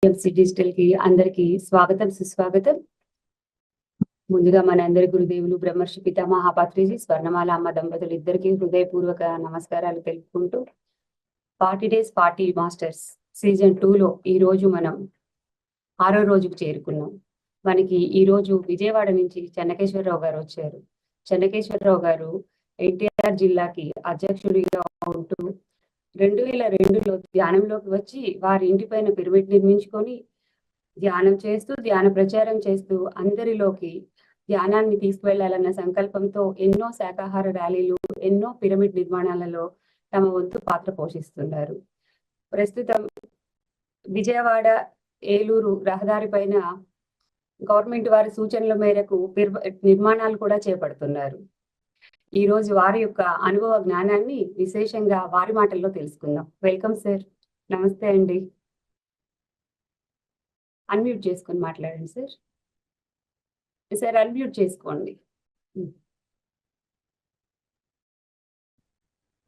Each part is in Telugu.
ఎంసీ డిజిటల్ కి అందరికి స్వాగతం సుస్వాగతం. ముందుగా మనందరి గురుదేవులు బ్రహ్మర్షి పితామహ పత్రిజీ స్వర్ణమాల అమ్మ దంపతులు ఇద్దరికి హృదయపూర్వక నమస్కారాలు తెలుపుకుంటూ 40 డేస్ 40 మాస్టర్స్ సీజన్ 2లో ఈ రోజు మనం 6వ రోజుకు చేరుకున్నాం. మనకి ఈ రోజు విజయవాడ నుంచి చెన్నకేశ్వరరావు గారు వచ్చారు. చెన్నకేశ్వరరావు గారు ఎన్టీఆర్ జిల్లాకి అధ్యక్షుడిగా ఉంటూ 2002లో ధ్యానంలోకి వచ్చి వారి ఇంటి పైన పిరమిడ్ నిర్మించుకొని ధ్యానం చేస్తూ ధ్యాన ప్రచారం చేస్తూ అందరిలోకి ధ్యానాన్ని తీసుకువెళ్లాలన్న సంకల్పంతో ఎన్నో శాకాహార ర్యాలీలు, ఎన్నో పిరమిడ్ నిర్మాణాలలో తమ వంతు పాత్ర పోషిస్తున్నారు. ప్రస్తుతం విజయవాడ ఏలూరు రహదారి పైన గవర్నమెంట్ వారి సూచనల మేరకు నిర్మాణాలు కూడా చేపడుతున్నారు. ఈ రోజు వారి యొక్క అనుభవ జ్ఞానాన్ని విశేషంగా వారి మాటల్లో తెలుసుకుందాం. Welcome sir. నమస్తే అండి. అన్మ్యూట్ చేసుకొని మాట్లాడండి సార్. సార్ అన్మ్యూట్ చేసుకోండి.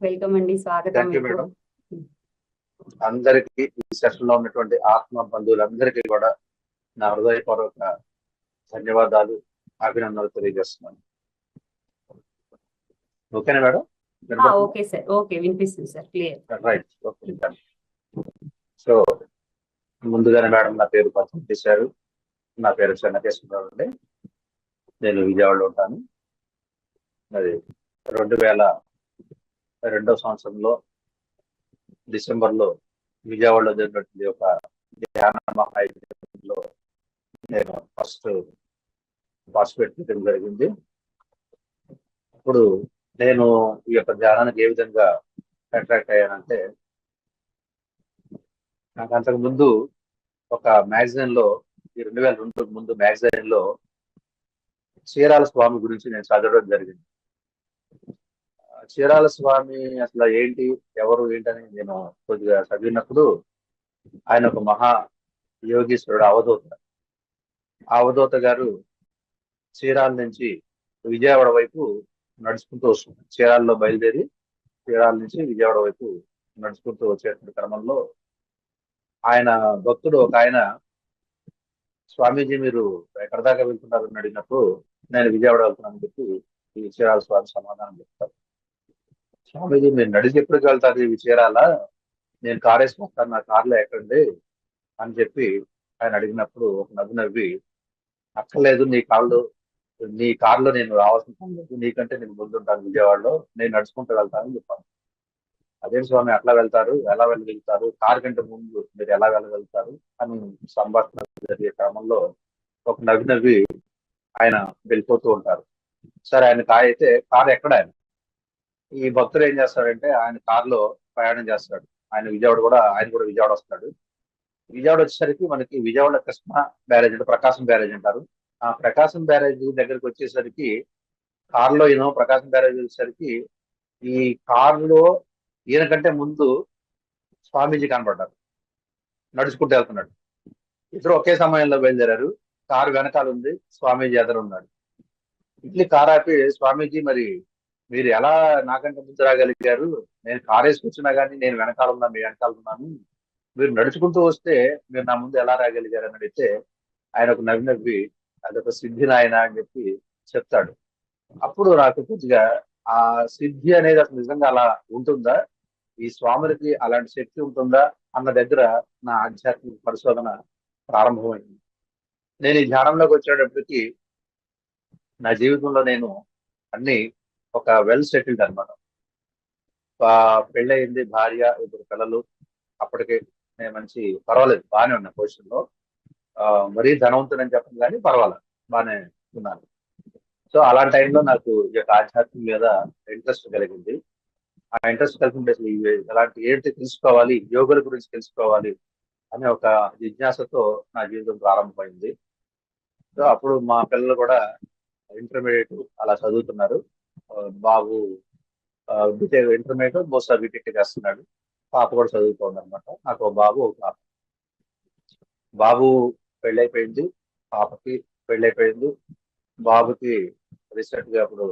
వెల్కమ్ అండి, స్వాగతం. మేడం అందరికీ ఈ సెషన్ లో ఉన్నటువంటి ఆత్మ బంధువులందరికీ కూడా నా హృదయపూర్వక ధన్యవాదాలు, అభినందనలు తెలియజేస్తున్నాను. ఓకేనా మేడం? ఓకే సార్, ఓకే, వినిపిస్తుంది sir, clear. Right, okay. So ముందుగానే మేడం నా పేరు పరిచయం చేశారు. నా పేరు చెన్నకేశ్వరరావు అండి. నేను విజయవాడలో ఉంటాను. అది 2002వ సంవత్సరంలో డిసెంబర్లో విజయవాడలో జరిగినటువంటి ఒక ధ్యాన మహాయజ్ఞంలో నేను ఫస్ట్ పార్టిసిపేట్ చేయడం జరిగింది. ఇప్పుడు నేను ఈ యొక్క ధ్యానానికి ఏ విధంగా అట్రాక్ట్ అయ్యానంటే, నాకు అంతకు ముందు ఒక మ్యాగజైన్ లో 2002 ముందు మ్యాగజైన్ లో చీరాల స్వామి గురించి నేను చదవడం జరిగింది. చీరాల స్వామి అసలు ఏంటి, ఎవరు ఏంటని నేను కొద్దిగా చదివినప్పుడు, ఆయన ఒక మహా యోగీశ్వరుడు, అవధూత గారు చీరాల నుంచి విజయవాడ వైపు నడుచుకుంటూ వస్తుంది. చీరాల్లో బయలుదేరి చీరాల నుంచి విజయవాడ వైపు నడుచుకుంటూ వచ్చేటువంటి క్రమంలో ఆయన భక్తుడు ఒక ఆయన, స్వామీజీ మీరు ఎక్కడి దాకా వెళ్తున్నారని అడిగినప్పుడు, నేను విజయవాడ వెళ్తున్నానని చెప్పి ఈ చీరాల స్వామి సమాధానం చెప్తారు. స్వామీజీ మీరు నడిచి ఎప్పటికి వెళ్తారు ఇవి చీరాల, నేను కారు వేసుకొస్తాను, నా కార్లో ఎక్కండి అని చెప్పి ఆయన అడిగినప్పుడు ఒక నవ్వి, అక్కర్లేదు, నీ కారులో నేను రావాల్సిన పని లేదు, నీకంటే నేను ముందుంటాను విజయవాడలో, నేను నడుచుకుంటూ వెళ్తానని చెప్పాను. అదేం స్వామి అట్లా వెళ్తారు, ఎలా వెళ్ళగలుగుతారు, కారు కంటే ముందు మీరు ఎలా వెళ్ళగలుగుతారు అని సంభాషణ జరిగే క్రమంలో ఒక నవ్వి ఆయన వెళ్ళిపోతూ ఉంటారు. సరే, ఆయన అయితే కారు ఎక్కడ, ఈ భక్తుడు ఏం చేస్తాడంటే ఆయన కారులో ప్రయాణం చేస్తాడు. ఆయన కూడా విజయవాడ వస్తాడు. విజయవాడ వచ్చేసరికి మనకి విజయవాడ కృష్ణ బ్యారేజ్ అంటే ప్రకాశం బ్యారేజ్ అంటారు. ఆ ప్రకాశం బ్యారేజ్ దగ్గరికి వచ్చేసరికి కారులో ప్రకాశం బ్యారేజ్ వచ్చేసరికి ఈ కారులో ఈయన కంటే ముందు స్వామీజీ కనబడ్డారు, నడుచుకుంటూ వెళ్తున్నాడు. ఇద్దరు ఒకే సమయంలో బయలుదేరారు. కారు వెనకాల ఉంది, స్వామీజీ ఎదురున్నాడు. ఇట్లీ కారు ఆపి, స్వామీజీ మరి మీరు ఎలా నాకంటే ముందు రాగలిగారు, నేను కారు వేసుకొచ్చినా కానీ నేను వెనకాల ఉన్నాను, మీ వెనకాల ఉన్నాను, మీరు నడుచుకుంటూ వస్తే మీరు నా ముందు ఎలా రాగలిగారు అని అడిగితే ఆయన ఒక నవ్వి అదొక సిద్ధి నాయన అని చెప్పి చెప్తాడు. అప్పుడు నాకు కొద్దిగా ఆ సిద్ధి అనేది అసలు నిజంగా అలా ఉంటుందా, ఈ స్వాములకి అలాంటి శక్తి ఉంటుందా అన్న దగ్గర నా ఆధ్యాత్మిక పరిశోధన ప్రారంభమైంది. నేను ఈ ధ్యానంలోకి వచ్చేటప్పటికి నా జీవితంలో నేను అన్ని ఒక వెల్ సెటిల్డ్ అనమాట. పెళ్ళయింది, భార్య, 2 పిల్లలు. అప్పటికే నేను మంచి పర్వాలేదు, బాగానే ఉన్నా పొజిషన్లో. మరీ ధనవంతుడని చెప్పను కానీ పర్వాలేదు, బాగానే ఉన్నాను. సో అలాంటి టైంలో నాకు ఈ యొక్క ఆధ్యాత్మిక మీద ఇంట్రెస్ట్ కలిగింది. ఆ ఇంట్రెస్ట్ కలిగింది అసలు ఏంటి తెలుసుకోవాలి, యోగుల గురించి తెలుసుకోవాలి అనే ఒక జిజ్ఞాసతో నా జీవితం ప్రారంభమైంది. సో అప్పుడు మా పిల్లలు కూడా ఇంటర్మీడియట్ అలా చదువుతున్నారు. బాబు బీటెక్, ఇంటర్మీడియట్ మోస్ట్ బీటెక్ చేస్తున్నాడు. పాప కూడా చదువుతోంది అనమాట. నాకు ఒక బాబు, ఒక పాప. బాబు పెళ్ళైపోయింది, పాపకి పెళ్ళైపోయింది. బాబుకి రీసెంట్ గా ఇప్పుడు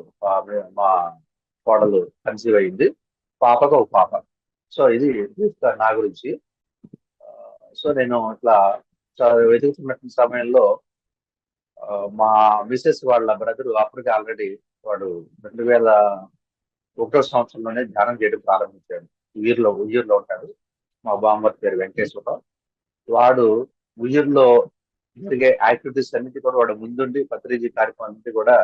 మా కోడలు కన్సీవ్ అయింది. పాపకు ఒక పాప. సో ఇది నా గురించి. సో నేను ఇట్లా వెతుకుతున్నటువంటి సమయంలో మా మిసెస్ వాళ్ళ బ్రదర్ అప్పటికి ఆల్రెడీ వాడు 2001 సంవత్సరంలోనే ధ్యానం చేయడం ప్రారంభించాడు. ఉయ్యూరులో ఉంటాడు. మా బామ్మగారి పేరు వెంకటేశ్వరరావు. వాడు ఉయ్యూరులో జరిగే యాక్టివిటీస్ అన్నిటి కూడా వాడు ముందుండి పత్రిజీ కార్యక్రమం అన్నిటి కూడా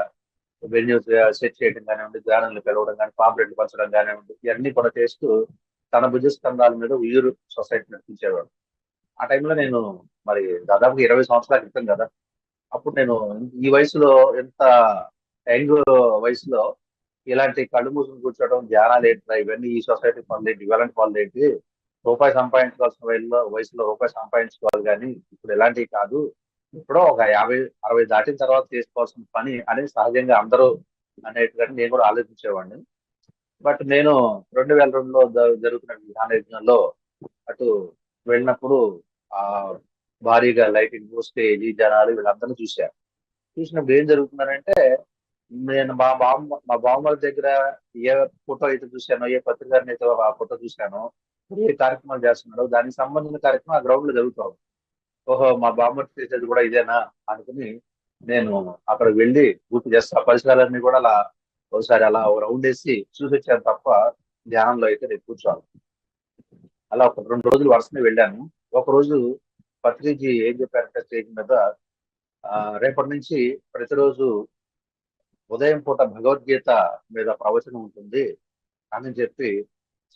వెన్యూ సెట్ చేయడం కానివ్వండి, ధ్యానాలు పిలవడం కానీ, పాంప్లెట్లు పంచడం కానివ్వండి, ఇవన్నీ కూడా చేస్తూ తన భుజస్కంధాల మీద ఉయ్యూరు సొసైటీ నడిపించేవాడు. ఆ టైంలో నేను మరి దాదాపు 20 సంవత్సరాల క్రితం కదా. అప్పుడు నేను ఈ వయసులో ఎంత యంగ్ వయసులో ఇలాంటి కళ్ళు మూసుకుని కూర్చోవడం, ధ్యానాలు ఏంటి ఇవన్నీ, ఈ సొసైటీ పనులు ఏంటి, ఇలాంటి పనులు ఏంటి, రూపాయి సంపాదించుకోవాల్సిన వయసులో రూపాయి సంపాదించుకోవాలి కానీ ఇప్పుడు ఎలాంటివి కాదు, ఇప్పుడు ఒక 50-60 దాటిన తర్వాత చేసుకోవాల్సిన పని అనేది సహజంగా అందరూ అనేట్టుగా నేను కూడా ఆలోచించేవాడిని. బట్ నేను 2002లో జరుగుతున్న ధ్యాన యజ్ఞంలో అటు వెళ్ళినప్పుడు ఆ భారీగా లైటింగ్, స్టేజ్, జనాలు వీళ్ళందరినీ చూశాను. చూసినప్పుడు ఏం జరుగుతుందంటే, నేను మా బామ్మల దగ్గర ఏ ఫోటో అయితే చూశానో, ఏ పత్రికని అయితే ఆ ఫోటో చూశానో, ఏ కార్యక్రమాలు చేస్తున్నాడో దానికి సంబంధించిన కార్యక్రమం ఆ గ్రౌండ్ లో జరుగుతాం. ఓహో, మా బామ్మర్ చేసేది కూడా ఇదేనా అనుకుని నేను అక్కడ వెళ్ళి పూర్తి చేస్తా. పరిసరాలన్నీ కూడా అలా ఒకసారి అలా రౌండ్ వేసి చూసి వచ్చాను తప్ప ధ్యానంలో అయితే నేను కూర్చోవాలి. అలా ఒక 2 రోజులు వరుసనే వెళ్ళాను. ఒక రోజు పత్రిజీ ఏం చెప్పారంటే స్టేజ్ మీద, రేపటి నుంచి ప్రతిరోజు ఉదయం పూట భగవద్గీత మీద ప్రవచనం ఉంటుంది అని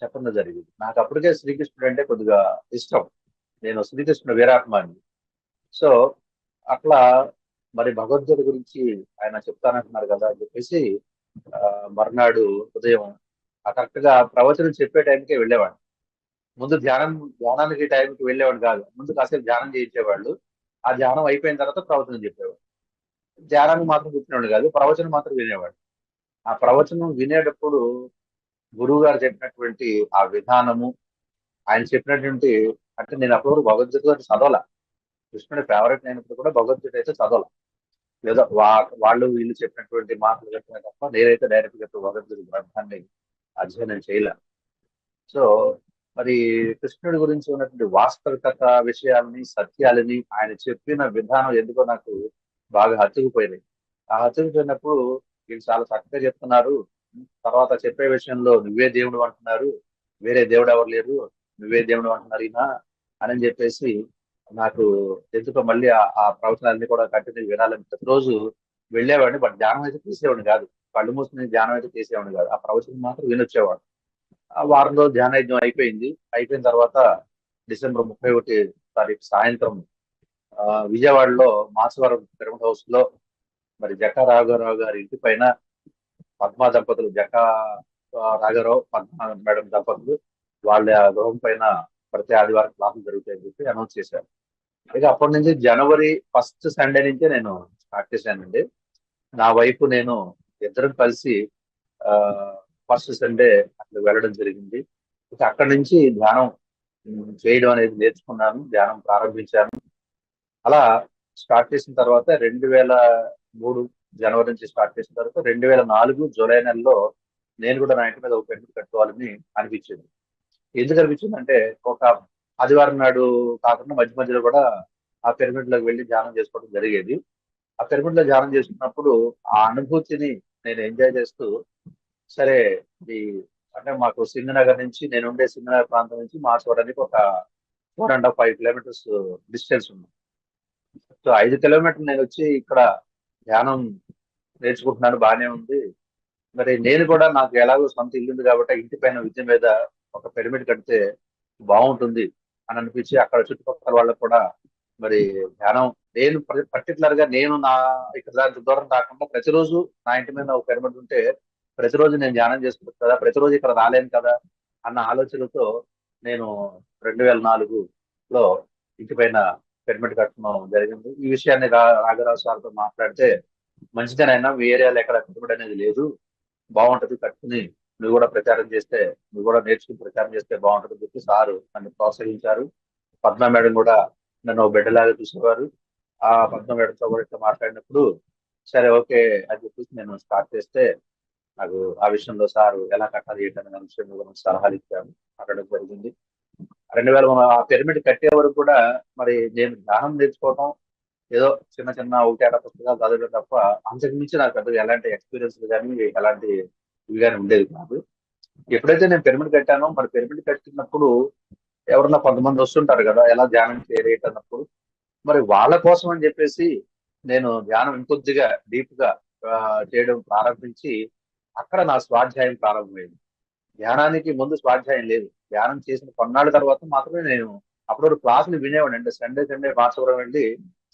చెప్పడం జరిగింది. నాకు అప్పటికే శ్రీకృష్ణుడు అంటే కొద్దిగా ఇష్టం. నేను శ్రీకృష్ణుడు వీరాత్మాని. సో అట్లా మరి భగవద్గీత గురించి ఆయన చెప్తానంటున్నారు కదా అని చెప్పేసి మర్నాడు ఉదయం కరెక్ట్ గా ప్రవచనం చెప్పే టైంకే వెళ్ళేవాడు. ముందు ధ్యానానికి టైంకి వెళ్ళేవాడు కాదు, ముందు కాసేపు ధ్యానం చేయించేవాళ్ళు. ఆ ధ్యానం అయిపోయిన తర్వాత ప్రవచనం చెప్పేవాడు. ధ్యానానికి మాత్రం కూర్చునేవాడు కాదు, ప్రవచనం మాత్రం వినేవాడు. ఆ ప్రవచనం వినేటప్పుడు గురువు గారు చెప్పినటువంటి ఆ విధానము, ఆయన చెప్పినటువంటి, అంటే నేను అప్పుడు భగవద్గీత చదవాల, కృష్ణుడి ఫేవరెట్ అయినప్పుడు కూడా భగవద్గీత అయితే చదవాల, లేదా వాళ్ళు వీళ్ళు చెప్పినటువంటి మాటలు చెప్పిన తప్ప నేనైతే డైరెక్ట్ గా భగవద్గీత గ్రంథాన్ని అధ్యయనం చేయలే. సో మరి కృష్ణుడి గురించి ఉన్నటువంటి వాస్తవికత విషయాల్ని, సత్యాలని ఆయన చెప్పిన విధానం ఎందుకో నాకు బాగా హత్తుకుపోయినాయి. ఆ హత్తుకుపోయినప్పుడు వీళ్ళు చాలా చక్కగా చెప్తున్నారు, తర్వాత చెప్పే విషయంలో నువ్వే దేవుడు అంటున్నారు, వేరే దేవుడు ఎవరు లేరు, నువ్వే దేవుడు అంటున్నారు ఈయన అని చెప్పేసి నాకు ఎందుకో మళ్ళీ ఆ ప్రవచనాలన్నీ కూడా కంటిన్యూ వినాలని ప్రతిరోజు వెళ్ళేవాడిని. బట్ ధ్యానం అయితే చేసేవాడిని కాదు, కళ్ళు మూసుకుని ధ్యానం అయితే చేసేవాడిని కాదు, ఆ ప్రవచనం మాత్రం వినొచ్చేవాడు. ఆ వారంలో ధ్యానయజ్ఞం అయిపోయిన తర్వాత డిసెంబర్ 31 తారీఖు సాయంత్రం విజయవాడలో మాసవరం పిరమిడ్ హౌస్ లో మరి జక్కా రాఘవరావు గారి ఇంటి పైన పద్మా దంపతులు, జక్కా రాఘవరావు పద్మా మేడం దంపతులు వాళ్ళ గృహం పైన ప్రతి ఆదివారం క్లాసులు జరుగుతాయని చెప్పి అనౌన్స్ చేశారు. ఇక అప్పటి నుంచి జనవరి 1st సండే నుంచే నేను స్టార్ట్ చేశానండి. నా వైపు నేను ఇద్దరం కలిసి 1st సండే అక్కడ వెళ్ళడం జరిగింది. ఇక అక్కడి నుంచి ధ్యానం చేయడం అనేది నేర్చుకున్నాను, ధ్యానం ప్రారంభించాను. అలా స్టార్ట్ చేసిన తర్వాత 2003 జనవరి నుంచి స్టార్ట్ చేసిన తర్వాత 2004 జూలై నెలలో నేను కూడా నా ఇంటి మీద ఒక పిరమిడ్ కట్టుకోవాలని అనిపించింది. ఎందుకు అనిపించింది అంటే, ఒక ఆదివారం నాడు కాకుండా మధ్య మధ్యలో కూడా ఆ పిరమిడ్ లోకి వెళ్ళి ధ్యానం చేసుకోవడం జరిగేది. ఆ పిరమిడ్ లో ధ్యానం చేసుకున్నప్పుడు ఆ అనుభూతిని నేను ఎంజాయ్ చేస్తూ, సరే ఈ అంటే మాకు సింగనగర్ నుంచి, నేను ఉండే సింగనగర్ ప్రాంతం నుంచి మాసవరానికి ఒక 4.5 కిలోమీటర్స్ డిస్టెన్స్ ఉంది. సో 5 కిలోమీటర్లు నేను వచ్చి ఇక్కడ ధ్యానం నేర్చుకుంటున్నాను, బాగానే ఉంది. మరి నేను కూడా నాకు ఎలాగో సొంత ఇల్లు ఉంది కాబట్టి ఇంటి పైన విద్య మీద ఒక పిరమిడ్ కడితే బాగుంటుంది అని అనిపించి అక్కడ చుట్టుపక్కల వాళ్ళకు కూడా మరి ధ్యానం, నేను పర్టికులర్ గా నేను నా ఇక్కడ దాని దూరం కాకుండా ప్రతిరోజు నా ఇంటి మీద ఒక పిరమిడ్ ఉంటే ప్రతిరోజు నేను ధ్యానం చేసుకోవచ్చు కదా, ప్రతిరోజు ఇక్కడ రాలేను కదా అన్న ఆలోచనతో నేను 2004లో ఇంటి పైన పిరమిడ్ కట్టడం జరిగింది. ఈ విషయాన్ని రాఘరావు సార్తో మాట్లాడితే, మంచిదేనైనా మీ ఏరియాలో ఎక్కడ పిరమిడ్ అనేది లేదు, బాగుంటది కట్టుకుని నువ్వు కూడా ప్రచారం చేస్తే, నువ్వు కూడా నేర్చుకుని ప్రచారం చేస్తే బాగుంటుంది చెప్పి సారు నన్ను ప్రోత్సహించారు. పద్మా మేడం కూడా నన్ను బిడ్డలాగా చూసేవారు. ఆ పద్మా మేడంతో కూడా ఇట్లా మాట్లాడినప్పుడు సరే ఓకే అని చెప్పేసి నేను స్టార్ట్ చేస్తే, నాకు ఆ విషయంలో సారు ఎలా కట్టాలి ఏంటనే విషయంలో కూడా సలహాలు ఇచ్చాను, అడగడం జరిగింది. ఆ పిరమిడ్ కట్టే వరకు కూడా మరి నేను ధ్యానం నేర్చుకోవటం ఏదో చిన్న చిన్న ఒకటి పుస్తకాలు చదవడం తప్ప అంతకు మించి నాకు పెద్దగా ఎలాంటి ఎక్స్పీరియన్స్ కానీ ఎలాంటి ఇవి కానీ ఉండేది కాదు. ఎప్పుడైతే నేను పిరమిడ్ కట్టానో మరి పిరమిడ్ కట్టినప్పుడు ఎవరన్నా కొంతమంది వస్తుంటారు కదా ఎలా ధ్యానం చేయాలి అన్నప్పుడు మరి వాళ్ళ కోసం అని చెప్పేసి నేను ధ్యానం ఇంకొద్దిగా డీప్ గా చేయడం ప్రారంభించి అక్కడ నా స్వాధ్యాయం ప్రారంభమైంది. ధ్యానానికి ముందు స్వాధ్యాయం లేదు. ధ్యానం చేసిన కొన్నాళ్ళ తర్వాత మాత్రమే నేను అప్పుడు క్లాసులు వినేవాడిని. అంటే సండే సండే మాసవరం వెళ్ళి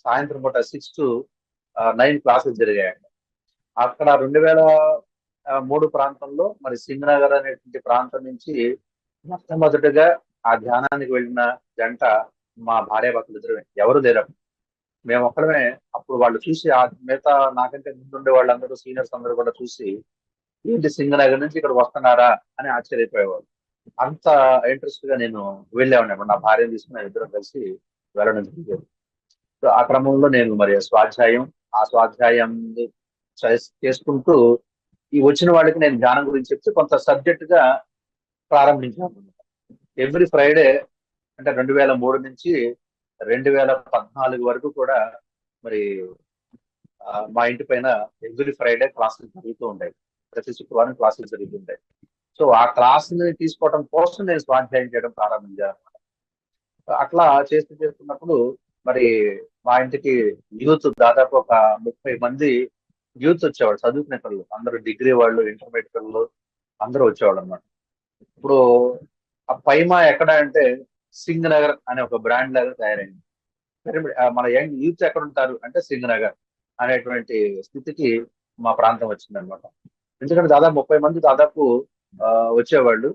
సాయంత్రం పూట 6 to 9 క్లాసులు జరిగాయి. అక్కడ 2003 ప్రాంతంలో మరి సింగనగర్ అనేటువంటి ప్రాంతం నుంచి మొట్టమొదటిగా ఆ ధ్యానానికి వెళ్ళిన జంట మా భార్యాభర్తలు ఇద్దరు, ఎవరు లేరు. మేము ఒక్కడమే. అప్పుడు వాళ్ళు చూసి ఆ మిగతా నాకంటే ముందుండే వాళ్ళందరూ సీనియర్స్ అందరూ కూడా చూసి ఏంటి సింగనగర్ నుంచి ఇక్కడ వస్తున్నారా అని ఆశ్చర్యపోయేవాళ్ళు. అంత ఇంట్రెస్ట్ గా నేను వెళ్ళేవాడిని అన్నమాట. నా భార్యను తీసుకుని ఇద్దరం కలిసి వెళ్ళడం జరిగేది. సో ఆ క్రమంలో నేను మరి ఆ స్వాధ్యాయం చేసుకుంటూ ఈ వచ్చిన వాళ్ళకి నేను ధ్యానం గురించి చెప్తే కొంత సబ్జెక్ట్ గా ప్రారంభించాను. ఎవ్రీ ఫ్రైడే అంటే 2003 నుంచి 2014 వరకు కూడా మరి మా ఇంటి పైన ఎవ్రీ ఫ్రైడే క్లాసులు జరుగుతూ ఉంటాయి. ప్రతి శుక్రవారం క్లాసులు జరుగుతుంటాయి. సో ఆ క్లాస్ ని తీసుకోవడం కోసం నేను స్వాధ్యాయం చేయడం ప్రారంభించాను. అట్లా చేస్తున్నప్పుడు మరి మా ఇంటికి యూత్ దాదాపు ఒక 30 మంది యూత్ వచ్చేవాళ్ళు, చదువుకునే పిల్లలు అందరూ, డిగ్రీ వాళ్ళు, ఇంటర్మీడియట్ పిల్లలు అందరూ వచ్చేవాళ్ళు అనమాట. ఇప్పుడు ఆ పైమా ఎక్కడ అంటే సింగ్ నగర్ అనే ఒక బ్రాండ్ లాగా తయారైంది. మన యంగ్ యూత్ ఎక్కడ ఉంటారు అంటే సింగ్ నగర్ అనేటువంటి స్థితికి మా ప్రాంతం వచ్చింది అనమాట. ఎందుకంటే దాదాపు 30 మంది దాదాపు వచ్చేవాళ్ళు.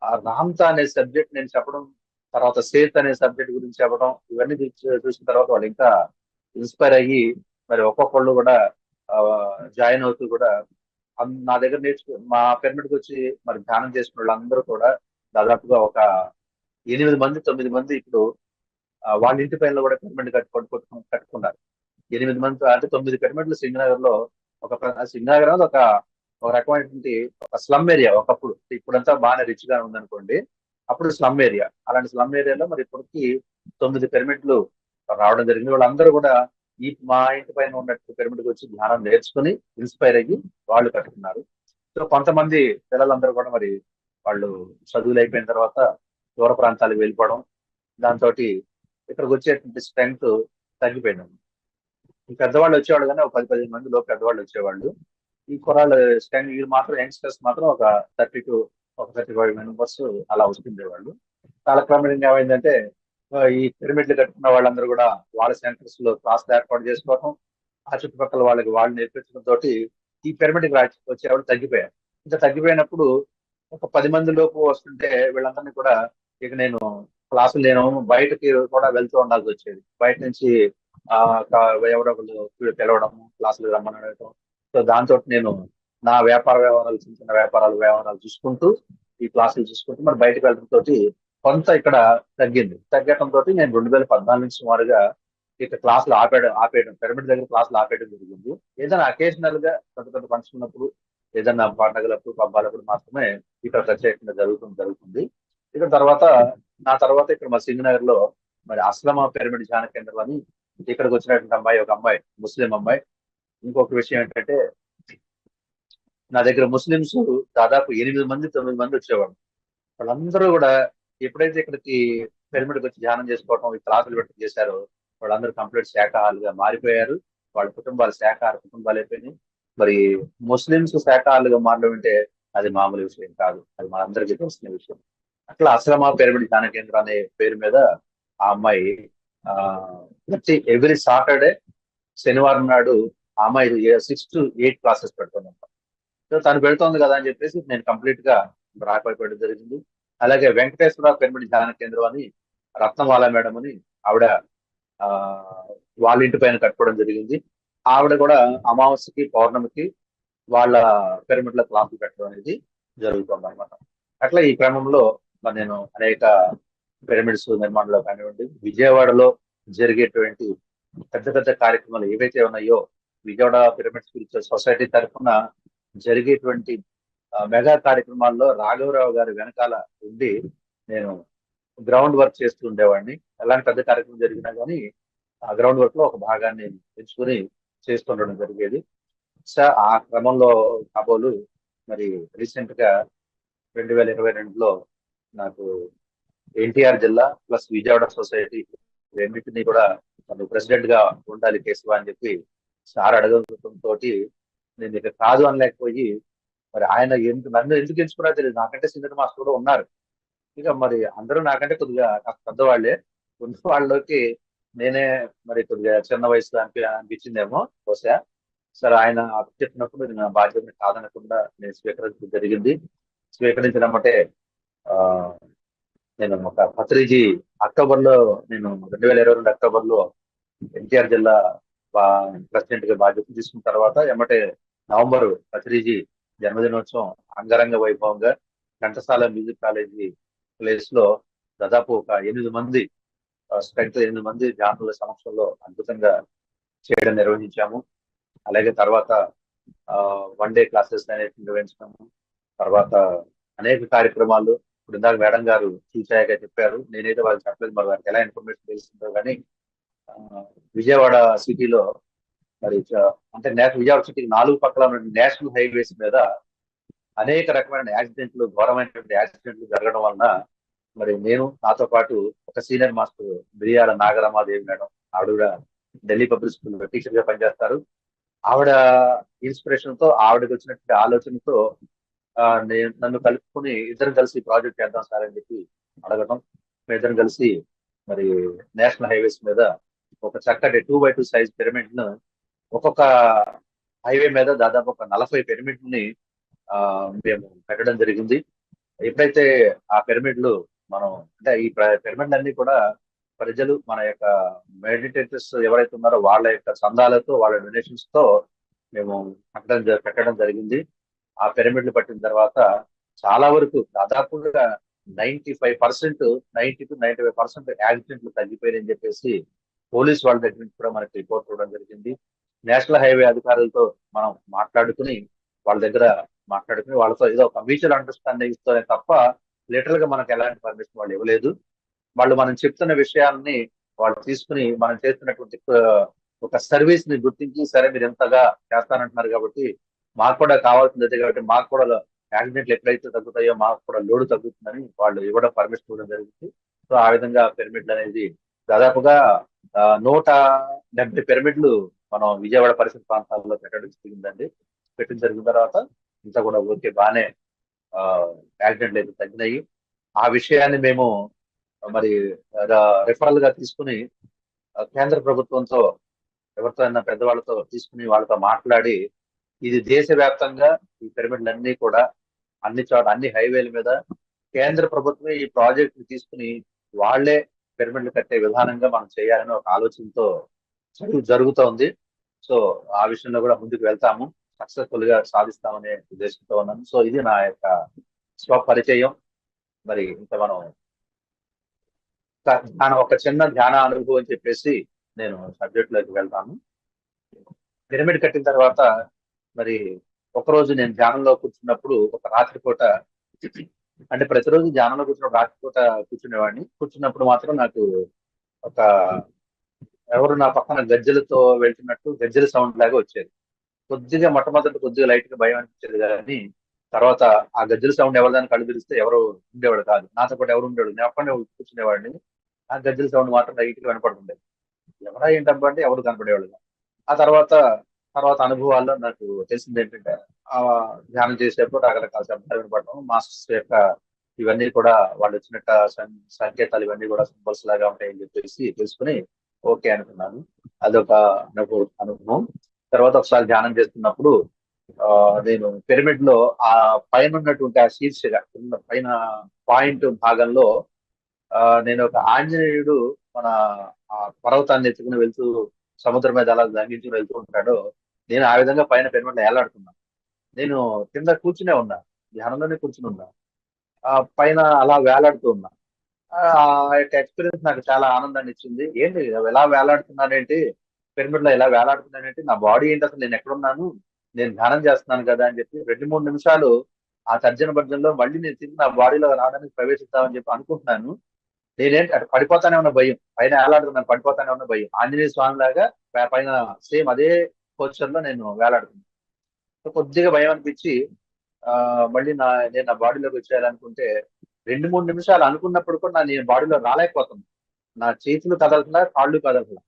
ఆ రామ్తా అనే సబ్జెక్ట్ నేను చెప్పడం, తర్వాత సేత్ అనే సబ్జెక్ట్ గురించి చెప్పడం, ఇవన్నీ చూసిన తర్వాత వాళ్ళు ఇంకా ఇన్స్పైర్ అయ్యి మరి ఒక్కొక్కళ్ళు కూడా జాయిన్ అవుతూ కూడా నా దగ్గర మా పిరమిడ్కి వచ్చి మరి ధ్యానం చేసుకున్న వాళ్ళందరూ కూడా దాదాపుగా ఒక 8 మంది 9 మంది ఇప్పుడు వాళ్ళ ఇంటి పైన కూడా పిరమిడ్ కట్టుకున్నారు. 8 మంది అంటే 9 పిరమిడ్లు సింగనగర్ లో సింగనగర్ అనేది ఒక రకమైనటువంటి ఒక స్లమ్ ఏరియా ఒకప్పుడు. ఇప్పుడంతా బాగానే రిచ్ గా ఉందనుకోండి. అప్పుడు స్లమ్ ఏరియా. అలాంటి స్లమ్ ఏరియాలో మరి ఇప్పటికి 9 పిరమిడ్లు రావడం జరిగింది. వాళ్ళందరూ కూడా మా ఇంటి పైన ఉన్నట్టు పిరమిడ్కి వచ్చి ధ్యానం నేర్చుకుని ఇన్స్పైర్ అయ్యి వాళ్ళు కట్టుకున్నారు. సో కొంతమంది పిల్లలందరూ కూడా మరి వాళ్ళు చదువులు అయిపోయిన తర్వాత దూర ప్రాంతాలకు వెళ్ళిపోవడం, దాంతో ఇక్కడికి వచ్చేటువంటి స్ట్రెంగ్త్ తగ్గిపోయింది. ఈ పెద్దవాళ్ళు వచ్చేవాళ్ళు కానీ ఒక 10-15 మందిలో పెద్దవాళ్ళు వచ్చేవాళ్ళు. ఈ కుర్రాళ్ళు స్ట్రెంగ్ వీళ్ళు మాత్రం యంగ్స్టర్స్ మాత్రం ఒక 35 మెంబర్స్ అలా వస్తుండేవాళ్ళు. కాలక్రమేణా ఏమైందంటే ఈ పిరమిడ్లు కట్టుకున్న వాళ్ళందరూ కూడా వాళ్ళ సెంటర్స్ లో క్లాసులు ఏర్పాటు చేసుకోవడం, ఆ చుట్టుపక్కల వాళ్ళకి వాళ్ళు నేర్పించడం తోటి ఈ పిరమిడ్కి వచ్చేవాళ్ళు తగ్గిపోయారు. ఇంకా తగ్గిపోయినప్పుడు ఒక 10 మంది లోపు వస్తుంటే వీళ్ళందరినీ కూడా ఇక నేను క్లాసులు నేను బయటకి కూడా వెళ్తూ ఉండాల్సి వచ్చేది. బయట నుంచి ఎవరో ఒకళ్ళు పిలవడం, క్లాసులు రమ్మనడం. సో దాంతో నేను నా వ్యవహారాలు, చిన్న చిన్న వ్యవహారాలు చూసుకుంటూ ఈ క్లాసులు చూసుకుంటూ మరి బయటకు వెళ్ళడంతో కొంత ఇక్కడ తగ్గటంతో నేను 2014 నుంచి సుమారుగా ఇక క్లాసులు ఆపేయడం పిరమిడ్ దగ్గర క్లాసులు ఆపేయడం జరిగింది. ఏదైనా అకేషనల్ గా పెద్ద ఫంక్షన్ ఉన్నప్పుడు, ఏదైనా పండుగలప్పుడు, పబ్బాలప్పుడు మాత్రమే ఇక్కడ ప్రత్యేకంగా జరుగుతుంది. ఇక నా తర్వాత ఇక్కడ మా సింగనగర్ లో మరి అస్లమా పిరమిడ్ ధ్యాన కేంద్రం అని ఇక్కడికి వచ్చినటువంటి ఒక అమ్మాయి, ముస్లిం అమ్మాయి. ఇంకొక విషయం ఏంటంటే నా దగ్గర ముస్లింస్ దాదాపు 8 మంది 9 మంది వచ్చేవాళ్ళు. వాళ్ళందరూ కూడా ఎప్పుడైతే ఇక్కడికి పిరమిడ్కి వచ్చి ధ్యానం చేసుకోవడం, ఈ క్లాసులు పెట్టి చేశారో వాళ్ళందరూ కంప్లీట్ శాఖాహారులుగా మారిపోయారు. వాళ్ళ కుటుంబాలు శాఖాహార కుటుంబాలు అయిపోయినాయి. మరి ముస్లింస్ శాఖాహారులుగా మారడం అంటే అది మామూలు విషయం కాదు. అది మనందరికీ తెలిసిన విషయం. అట్లా అస్లమా పిరమిడ్ ధ్యాన కేంద్రం అనే పేరు మీద ఆ అమ్మాయి ప్రతి ఎవ్రీ సాటర్డే, శనివారం నాడు ఆ అమ్మాయి 6 to 8 క్లాసెస్ పెడుతుందంట. సో తను పెడుతోంది కదా అని చెప్పేసి నేను కంప్లీట్ గా రాకపోవడం జరిగింది. అలాగే వెంకటేశ్వర పిరమిడ్ ధ్యాన కేంద్రం అని రత్నమాల మేడం అని ఆవిడ వాళ్ళ ఇంటి పైన కట్టుకోవడం జరిగింది. ఆవిడ కూడా అమావాస్యకి, పౌర్ణమికి వాళ్ళ పిరమిడ్ల క్లాసులు పెట్టడం అనేది జరుగుతుంది అనమాట. అట్లా ఈ క్రమంలో మరి నేను అనేక పిరమిడ్స్ నిర్మాణంలో కానివ్వండి, విజయవాడలో జరిగేటువంటి పెద్ద పెద్ద కార్యక్రమాలు ఏవైతే ఉన్నాయో, విజయవాడ పిరమిడ్ స్పిరిచువల్ సొసైటీ తరఫున జరిగేటువంటి మెగా కార్యక్రమాల్లో రాఘవరావు గారి వెనకాల ఉండి నేను గ్రౌండ్ వర్క్ చేస్తూ ఉండేవాడిని. ఎలాంటి పెద్ద కార్యక్రమం జరిగినా కానీ ఆ గ్రౌండ్ వర్క్ లో ఒక భాగాన్ని ఎంచుకుని చేస్తుండడం జరిగేది. ఆ క్రమంలో కాబోలు మరి రీసెంట్ గా 2022లో నాకు ఎన్టీఆర్ జిల్లా ప్లస్ విజయవాడ సొసైటీ రెండింటినీ కూడా నన్ను ప్రెసిడెంట్ గా ఉండాలి కేశవ అని చెప్పి సార్ అడగడంతో నేను ఇక కాదు అనలేకపోయి, మరి ఆయన నన్ను ఎందుకు ఎంచుకున్నా తెలియదు. నాకంటే సీనియర్ మాస్టర్ కూడా ఉన్నారు. ఇక మరి అందరూ నాకంటే కొద్దిగా పెద్దవాళ్లే. ఉన్న వాళ్ళలోకి నేనే మరి కొద్దిగా చిన్న వయసులో అనిపించిందేమో బహుశా. సరే ఆయన చెప్పినప్పుడు నా బాధ్యతను కాదనకుండా నేను స్వీకరించడం జరిగింది. స్వీకరించడమంటే ఆ నేను ఒక పత్రిజీ అక్టోబర్లో నేను 2022 అక్టోబర్లో ఎన్టీఆర్ జిల్లా ప్రెసిడెంట్ గా బాధ్యత తీసుకున్న తర్వాత ఎమ్మటే నవంబర్ పత్రిజీ జన్మదినోత్సవం అంగరంగ వైభవంగా ఘంటసాల మ్యూజిక్ కాలేజీ ప్లేస్ లో దాదాపు ఒక 8 మంది స్ట్రెంత్ 8 మంది జానుల సమక్షంలో అద్భుతంగా చేయడం నిర్వహించాము. అలాగే తర్వాత వన్ డే క్లాసెస్ అనేది నిర్వహించాము. తర్వాత అనేక కార్యక్రమాలు ఇప్పుడు ఇందాక మేడం గారు చూసాక చెప్పారు. నేనైతే వాళ్ళకి చెప్పలేదు, మరి వారికి ఎలా ఇన్ఫర్మేషన్ తెలిసిందో కానీ విజయవాడ సిటీలో మరి అంటే విజయవాడ సిటీకి 4 పక్కల ఉన్న నేషనల్ హైవేస్ మీద అనేక రకమైన యాక్సిడెంట్లు, ఘోరమైనటువంటి యాక్సిడెంట్లు జరగడం వలన మరి నేను నాతో పాటు ఒక సీనియర్ మాస్టర్ మిరియాల నాగరమాదేవి మేడం, ఆవిడ కూడా ఢిల్లీ పబ్లిక్ స్కూల్ టీచర్ గా పనిచేస్తారు. ఆవిడ ఇన్స్పిరేషన్ తో, ఆవిడకి వచ్చినటువంటి ఆలోచనతో నన్ను కలుపుకుని ఇద్దరం కలిసి ప్రాజెక్ట్ చేద్దాం సార్ అని చెప్పి అడగటం. మేము ఇద్దరం కలిసి మరి నేషనల్ హైవేస్ మీద ఒక చక్కటి 2x2 సైజ్ పిరమిడ్ ను ఒక్కొక్క హైవే మీద దాదాపు ఒక 40 పిరమిడ్ ని మేము పెట్టడం జరిగింది. ఎప్పుడైతే ఆ పిరమిడ్లు మనం అంటే ఈ పిరమిడ్లు అన్ని కూడా ప్రజలు మన యొక్క మెడిటేటర్స్ ఎవరైతే ఉన్నారో వాళ్ళ యొక్క చందాలతో, వాళ్ళ డొనేషన్స్ తో మేము పెట్టడం జరిగింది. ఆ పిరమిడ్లు పట్టిన తర్వాత చాలా వరకు దాదాపుగా 95%, 90-95% యాక్సిడెంట్లు తగ్గిపోయాయని చెప్పేసి పోలీస్ వాళ్ళ దగ్గర నుంచి కూడా మనకి రిపోర్ట్ ఇవ్వడం జరిగింది. నేషనల్ హైవే అధికారులతో మనం మాట్లాడుకుని వాళ్ళతో ఏదో ఒక మ్యూచువల్ అండర్స్టాండింగ్ ఇస్తేనే తప్ప లిటరల్ గా మనకు ఎలాంటి పర్మిషన్ వాళ్ళు ఇవ్వలేదు. వాళ్ళు మనం చెప్తున్న విషయాలని వాళ్ళు తీసుకుని మనం చేస్తున్నటువంటి ఒక సర్వీస్ ని గుర్తించి, సరే మీరు ఎంతగా చేస్తానంటున్నారు కాబట్టి మాకు కూడా కావాల్సింది అదే కాబట్టి మాకు కూడా యాక్సిడెంట్లు ఎక్కడైతే తగ్గుతాయో మాకు కూడా లోడ్ తగ్గుతుందని వాళ్ళు ఇవ్వడం, పర్మిషన్ ఇవ్వడం జరిగింది. సో ఆ విధంగా పిరమిడ్లు అనేది దాదాపుగా 170 పిరమిడ్లు మనం విజయవాడ పరిసర ప్రాంతాల్లో పెట్టడం జరిగిందండి. పెట్టిన జరిగిన తర్వాత ఇంత కూడా ఓకే, బాగానే యాక్సిడెంట్లు అయితే తగ్గినాయి. ఆ విషయాన్ని మేము మరి రిఫరల్ గా తీసుకుని కేంద్ర ప్రభుత్వంతో ఎవరితో అయినా పెద్దవాళ్ళతో తీసుకుని వాళ్ళతో మాట్లాడి ఇది దేశవ్యాప్తంగా ఈ పిరమిడ్లన్నీ కూడా అన్ని హైవేల మీద కేంద్ర ప్రభుత్వమే ఈ ప్రాజెక్ట్ ని తీసుకుని వాళ్లే పిరమిడ్లు కట్టే విధానంగా మనం చేయాలని ఒక ఆలోచనతో జరుగుతోంది. సో ఆ విషయంలో కూడా ముందుకు వెళ్తాము, సక్సెస్ఫుల్ గా సాధిస్తామనే ఉద్దేశంతో ఉన్నాను. సో ఇది నా యొక్క స్వపరిచయం. మరి ఇంకా మనం ఒక చిన్న ధ్యాన అనుభవం అని చెప్పేసి నేను సబ్జెక్ట్ లోకి వెళ్తాను. పిరమిడ్ కట్టిన తర్వాత మరి ఒకరోజు నేను ధ్యానంలో కూర్చున్నప్పుడు ఒక రాత్రిపూట, అంటే ప్రతిరోజు ధ్యానంలో కూర్చున్నప్పుడు రాత్రిపూట కూర్చున్నప్పుడు మాత్రం నాకు ఒక ఎవరు నా పక్కన గజ్జలతో వెళ్తున్నట్టు గజ్జల సౌండ్ లాగా వచ్చేది. మొట్టమొదటి కొద్దిగా లైట్ గా భయం అనిపించేది కానీ తర్వాత ఆ గజ్జల సౌండ్ ఎవరిదాన్ని కళ్ళు తెరిస్తే ఎవరు ఉండేవాడు కాదు, నాతో పాటు ఎవరు ఉండేవాడు, నేను ఒక్కడే కూర్చునేవాడిని. ఆ గజ్జల సౌండ్ మాత్రం లైట్ గా వినపడుతుండేది. ఎవరా ఏంటబ్బా అంటే ఎవరు కనపడేవాళ్ళు. ఆ తర్వాత అనుభవాల్లో నాకు తెలిసింది ఏంటంటే ఆ ధ్యానం చేసేప్పుడు రకరకాల శబ్దాలు వినపడటం, మాస్టర్స్ యొక్క ఇవన్నీ కూడా వాళ్ళు వచ్చినట్టు సంకేతాలు ఇవన్నీ కూడా సింబల్స్ లాగా ఉంటాయని చెప్పేసి తెలుసుకుని ఓకే అనుకున్నాను. అదొక అనుభవం. తర్వాత ఒకసారి ధ్యానం చేస్తున్నప్పుడు నేను పిరమిడ్ లో ఆ పైన ఉన్నటువంటి ఆ శీర్షిక పైన పాయింట్ భాగంలో నేను ఒక ఆంజనేయుడు మన ఆ పర్వతాన్ని ఎత్తుకుని వెళ్తూ సముద్రం మీద అలా లంఘించుకుని వెళ్తూ ఉంటాడో, నేను ఆ విధంగా పైన పిరమిడ్ లో ఏలాడుతున్నాను. నేను కింద కూర్చునే ఉన్నా, ధ్యానంలోనే కూర్చుని ఉన్నా, ఆ పైన అలా వేలాడుతూ ఉన్నా. ఆ యొక్క ఎక్స్పీరియన్స్ నాకు చాలా ఆనందాన్ని ఇచ్చింది. ఏంటి ఎలా వేలాడుతున్నానేంటి, పిరమిడ్ లో ఎలా వేలాడుతున్నానేంటి, నా బాడీ ఏంటి, అసలు నేను ఎక్కడున్నాను, నేను ధ్యానం చేస్తున్నాను కదా అని చెప్పి 2-3 నిమిషాలు ఆ తర్జన భర్జనలో మళ్ళీ నేను తిరిగి నా బాడీలో రావడానికి ప్రవేశిస్తామని చెప్పి అనుకుంటున్నాను. నేనేంటి అటు పడిపోతానే ఉన్న భయం, పైన వేలాడుతున్నాను, పడిపోతానే ఉన్న భయం. ఆంజనేయ స్వామి లాగా పైన సేమ్ అదే పొజిషన్ లో నేను వేలాడుతున్నాను. సో కొద్దిగా భయం అనిపించి ఆ మళ్ళీ నేను నా బాడీలోకి వచ్చేయాలనుకుంటే 2-3 నిమిషాలు అనుకున్నప్పుడు కూడా నేను బాడీలో రాలేకపోతున్నాను. నా చేతులు కదలట్లా, కాళ్ళు కదలట్లా.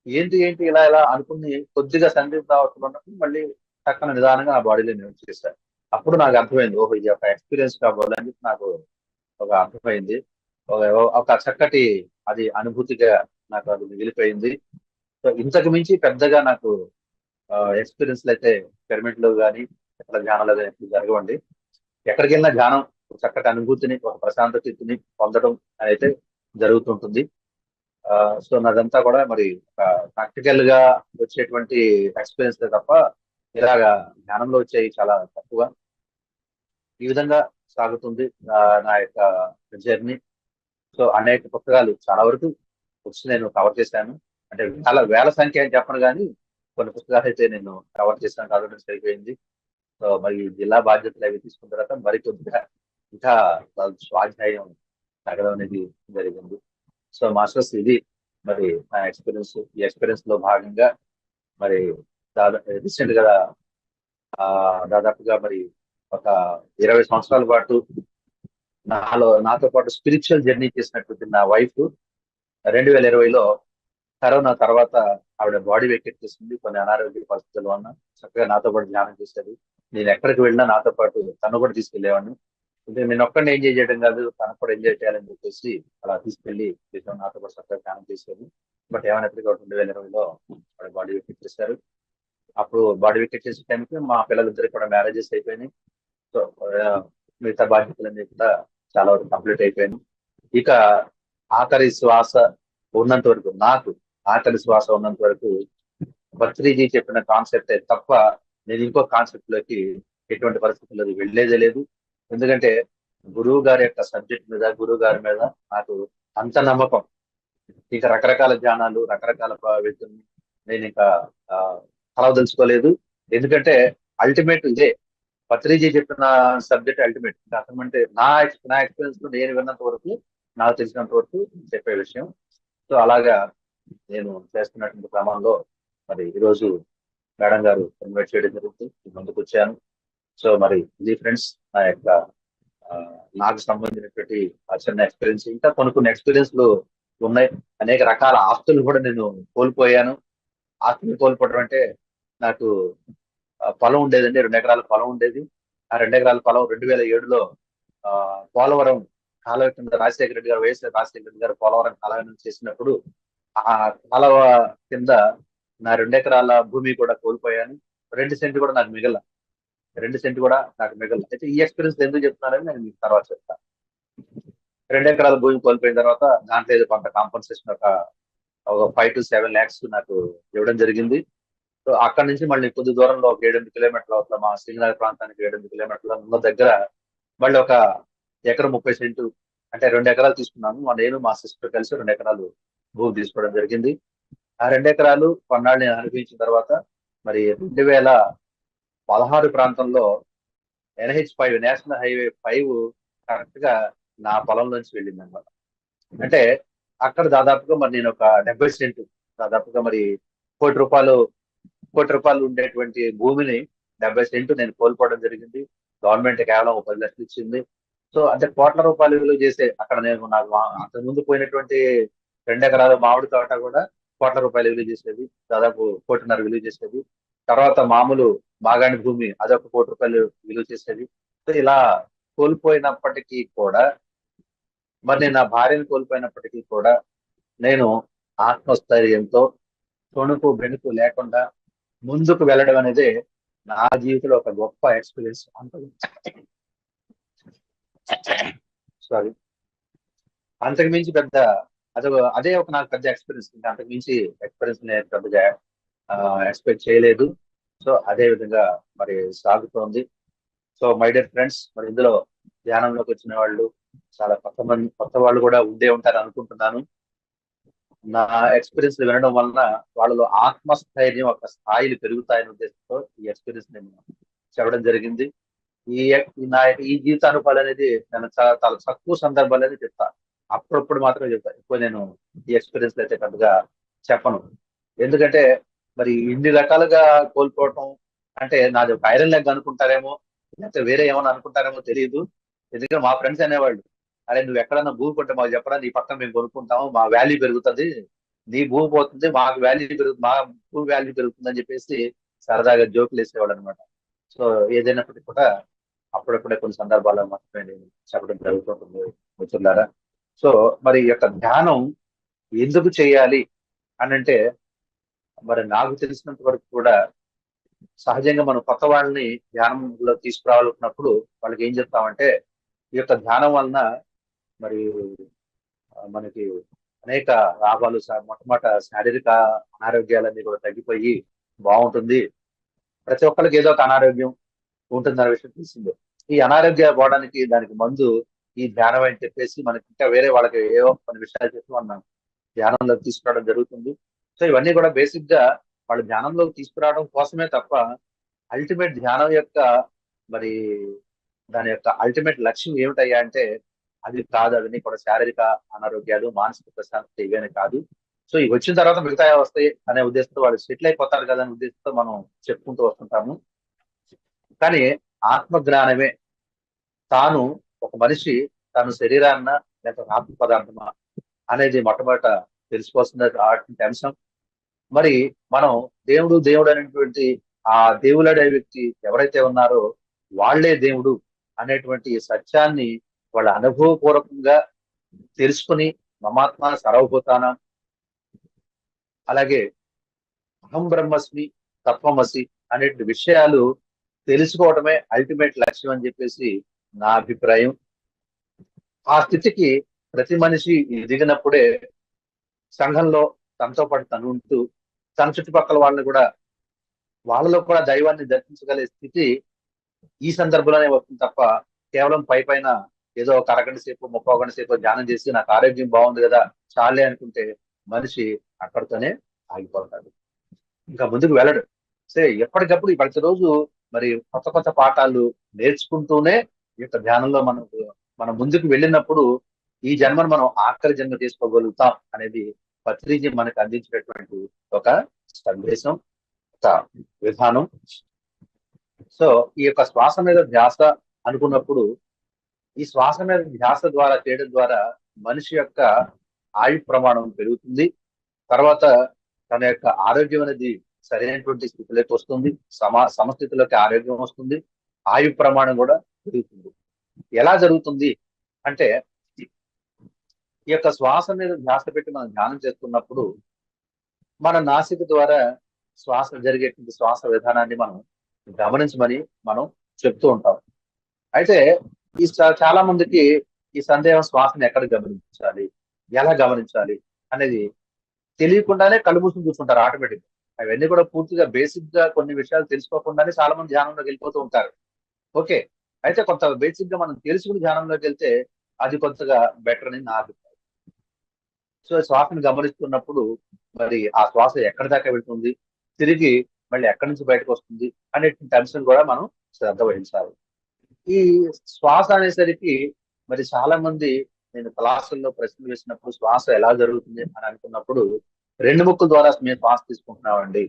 ఏంటి ఏంటి ఇలా ఇలా అనుకుని కొద్దిగా సందిగ్ధ అవస్థలో ఉన్నప్పుడు మళ్ళీ పక్కన నిదానంగా ఆ బాడీలో నేను వచ్చేసాను. అప్పుడు నాకు అర్థమైంది, ఓహో ఇది ఒక ఎక్స్పీరియన్స్ కావాలని చెప్పి నాకు ఒక అర్థమైంది. ఒక ఒక చక్కటి అది అనుభూతిగా నాకు అది మిగిలిపోయింది. సో ఇంతకు మించి పెద్దగా నాకు ఎక్స్పీరియన్స్లు అయితే పిరమిడ్ లో కానీ ఇట్లా ధ్యానాలు కానీ ఎప్పుడు జరగవండి. ఎక్కడికి వెళ్ళినా ధ్యానం ఒక చక్కటి అనుభూతిని, ఒక ప్రశాంత స్థితిని పొందడం అయితే జరుగుతుంటుంది. సో నాదంతా కూడా మరి ప్రాక్టికల్ గా వచ్చేటువంటి ఎక్స్పీరియన్స్ తప్ప ఇలాగా ధ్యానంలో వచ్చేవి చాలా తక్కువ. ఈ విధంగా సాగుతుంది నా యొక్క జర్నీ. సో అనేక పుస్తకాలు చాలా వరకు బుక్స్ నేను కవర్ చేశాను. అంటే చాలా వేల సంఖ్య అని చెప్పను కానీ కొన్ని పుస్తకాలు అయితే నేను కవర్ చేశాను, చదవడం సరిపోయింది. సో మరి ఈ జిల్లా బాధ్యతలు అవి తీసుకున్న తర్వాత మరి కొద్దిగా ఇంకా స్వాధ్యాయం తగ్గడం అనేది జరిగింది. సో మాస్టర్స్ ఇది మరి నా ఎక్స్పీరియన్స్. ఈ ఎక్స్పీరియన్స్ లో భాగంగా మరి రీసెంట్ గా దాదాపుగా మరి ఒక 20 సంవత్సరాల పాటు నాతో పాటు స్పిరిచువల్ జర్నీ చేసినటువంటి నా వైఫ్ 2020లో కరోనా తర్వాత ఆవిడ బాడీ వెకెట్ చేసింది. కొన్ని అనారోగ్య పరిస్థితుల వల్ల చక్కగా నాతో పాటు ధ్యానం చేసేది. నేను ఎక్కడికి వెళ్ళినా నాతో పాటు తను కూడా తీసుకెళ్లేవాడిని. అంటే నేను ఒక్కడిని ఎంజాయ్ చేయడం కాదు, తను కూడా ఎంజాయ్ చేయాలని చెప్పేసి అలా తీసుకెళ్లి నాతో పాటు చక్కగా ధ్యానం చేసేది. బట్ ఏమైనప్పటికీ 2020లో ఆవిడ బాడీ వెకెట్ చేశారు. అప్పుడు బాడీ వెకెట్ చేసే టైంకి మా పిల్లలిద్దరికి కూడా మ్యారేజెస్ అయిపోయినాయి. సో మిగతా బాధ్యతలన్నీ కూడా చాలా వరకు కంప్లీట్ అయిపోయాను. ఇక ఆఖరి శ్వాస ఉన్నంత వరకు, నాకు ఆఖరి శ్వాస ఉన్నంత వరకు భత్రిజీ చెప్పిన కాన్సెప్ట్ తప్ప నేను ఇంకో కాన్సెప్ట్ లోకి ఎటువంటి పరిస్థితుల్లో వెళ్ళేదే లేదు. ఎందుకంటే గురువు గారి యొక్క సబ్జెక్ట్ మీద, గురువు గారి మీద నాకు అంత నమ్మకం. ఇక రకరకాల ధ్యానాలు, రకరకాల వ్యక్తుల్ని నేను ఇంకా కలవదలుచుకోలేదు. ఎందుకంటే అల్టిమేట్ ఇదే, పత్రిజీ చెప్పిన సబ్జెక్ట్ అల్టిమేట్. అర్థం అంటే నా ఎక్స్పీరియన్స్ లో నేను విన్నంత వరకు, నాకు తెలిసినంత వరకు చెప్పే విషయం. సో అలాగా నేను చేస్తున్నటువంటి క్రమంలో మరి ఈరోజు మేడం గారు ఇన్వైట్ చేయడం జరుగుతుంది, ముందుకు వచ్చాను. సో మరి ఇది ఫ్రెండ్స్ నా యొక్క నాకు సంబంధించినటువంటి చిన్న ఎక్స్పీరియన్స్. ఇంకా కొన్ని ఎక్స్పీరియన్స్ లు ఉన్నాయి. అనేక రకాల ఆస్తులు కూడా నేను కోల్పోయాను. ఆస్తులు కోల్పోవడం అంటే నాకు పొలం ఉండేదండి, 2 ఎకరాల పొలం ఉండేది. ఆ 2 ఎకరాల పొలం 2007లో పోలవరం కాలువ కింద రాజశేఖర రెడ్డి గారు, వైఎస్ రాజశేఖర రెడ్డి గారు పోలవరం కాలువ చేసినప్పుడు ఆ కాలువ కింద నా 2 ఎకరాల భూమి కూడా కోల్పోయాను. 2 సెంట్లు కూడా నాకు మిగల 2 సెంట్లు కూడా నాకు మిగల అయితే ఈ ఎక్స్పీరియన్స్ ఎందుకు చెప్తున్నారని నేను మీకు తర్వాత చెప్తాను. 2 ఎకరాల భూమి కోల్పోయిన తర్వాత దాంట్లో ఏదో కొంత కాంపన్సేషన్ ఒక 5 to 7 lakhs నాకు ఇవ్వడం జరిగింది. సో అక్కడ నుంచి మళ్ళీ కొద్ది దూరంలో ఒక 7-8 కిలోమీటర్ల అవతల మా సింగనగర్ ప్రాంతానికి 7-8 కిలోమీటర్ల ఉన్న దగ్గర మళ్ళీ ఒక 1.30 సెంటు, అంటే 2 ఎకరాలు తీసుకున్నాను. నేను మా సిస్టర్ కలిసి 2 ఎకరాలు భూమి తీసుకోవడం జరిగింది. ఆ 2 ఎకరాలు కొన్నాళ్ళు నేను అనుభవించిన తర్వాత మరి 2016 ప్రాంతంలో NH5 నేషనల్ హైవే 5 కరెక్ట్ గా నా పొలం నుంచి వెళ్ళింది అనమాట. అంటే అక్కడ దాదాపుగా మరి నేను ఒక 70 సెంటు, దాదాపుగా మరి రూపాయలు కోటి రూపాయలు ఉండేటువంటి భూమిని 70 సెంటు నేను కోల్పోవడం జరిగింది. గవర్నమెంట్ కేవలం 10 లక్షలు ఇచ్చింది. సో అంటే కోట్ల రూపాయలు విలువ చేసే అక్కడ నేను నాకు అంతకు ముందు పోయినటువంటి 2 ఎకరాల మామిడి తోట కూడా కోట్ల రూపాయలు విలువ చేసేది, దాదాపు 1.5 కోటి విలువ చేసేది. తర్వాత మామూలు మాగాణి భూమి అదొక 1 కోటి రూపాయలు విలువ చేసేది. సో ఇలా కోల్పోయినప్పటికీ కూడా, మరి నేను నా భార్యను కోల్పోయినప్పటికీ కూడా నేను ఆత్మస్థైర్యంతో తొణుకు బెణుకు లేకుండా ముందుకు వెళ్ళడం అనేది నా జీవితంలో ఒక గొప్ప ఎక్స్పీరియన్స్. సారీ, అంతకు మించి పెద్ద అదే ఒక నాకు పెద్ద ఎక్స్పీరియన్స్. ఇంకా అంతకు మించి ఎక్స్పీరియన్స్ నేను పెద్దగా ఎక్స్పెక్ట్ చేయలేదు. సో అదే విధంగా మరి సాగుతోంది. సో మై డియర్ ఫ్రెండ్స్, మరి ఇందులో ధ్యానంలోకి వచ్చిన వాళ్ళు చాలా కొత్త వాళ్ళు కూడా ఉండే ఉంటారు అనుకుంటున్నాను. నా ఎక్స్పీరియన్స్ వినడం వలన వాళ్ళలో ఆత్మస్థైర్యం ఒక స్థాయిలు పెరుగుతాయనే ఉద్దేశంతో ఈ ఎక్స్పీరియన్స్ నేను చెప్పడం జరిగింది. ఈ జీవితానుభవాలు అనేది నేను చాలా చాలా తక్కువ సందర్భాలనే చెప్తాను. అప్పుడప్పుడు మాత్రమే చెప్తాను. ఎక్కువ నేను ఈ ఎక్స్పీరియన్స్ అయితే పెద్దగా చెప్పను. ఎందుకంటే మరి ఇన్ని రకాలుగా కోల్పోవటం అంటే నాది ఒక ఐరన్ లెగ్ అనుకుంటారేమో, లేకపోతే వేరే ఏమైనా అనుకుంటారేమో తెలియదు. ఎందుకంటే మా ఫ్రెండ్స్ అనేవాళ్ళు, అరే నువ్వు ఎక్కడన్నా భూమి కొంటే మాకు చెప్పరా, నీ పక్కన మేము కొనుక్కుంటాము, మా వాల్యూ పెరుగుతుంది, నీ భూమి పోతుంది మాకు వాల్యూ పెరుగుతుంది, మా భూమి వాల్యూ పెరుగుతుంది అని చెప్పేసి సరదాగా జోకులు వేసేవాడు అనమాట. సో ఏదైనప్పటికీ కూడా అప్పుడప్పుడే కొన్ని సందర్భాల్లో మాత్రమే నేను చెప్పడం జరుగుతుంటుంది మిత్రులారా. సో మరి ఈ యొక్క ధ్యానం ఎందుకు చేయాలి అని అంటే, మరి నాకు తెలిసినంత వరకు కూడా సహజంగా మనం కొత్త వాళ్ళని ధ్యానంలో తీసుకురావాలనుకున్నప్పుడు వాళ్ళకి ఏం చెప్తామంటే, ఈ యొక్క ధ్యానం వలన మరి మనకి అనేక లాభాలు, మొట్టమొదట శారీరక అనారోగ్యాలన్నీ కూడా తగ్గిపోయి బాగుంటుంది. ప్రతి ఒక్కరికి ఏదో ఒక అనారోగ్యం ఉంటుందనే విషయం తెలిసిందే. ఈ అనారోగ్య పోవడానికి దానికి మందు ఈ ధ్యానం అని చెప్పేసి మనకి ఇంకా వేరే వాళ్ళకి ఏవో కొన్ని విషయాలు చెప్పి మనం ధ్యానంలోకి తీసుకురావడం జరుగుతుంది. సో ఇవన్నీ కూడా బేసిక్ గా వాళ్ళు ధ్యానంలోకి తీసుకురావడం కోసమే తప్ప అల్టిమేట్ ధ్యానం యొక్క మరి దాని యొక్క అల్టిమేట్ లక్ష్యం ఏమిటయ్యా అంటే అది కాదు. అవన్నీ కూడా శారీరక అనారోగ్యాలు, మానసిక ప్రశాంతత ఇవేనే కాదు. సో ఇవి వచ్చిన తర్వాత మిగతా వస్తాయి అనే ఉద్దేశంతో వాళ్ళు సెటిల్ అయిపోతారు కదా అనే ఉద్దేశంతో మనం చెప్పుకుంటూ వస్తుంటాము. కానీ ఆత్మ జ్ఞానమే, తాను ఒక మనిషి తను శరీరాన్న లేక ఆత్మ పదార్థమా అనేది మొట్టమొదట తెలుసుకోవాల్సిన అంశం. మరి మనం దేవుడు దేవుడు అనేటువంటి ఆ దేవులడే వ్యక్తి ఎవరైతే ఉన్నారో వాళ్లే దేవుడు అనేటువంటి సత్యాన్ని వాళ్ళ అనుభవపూర్వకంగా తెలుసుకుని, మమాత్మ సర్వభూతాన, అలాగే అహం బ్రహ్మస్మి తత్వమసి అనేటువంటి విషయాలు తెలుసుకోవడమే అల్టిమేట్ లక్ష్యం అని చెప్పేసి నా అభిప్రాయం. ఆ స్థితికి ప్రతి మనిషి ఎదిగినప్పుడే సంఘంలో తనతో పాటు తను ఉంటూ తన చుట్టుపక్కల వాళ్ళని కూడా, వాళ్ళలో కూడా దైవాన్ని దర్శించగలిగే స్థితి ఈ సందర్భంలోనే వస్తుంది తప్ప కేవలం పై పైన ఏదో ఒక అరగంట సేపు 30 గంట సేపు ధ్యానం చేసి నాకు ఆరోగ్యం బాగుంది కదా చాలే అనుకుంటే మనిషి అక్కడితోనే ఆగిపోతాడు, ఇంకా ముందుకు వెళ్ళడు. సరే ఎప్పటికప్పుడు ప్రతిరోజు మరి కొత్త కొత్త పాఠాలు నేర్చుకుంటూనే ఈ యొక్క ధ్యానంలో మనం ముందుకు వెళ్ళినప్పుడు ఈ జన్మను మనం ఆఖరి జన్మ చేసుకోగలుగుతాం అనేది పత్రిజీ మనకు అందించినటువంటి ఒక సందేశం, ఒక విధానం. సో ఈ యొక్క శ్వాస మీద ధ్యాస అనుకున్నప్పుడు ఈ శ్వాస మీద ధ్యాస ద్వారా చేయడం ద్వారా మనిషి యొక్క ఆయు ప్రమాణం పెరుగుతుంది. తర్వాత తన యొక్క ఆరోగ్యం అనేది సరైనటువంటి స్థితిలోకి వస్తుంది, సమస్థితిలోకి ఆరోగ్యం వస్తుంది, ఆయు ప్రమాణం కూడా పెరుగుతుంది. ఎలా జరుగుతుంది అంటే, ఈ యొక్క శ్వాస మీద ధ్యాస పెట్టి మనం ధ్యానం చేస్తున్నప్పుడు మన నాసిక ద్వారా శ్వాస జరిగేటువంటి శ్వాస విధానాన్ని మనం గమనించమని మనం చెప్తూ ఉంటాం. అయితే ఈ చాలా మందికి ఈ సందేహం, శ్వాసను ఎక్కడ గమనించాలి, ఎలా గమనించాలి అనేది తెలియకుండానే కళ్ళు మూసుకుని చూసుకుంటారు ఆటోమేటిక్. అవన్నీ కూడా పూర్తిగా బేసిక్ గా కొన్ని విషయాలు తెలుసుకోకుండానే చాలా మంది ధ్యానంలోకి వెళ్ళిపోతూ ఉంటారు. ఓకే, అయితే కొంత బేసిక్ గా మనం తెలుసుకుని ధ్యానంలోకి వెళ్తే అది కొంతగా బెటర్ అని నా అభిప్రాయం. సో శ్వాసను గమనిస్తున్నప్పుడు మరి ఆ శ్వాస ఎక్కడి దాకా వెళ్తుంది, తిరిగి మళ్ళీ ఎక్కడి నుంచి బయటకు వస్తుంది అనేటువంటి అంశం కూడా మనం శ్రద్ధ వహించాలి. ఈ శ్వాస అనేసరికి మరి చాలా మంది, నేను క్లాసుల్లో ప్రశ్నలు వేసినప్పుడు శ్వాస ఎలా జరుగుతుంది అని అనుకున్నప్పుడు 2 ముక్కుల ద్వారా మేము శ్వాస తీసుకుంటున్నామండి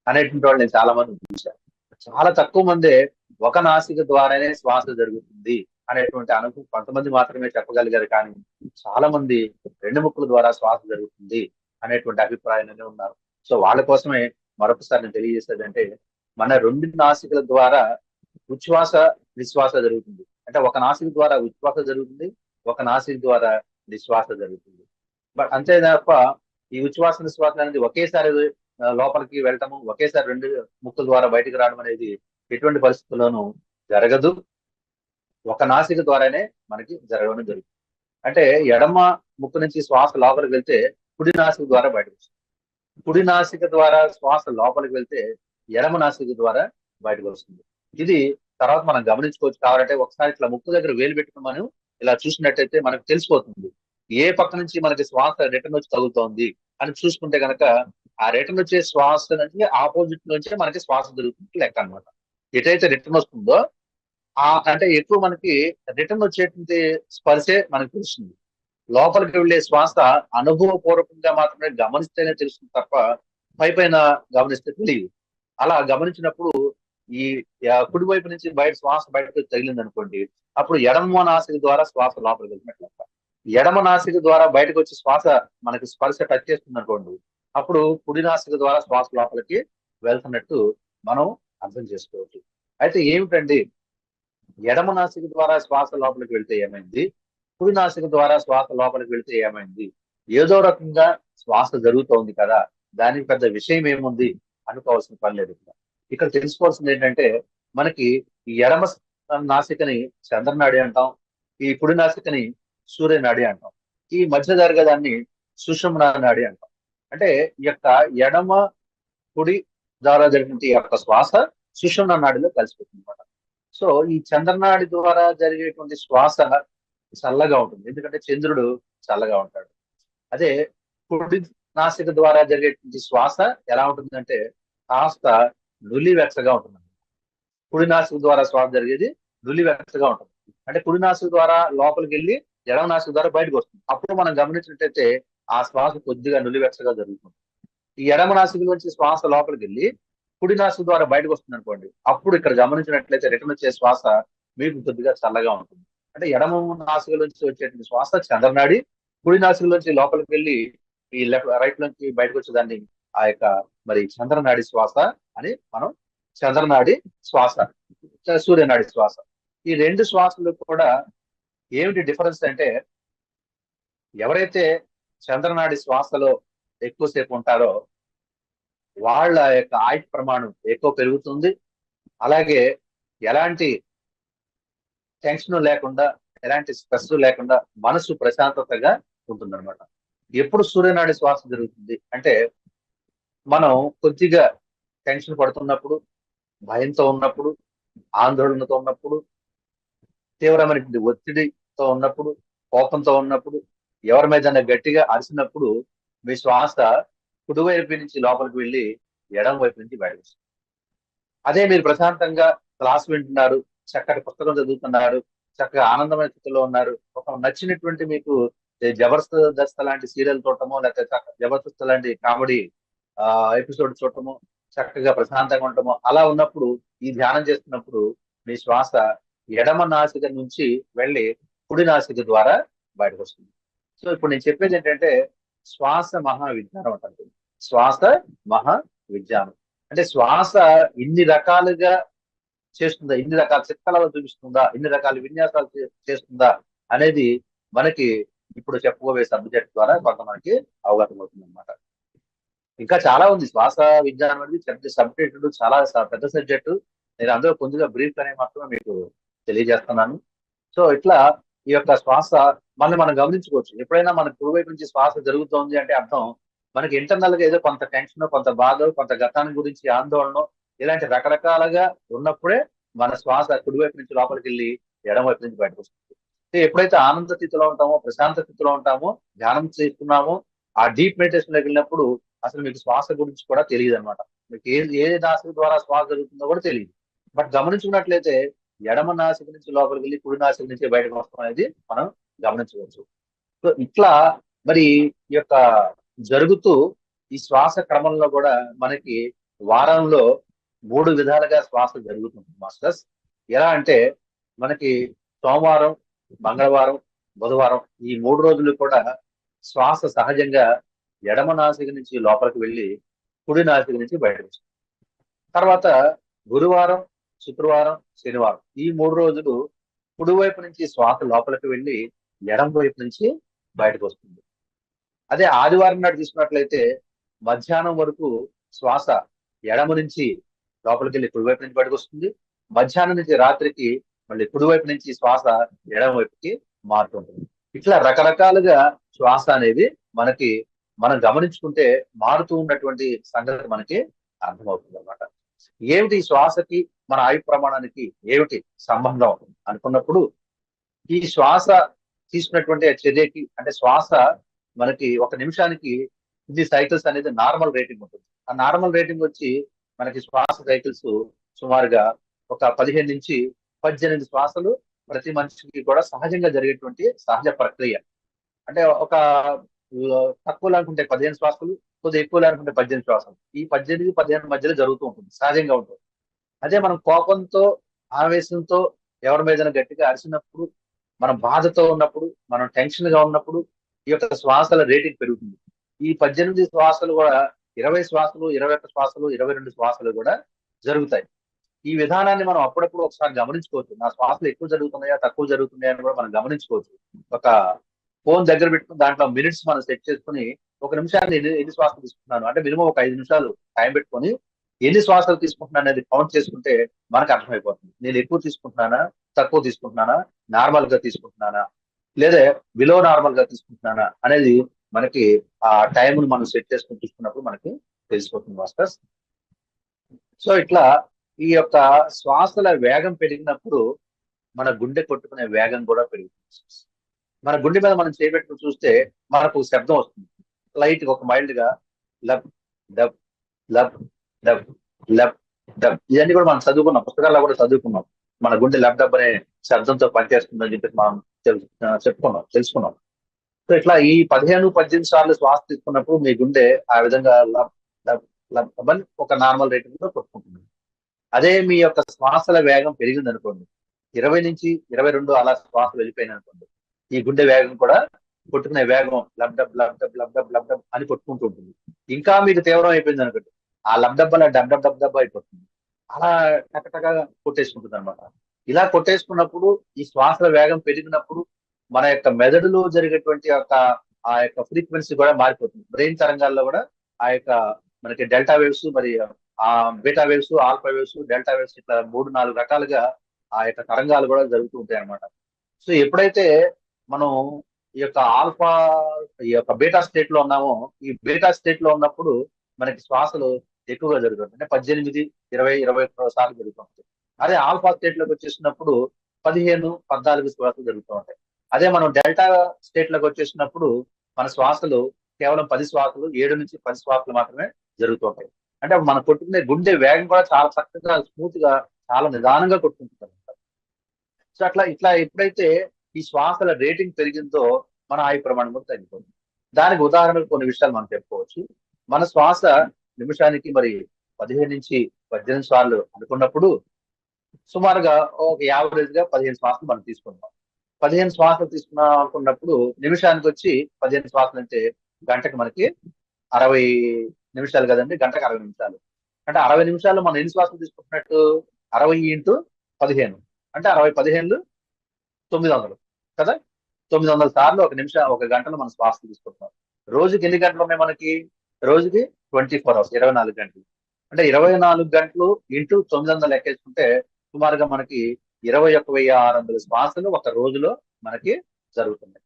అనేటువంటి వాళ్ళు నేను చాలా మంది చూశాను. చాలా తక్కువ మందే ఒక నాసిక ద్వారానే శ్వాస జరుగుతుంది అనేటువంటి అనుభవం కొంతమంది మాత్రమే చెప్పగలిగారు. కానీ చాలా మంది 2 ముక్కుల ద్వారా శ్వాస జరుగుతుంది అనేటువంటి అభిప్రాయంలోనే ఉన్నారు. సో వాళ్ళ కోసమే మరొకసారి నేను తెలియజేసేది అంటే, మన 2 నాసికల ద్వారా ఉచ్ఛ్వాస నిశ్వాస జరుగుతుంది. అంటే ఒక నాసిక ద్వారా ఉచ్ఛ్వాస జరుగుతుంది, ఒక నాసిక ద్వారా నిశ్వాస జరుగుతుంది. బట్ అంతే తప్ప ఈ ఉచ్ఛ్వాస నిశ్వాస అనేది ఒకేసారి లోపలికి వెళ్ళటము, ఒకేసారి 2 ముక్కుల ద్వారా బయటకు రావడం అనేది ఎటువంటి పరిస్థితుల్లోనూ జరగదు. ఒక నాసిక ద్వారానే మనకి జరగడం జరుగుతుంది. అంటే ఎడమ ముక్కు నుంచి శ్వాస లోపలికి వెళ్తే కుడి నాసిక ద్వారా బయటకు వస్తుంది, కుడి నాసిక ద్వారా శ్వాస లోపలికి వెళ్తే ఎడమ నాసిక ద్వారా బయటకు వస్తుంది. ఇది తర్వాత మనం గమనించుకోవచ్చు. కావాలంటే ఒకసారి ఇట్లా ముక్కు దగ్గర వేలు పెట్టుకుని మనం ఇలా చూసినట్టయితే మనకు తెలిసిపోతుంది ఏ పక్క నుంచి మనకి శ్వాస రిటర్న్ వచ్చి తగులుతోంది అని. చూసుకుంటే కనుక ఆ రిటర్న్ వచ్చే శ్వాస నుంచి ఆపోజిట్ నుంచే మనకి శ్వాస జరుగుతుంది లెక్క అనమాట. ఎటైతే రిటర్న్ వస్తుందో అంటే ఎక్కువ మనకి రిటర్న్ వచ్చేటువంటి స్పర్శే మనకు తెలుస్తుంది. లోపలికి వెళ్ళే శ్వాస అనుభవపూర్వకంగా మాత్రమే గమనిస్తేనే తెలుస్తుంది తప్ప పైన గమనిస్తే తెలియదు. అలా గమనించినప్పుడు ఈ కుడివైపు నుంచి శ్వాస బయటకు తగిలింది అనుకోండి, అప్పుడు ఎడమ నాసిక ద్వారా శ్వాస లోపలికి వెళ్ళినట్లు లెక్క. ఎడమ నాసిక ద్వారా బయటకు వచ్చి శ్వాస మనకి స్పర్శ టచ్ చేస్తుంది అనుకోండి, అప్పుడు కుడి నాసిక ద్వారా శ్వాస లోపలికి వెళ్తున్నట్టు మనం అర్థం చేసుకోవచ్చు. అయితే ఏమిటండి, ఎడమ నాసిక ద్వారా శ్వాస లోపలికి వెళ్తే ఏమైంది, కుడి నాసిక ద్వారా శ్వాస లోపలికి వెళ్తే ఏమైంది, ఏదో రకంగా శ్వాస జరుగుతోంది కదా, దానికి పెద్ద విషయం ఏముంది అనుకోవాల్సిన పని లేదు. ఇక్కడ తెలుసుకోవాల్సింది ఏంటంటే, మనకి ఈ ఎడమ నాసికని చంద్రనాడి అంటాం, ఈ కుడి నాసికని సూర్యనాడి అంటాం, ఈ మధ్య జరిగేదాన్ని సుషుమ్నా నాడి అంటాం. అంటే ఈ యొక్క ఎడమ కుడి ద్వారా జరిగిన ఈ యొక్క శ్వాస సుషుమ్నా నాడిలో కలిసిపోతుంది అనమాట. సో ఈ చంద్రనాడి ద్వారా జరిగేటువంటి శ్వాస చల్లగా ఉంటుంది, ఎందుకంటే చంద్రుడు చల్లగా ఉంటాడు. అదే కుడి నాసిక ద్వారా జరిగేటువంటి శ్వాస ఎలా ఉంటుందంటే కాస్త నులివెచ్చగా ఉంటుంది. కుడి నాసిక ద్వారా శ్వాస జరిగేది నులివెచ్చగా ఉంటుంది. అంటే కుడి నాసిక ద్వారా లోపలికి వెళ్ళి ఎడమ నాసిక ద్వారా బయటకు వస్తుంది. అప్పుడు మనం గమనించినట్టయితే ఆ శ్వాస కొద్దిగా నులివెచ్చగా జరుగుతుంది. ఈ ఎడమ నాసిక నుంచి శ్వాస లోపలికి వెళ్ళి కుడి నాసిక ద్వారా బయటకు వస్తుంది అనుకోండి, అప్పుడు ఇక్కడ గమనించినట్లయితే రిటర్న్ వచ్చే శ్వాస మీకు కొద్దిగా చల్లగా ఉంటుంది. అంటే ఎడమ నాసిక నుంచి వచ్చేటువంటి శ్వాస చంద్రనాడి, కుడి నాసిక నుంచి లోపలికి వెళ్ళి ఈ రైట్ నుంచి బయటకు వచ్చేదాన్ని ఆ యొక్క మరి చంద్రనాడి శ్వాస అని మనం చంద్రనాడి శ్వాస, సూర్యనాడి శ్వాస, ఈ రెండు శ్వాసలు కూడా ఏమిటి డిఫరెన్స్ అంటే, ఎవరైతే చంద్రనాడి శ్వాసలో ఎక్కువసేపు ఉంటారో వాళ్ళ యొక్క ఆయుష్ ప్రమాణం ఎక్కువ పెరుగుతుంది. అలాగే ఎలాంటి టెన్షన్ లేకుండా, ఎలాంటి స్ట్రెస్ లేకుండా మనసు ప్రశాంతతగా ఉంటుందన్నమాట. ఎప్పుడు సూర్యనాడి శ్వాస జరుగుతుంది అంటే, మనం కొద్దిగా టెన్షన్ పడుతున్నప్పుడు, భయంతో ఉన్నప్పుడు, ఆందోళనతో ఉన్నప్పుడు, తీవ్రమైనటువంటి ఒత్తిడితో ఉన్నప్పుడు, కోపంతో ఉన్నప్పుడు, ఎవరి మీద గట్టిగా అరిసినప్పుడు మీ శ్వాస కుడివైపు నుంచి లోపలికి వెళ్ళి ఎడమ వైపు నుంచి బయటకు వస్తుంది. అదే మీరు ప్రశాంతంగా క్లాస్ వింటున్నారు, చక్కటి పుస్తకం చదువుతున్నారు, చక్కగా ఆనందమైన స్థితిలో ఉన్నారు, ఒక నచ్చినటువంటి మీకు జబర్దస్త్ లాంటి సీరియల్ చూడటమో, లేకపోతే జబర్దస్త్ లాంటి కామెడీ ఎపిసోడ్ చూడటము, చక్కగా ప్రశాంతంగా ఉండటము, అలా ఉన్నప్పుడు ఈ ధ్యానం చేస్తున్నప్పుడు మీ శ్వాస ఎడమ నాసిక నుంచి వెళ్ళి కుడి నాసిక ద్వారా బయటకు వస్తుంది. సో ఇప్పుడు నేను చెప్పేది ఏంటంటే, శ్వాస మహా విజ్ఞానం అంటారు. శ్వాస మహా విజ్ఞానం అంటే శ్వాస ఇన్ని రకాలుగా చేస్తుందా, ఇన్ని రకాల చిత్రాలను చూపిస్తుందా, ఇన్ని రకాల విన్యాసాలు చేస్తుందా అనేది మనకి ఇప్పుడు చెప్పుకోబోయే సబ్జెక్ట్ ద్వారా కొంత మనకి అవగతం అవుతుంది అనమాట. ఇంకా చాలా ఉంది. శ్వాస విజ్ఞానం అనేది పెద్ద సబ్జెక్టు, చాలా పెద్ద సబ్జెక్టు. నేను అందులో కొద్దిగా బ్రీఫ్ అనేది మాత్రమే మీకు తెలియజేస్తున్నాను. సో ఇట్లా ఈ యొక్క శ్వాస మనం గమనించుకోవచ్చు. ఎప్పుడైనా మన కుడివైపు నుంచి శ్వాస జరుగుతోంది అంటే అర్థం మనకి ఇంటర్నల్ గా ఏదో కొంత టెన్షన్, కొంత బాధ, కొంత గతాన్ని గురించి ఆందోళన, ఇలాంటి రకరకాలుగా ఉన్నప్పుడే మన శ్వాస కుడివైపు నుంచి లోపలికి వెళ్ళి ఎడమవైపు నుంచి బయటకు వస్తుంది. ఎప్పుడైతే ఆనంద స్థితిలో ఉంటామో, ప్రశాంత స్థితిలో ఉంటామో, ధ్యానం చేస్తున్నామో, ఆ డీప్ మెడిటేషన్ లోకి వెళ్ళినప్పుడు అసలు మీకు శ్వాస గురించి కూడా తెలియదు అనమాట. మీకు ఏ నాసిక ద్వారా శ్వాస జరుగుతుందో కూడా తెలియదు. బట్ గమనించుకున్నట్లయితే ఎడమ నాసిక నుంచి లోపలికి వెళ్ళి కుడి నాసిక నుంచి బయటకు వస్తాం అనేది మనం గమనించవచ్చు. సో ఇట్లా మరి ఈ యొక్క జరుగుతూ ఈ శ్వాస క్రమంలో కూడా మనకి వారంలో 3 విధాలుగా శ్వాస జరుగుతుంది మాస్టర్స్. ఎలా అంటే మనకి సోమవారం, మంగళవారం, బుధవారం ఈ 3 రోజులు కూడా శ్వాస సహజంగా ఎడమ నాసిక నుంచి లోపలికి వెళ్ళి కుడి నాసిక నుంచి బయటకు వస్తుంది. తర్వాత గురువారం, శుక్రవారం, శనివారం ఈ 3 రోజులు కుడివైపు నుంచి శ్వాస లోపలికి వెళ్ళి ఎడమ వైపు నుంచి బయటకు వస్తుంది. అదే ఆదివారం నాడు తీసుకున్నట్లయితే మధ్యాహ్నం వరకు శ్వాస ఎడమ నుంచి లోపలికి వెళ్ళి కుడివైపు నుంచి బయటకు వస్తుంది. మధ్యాహ్నం నుంచి రాత్రికి మళ్ళీ కుడివైపు నుంచి శ్వాస ఎడమ వైపుకి మారుతుంటుంది. ఇట్లా రకరకాలుగా శ్వాస అనేది మనకి మనం గమనించుకుంటే మారుతూ ఉన్నటువంటి సంగతి మనకి అర్థమవుతుంది అనమాట. ఏమిటి శ్వాసకి మన ఆయు ప్రమాణానికి ఏమిటి సంబంధం అనుకున్నప్పుడు, ఈ శ్వాస తీసుకున్నటువంటి చర్యకి అంటే శ్వాస మనకి ఒక నిమిషానికి ఇది సైకిల్స్ అనేది నార్మల్ రేటింగ్ ఉంటుంది. ఆ నార్మల్ రేటింగ్ వచ్చి మనకి శ్వాస సైకిల్స్ సుమారుగా ఒక 15 నుంచి 18 శ్వాసలు ప్రతి మనిషికి కూడా సహజంగా జరిగేటువంటి సహజ ప్రక్రియ. అంటే ఒక తక్కువ అనుకుంటే 15 శ్వాసలు, కొద్దిగా ఎక్కువ అనుకుంటే 18 శ్వాసలు. ఈ 18-15 మధ్యలో జరుగుతూ ఉంటుంది, సహజంగా ఉంటుంది. అదే మనం కోపంతో, ఆవేశంతో ఎవరి మీద గట్టిగా అరిచినప్పుడు, మనం బాధతో ఉన్నప్పుడు, మనం టెన్షన్ గా ఉన్నప్పుడు ఈ యొక్క శ్వాసల రేటింగ్ పెరుగుతుంది. ఈ 18 శ్వాసలు కూడా 20 శ్వాసలు, 21 శ్వాసలు, 22 శ్వాసలు కూడా జరుగుతాయి. ఈ విధానాన్ని మనం అప్పుడప్పుడు ఒకసారి గమనించుకోవచ్చు. నా శ్వాసలు ఎక్కువ జరుగుతున్నాయా, తక్కువ జరుగుతున్నాయా అని కూడా మనం గమనించుకోవచ్చు. ఒక ఫోన్ దగ్గర పెట్టుకుని దాంట్లో మినిట్స్ మనం సెట్ చేసుకుని, ఒక నిమిషాన్ని ఎన్ని శ్వాసలు తీసుకుంటున్నాను అంటే మినిమం ఒక 5 నిమిషాలు టైం పెట్టుకొని ఎన్ని శ్వాసలు తీసుకుంటున్నాను అనేది కౌంట్ చేసుకుంటే మనకు అర్థమైపోతుంది. నేను ఎక్కువ తీసుకుంటున్నానా, తక్కువ తీసుకుంటున్నానా, నార్మల్ గా తీసుకుంటున్నానా, లేదా బిలో నార్మల్ గా తీసుకుంటున్నానా అనేది మనకి ఆ టైం మనం సెట్ చేసుకుని చూసుకున్నప్పుడు మనకి తెలిసిపోతుంది మాస్టర్స్. సో ఇట్లా ఈ యొక్క శ్వాసల వేగం పెరిగినప్పుడు మన గుండె కొట్టుకునే వేగం కూడా పెరుగుతుంది. మన గుండె మీద మనం చేపెట్టుకుని చూస్తే మనకు శబ్దం వస్తుంది. లైట్ గా ఒక మైల్డ్ గా lub dub lub dub lub dub, ఇవన్నీ కూడా మనం చదువుకున్నాం, పుస్తకాల్లో కూడా చదువుకున్నాం. మన గుండె లబ్ డబ్ అనే శబ్దంతో పనిచేస్తుందని చెప్పి మనం తెలుసుకున్నాం. సో ఇట్లా ఈ 15-18 సార్లు శ్వాస తీసుకున్నప్పుడు మీ గుండె ఆ విధంగా లబ్ లబ్ లబ్ డబ్ అని ఒక నార్మల్ రేటింగ్ లో కొట్టుకుంటుంది. అదే మీ యొక్క శ్వాసల వేగం పెరిగింది అనుకోండి, 20-22 అలా శ్వాస వెళ్ళిపోయిన అనుకోండి, ఈ గుండె వేగం కూడా కొట్టుకునే వేగం lub dub lub dub lub dub lub dub అని కొట్టుకుంటూ ఉంటుంది. ఇంకా మీకు తీవ్రం అయిపోయింది అనుకోండి, ఆ లబ్ డబ్ అలా డబ్ డబ్ డబ్ డబ్ అయిపోతుంది. అలా టకటగా కొట్టేసుకుంటుంది అనమాట. ఇలా కొట్టేసుకున్నప్పుడు ఈ శ్వాసల వేగం పెరిగినప్పుడు మన యొక్క మెదడులో జరిగేటువంటి ఆ యొక్క ఫ్రీక్వెన్సీ కూడా మారిపోతుంది. బ్రెయిన్ తరంగాల్లో కూడా ఆ యొక్క మనకి డెల్టా వేవ్స్, మరి ఆ beta waves, alpha waves, delta waves, ఇట్లా 3-4 రకాలుగా ఆ యొక్క తరంగాలు కూడా జరుగుతూ ఉంటాయి అన్నమాట. సో ఎప్పుడైతే మనం ఈ యొక్క ఆల్ఫా, ఈ యొక్క బీటా స్టేట్ లో ఉన్నామో, ఈ బీటా స్టేట్ లో ఉన్నప్పుడు మనకి శ్వాసలు ఎక్కువగా జరుగుతుంది. అంటే 18, 20, 21 సార్లు జరుగుతూ ఉంటాయి. అదే ఆల్ఫా స్టేట్ లోకి వచ్చేసినప్పుడు 15-14 శ్వాసలు జరుగుతూ ఉంటాయి. అదే మనం డెల్టా స్టేట్ లోకి వచ్చేసినప్పుడు మన శ్వాసలు కేవలం 10 శ్వాసలు, 7-10 శ్వాసలు మాత్రమే జరుగుతూ ఉంటాయి. అంటే మనం కొట్టుకునే గుండె వేగం కూడా చాలా చక్కగా, స్మూత్ గా, చాలా నిదానంగా కొట్టుకుంటుంది. సో ఇట్లా ఎప్పుడైతే ఈ శ్వాసల రేటింగ్ పెరిగిందో మన ఆయు ప్రమాణం కూడా తగ్గిపోతుంది. దానికి ఉదాహరణకు కొన్ని విషయాలు మనం చెప్పుకోవచ్చు. మన శ్వాస నిమిషానికి మరి 15-18 సార్లు అనుకున్నప్పుడు సుమారుగా ఒక యావరేజ్ గా 15 శ్వాసలు మనం తీసుకుంటాం. 15 శ్వాసలు తీసుకున్నాం అనుకున్నప్పుడు నిమిషానికి వచ్చి 15 శ్వాసలు అంటే గంటకి మనకి 60 నిమిషాలు కదండి, గంటకి 60 నిమిషాలు. అంటే 60 నిమిషాలు మనం ఎన్ని శ్వాసలు తీసుకుంటున్నట్టు, 60x15 అంటే 60-15 900 కదా. 900 సార్లు ఒక గంటలో మనం శ్వాసలు తీసుకుంటున్నాం. రోజుకి ఎన్ని గంటలు ఉన్నాయి మనకి, రోజుకి 24 అవర్స్, 24 గంటలు. అంటే 24 గంటలు ఇంటూ 900 లెక్కేసుకుంటే సుమారుగా మనకి 21,600 శ్వాసలు ఒక రోజులో మనకి జరుగుతున్నాయి.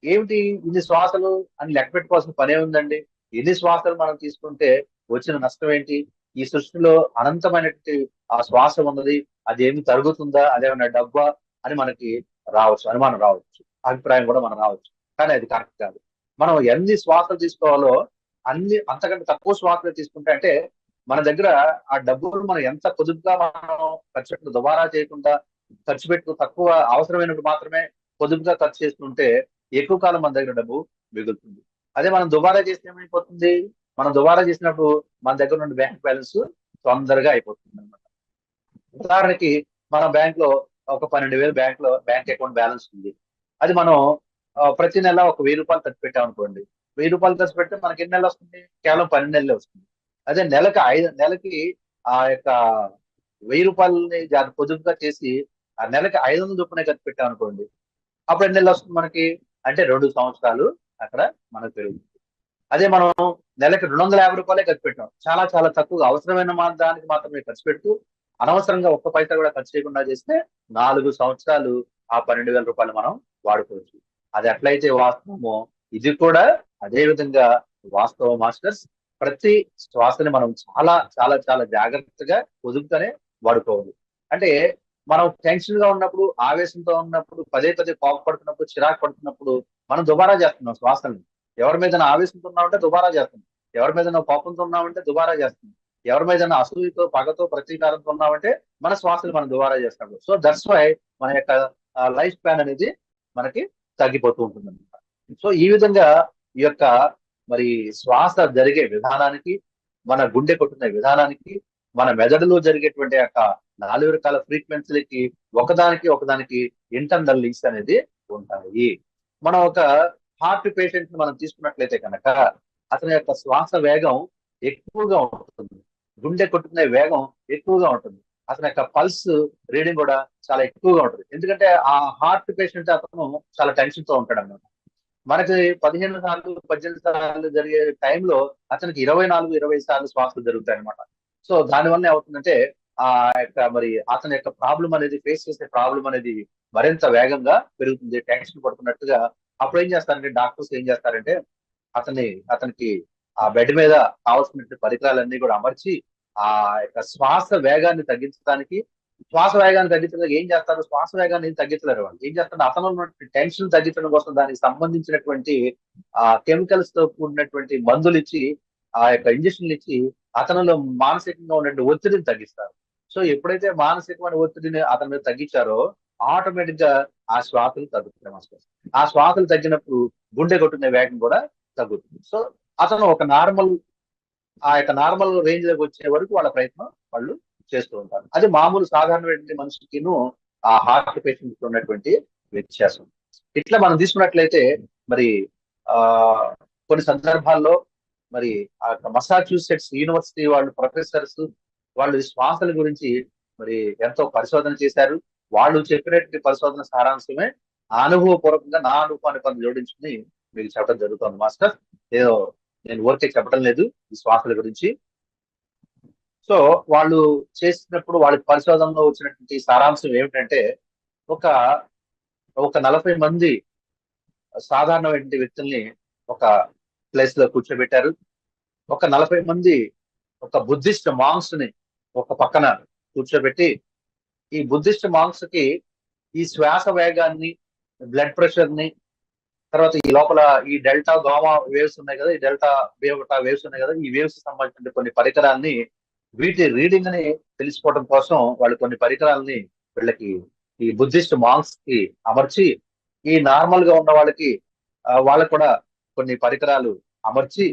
ఏమిటి ఇన్ని శ్వాసలు అని లెక్క పెట్టుకోవాల్సిన పనే ఉందండి. ఎన్ని శ్వాసలు మనం తీసుకుంటే వచ్చిన నష్టం ఏంటి? ఈ సృష్టిలో అనంతమైనటువంటి ఆ శ్వాస ఉన్నది, అది ఏమి తరుగుతుందా, అదేమన్నా డబ్బా అని మనకి రావచ్చు, అనుమానం రావచ్చు, అభిప్రాయం కూడా మనం రావచ్చు. కానీ అది కరెక్ట్ కాదు. మనం ఎన్ని శ్వాసలు తీసుకోవాలో అంతకంటే తక్కువ శ్వాసలు తీసుకుంటే, అంటే మన దగ్గర ఆ డబ్బులు మనం ఎంత పొదుపుగా మనం ఖర్చు పెట్టు, దుబారా చేయకుండా ఖర్చు పెట్టు, తక్కువ అవసరమైనప్పుడు మాత్రమే పొదుపుగా ఖర్చు చేస్తుంటే ఎక్కువ కాలం మన దగ్గర డబ్బు మిగులుతుంది. అదే మనం దుబారా చేస్తే ఏమైపోతుంది, మనం దుబారా చేసినప్పుడు మన దగ్గర నుండి బ్యాంక్ బ్యాలెన్స్ తొందరగా అయిపోతుంది అనమాట. ఉదాహరణకి మన బ్యాంక్ లో ఒక 12,000 బ్యాంక్ అకౌంట్ బ్యాలెన్స్ ఉంది. అది మనం ప్రతి నెల ఒక 1,000 రూపాయలు ఖర్చు పెట్టాం అనుకోండి. 1,000 రూపాయలు ఖర్చు పెడితే మనకి ఎన్ని నెలలు వస్తుంది, కేవలం 12 నెలలే వస్తుంది. అదే నెలకి ఆ యొక్క 1,000 రూపాయలని పొదుపుగా చేసి ఆ నెలకి 500 చొప్పున ఖర్చు పెట్టాం అనుకోండి, అప్పుడు ఎన్ని నెలలు వస్తుంది మనకి, అంటే 2 సంవత్సరాలు అక్కడ మనకు పెరుగుతుంది. అదే మనం నెలకి 250 రూపాయలే ఖర్చు పెట్టాం, చాలా చాలా తక్కువ అవసరమైన దానికి మాత్రమే ఖర్చు పెడుతూ అనవసరంగా ఒక్క పైసా కూడా ఖర్చు చేయకుండా చేస్తే 4 సంవత్సరాలు ఆ 12,000 రూపాయలు మనం వాడుకోవచ్చు. అది ఎట్లయితే వాస్తవమో ఇది కూడా అదే విధంగా వాస్తవం మాస్టర్స్. ప్రతి శ్వాసని మనం చాలా చాలా చాలా జాగ్రత్తగా పొదుపుగానే వాడుకోవాలి. అంటే మనం టెన్షన్ గా ఉన్నప్పుడు, ఆవేశంతో ఉన్నప్పుడు, పదే కోపపడుతున్నప్పుడు, చిరాకు పడుతున్నప్పుడు మనం దుబారా చేస్తున్నాం శ్వాసల్ని. ఎవరి మీద ఆవేశంతో ఉన్నామంటే దుబారా చేస్తున్నాం, ఎవరి మీద కోపంతో ఉన్నామంటే దుబారా చేస్తున్నాం, ఎవరి మీద అసూయతో, పగతో, ప్రతీకారంతో ఉన్నామంటే మన శ్వాసలు మనం దుబారా చేస్తాం. సో దట్స్ వై మన యొక్క లైఫ్ స్పాన్ అనేది మనకి తగ్గిపోతూ ఉంటుంది అనమాట. సో ఈ విధంగా ఈ యొక్క మరి శ్వాస జరిగే విధానానికి, మన గుండె కొట్టుకునే విధానానికి, మన మెదడులో జరిగేటువంటి యొక్క 4 రకాల ఫ్రీక్వెన్సీలకి ఒకదానికి ఇంటర్నల్ లింక్స్ అనేది ఉంటాయి. మనం ఒక హార్ట్ పేషెంట్ మనం తీసుకున్నట్లయితే కనుక అతని యొక్క శ్వాస వేగం ఎక్కువగా ఉంటుంది, గుండె కొట్టుకునే వేగం ఎక్కువగా ఉంటుంది, అతని యొక్క పల్స్ రీడింగ్ కూడా చాలా ఎక్కువగా ఉంటుంది. ఎందుకంటే ఆ హార్ట్ పేషెంట్ అతను చాలా టెన్షన్ తో ఉంటాడు అన్నమాట. మనకి 15 సార్లు 18 సార్లు జరిగే టైంలో అతనికి 24 25 సార్లు శ్వాసలు జరుగుతాయి అనమాట. సో దానివల్ల ఏమవుతుందంటే ఆ యొక్క మరి అతని యొక్క ప్రాబ్లం అనేది, ఫేస్ చేసే ప్రాబ్లం అనేది మరింత వేగంగా పెరుగుతుంది, టెన్షన్ పడుతున్నట్టుగా. అప్పుడు ఏం చేస్తారంటే డాక్టర్స్ ఏం చేస్తారంటే అతనికి ఆ బెడ్ మీద కావాల్సిన పరికరాలన్నీ కూడా అమర్చి ఆ యొక్క శ్వాస వేగాన్ని తగ్గించడానికి ఏం చేస్తారు, శ్వాస వేగాన్ని ఏం తగ్గించలేరు వాళ్ళు. ఏం చేస్తారు, అతను ఉన్నటువంటి టెన్షన్ తగ్గించడం కోసం దానికి సంబంధించినటువంటి ఆ కెమికల్స్ తో కూడినటువంటి మందులు ఇచ్చి, ఆ యొక్క ఇంజక్షన్లు ఇచ్చి అతనిలో మానసికంగా ఉన్నటువంటి ఒత్తిడిని తగ్గిస్తారు. సో ఎప్పుడైతే మానసికమైన ఒత్తిడిని అతని మీద తగ్గించారో ఆటోమేటిక్ గా ఆ శ్వాసలు తగ్గుతాయి మాస్టర్. ఆ శ్వాసలు తగ్గినప్పుడు గుండె కొట్టుకునే వేగం కూడా తగ్గుతుంది. సో అతను ఒక నార్మల్ రేంజ్ లోకి వచ్చే వరకు వాళ్ళ ప్రయత్నం వాళ్ళు చేస్తూ ఉంటారు. అది మామూలు సాధారణమైన మనిషికిను ఆ హార్ట్ పేషెంట్ ఉన్నటువంటి వ్యత్యాసం. ఇట్లా మనం తీసుకున్నట్లయితే మరి ఆ కొన్ని సందర్భాల్లో మరి ఆ మసాచ్యూసెట్స్ యూనివర్సిటీ వాళ్ళు ప్రొఫెసర్స్ వాళ్ళు ఈ శ్వాసల గురించి మరి ఎంతో పరిశోధన చేశారు. వాళ్ళు చెప్పినటువంటి పరిశోధన సారాంశమే అనుభవపూర్వకంగా నా అనుభవాన్ని కొంత జోడించుకుని మీకు చెప్పడం జరుగుతుంది మాస్టర్. ఏదో నేను ఊరికే చెప్పడం లేదు ఈ శ్వాసల గురించి. సో వాళ్ళు చేసినప్పుడు వాళ్ళ పరిశోధనలో వచ్చినటువంటి సారాంశం ఏమిటంటే ఒక ఒక 40 మంది సాధారణమైన వ్యక్తుల్ని ఒక ప్లేస్ లో కూర్చోబెట్టారు. ఒక 40 మంది ఒక బుద్ధిస్ట్ మాంగ్స్ ని ఒక పక్కన కూర్చోబెట్టి, ఈ బుద్ధిస్ట్ మాంగ్స్ కి ఈ శ్వాస వేగాన్ని, బ్లడ్ ప్రెషర్ ని, తర్వాత ఈ లోపల ఈ డెల్టా గామా వేవ్స్ ఉన్నాయి కదా, ఈ డెల్టా బీటా వేవ్స్ ఉన్నాయి కదా, ఈ వేవ్స్ సంబంధించిన కొన్ని పరికరాల్ని, వీటి రీడింగ్ ని తెలుసుకోవడం కోసం వాళ్ళు కొన్ని పరికరాలని వీళ్ళకి ఈ బుద్ధిస్ట్ మాంగ్స్ కి అమర్చి, ఈ నార్మల్ గా ఉన్న వాళ్ళకి కూడా కొన్ని పరికరాలు అమర్చి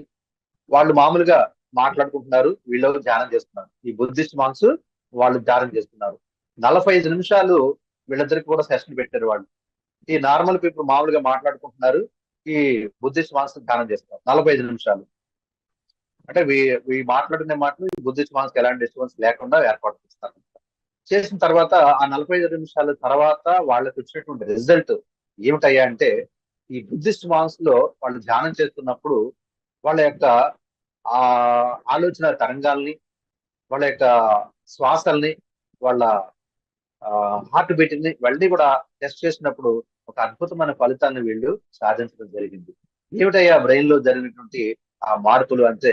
వాళ్ళు మామూలుగా మాట్లాడుకుంటున్నారు, వీళ్ళు ధ్యానం చేస్తున్నారు. ఈ బుద్ధిస్ట్ మాంగ్స్ వాళ్ళు ధ్యానం చేస్తున్నారు. 45 నిమిషాలు వీళ్ళిద్దరికి కూడా సెషన్ పెట్టారు వాళ్ళు. ఈ నార్మల్ పీపుల్ మామూలుగా మాట్లాడుకుంటున్నారు, ఈ బుద్ధిస్ట్ మాంగ్స్ ధ్యానం చేస్తున్నారు 45 నిమిషాలు. అంటే వీ మాట్లాడుకునే మాటలు ఈ బుద్ధిస్ట్ మాంగ్స్ ఎలాంటి డిస్టర్బెన్స్ లేకుండా ఏర్పాటు చేస్తారు. చేసిన తర్వాత ఆ 45 నిమిషాల తర్వాత వాళ్ళకి వచ్చినటువంటి రిజల్ట్ ఏమిటయ్యా అంటే, ఈ బుద్ధిస్ట్ మాంగ్స్ లో వాళ్ళు ధ్యానం చేస్తున్నప్పుడు వాళ్ళ యొక్క ఆ ఆలోచన తరంగాల్ని, వాళ్ళ యొక్క శ్వాసల్ని, వాళ్ళ హార్ట్ బీటింగ్ ని వెళ్ళి కూడా టెస్ట్ చేసినప్పుడు ఒక అద్భుతమైన ఫలితాన్ని వీళ్ళు సాధించడం జరిగింది. ఏమిటయ్యా బ్రెయిన్ లో జరిగినటువంటి ఆ మార్పులు అంటే,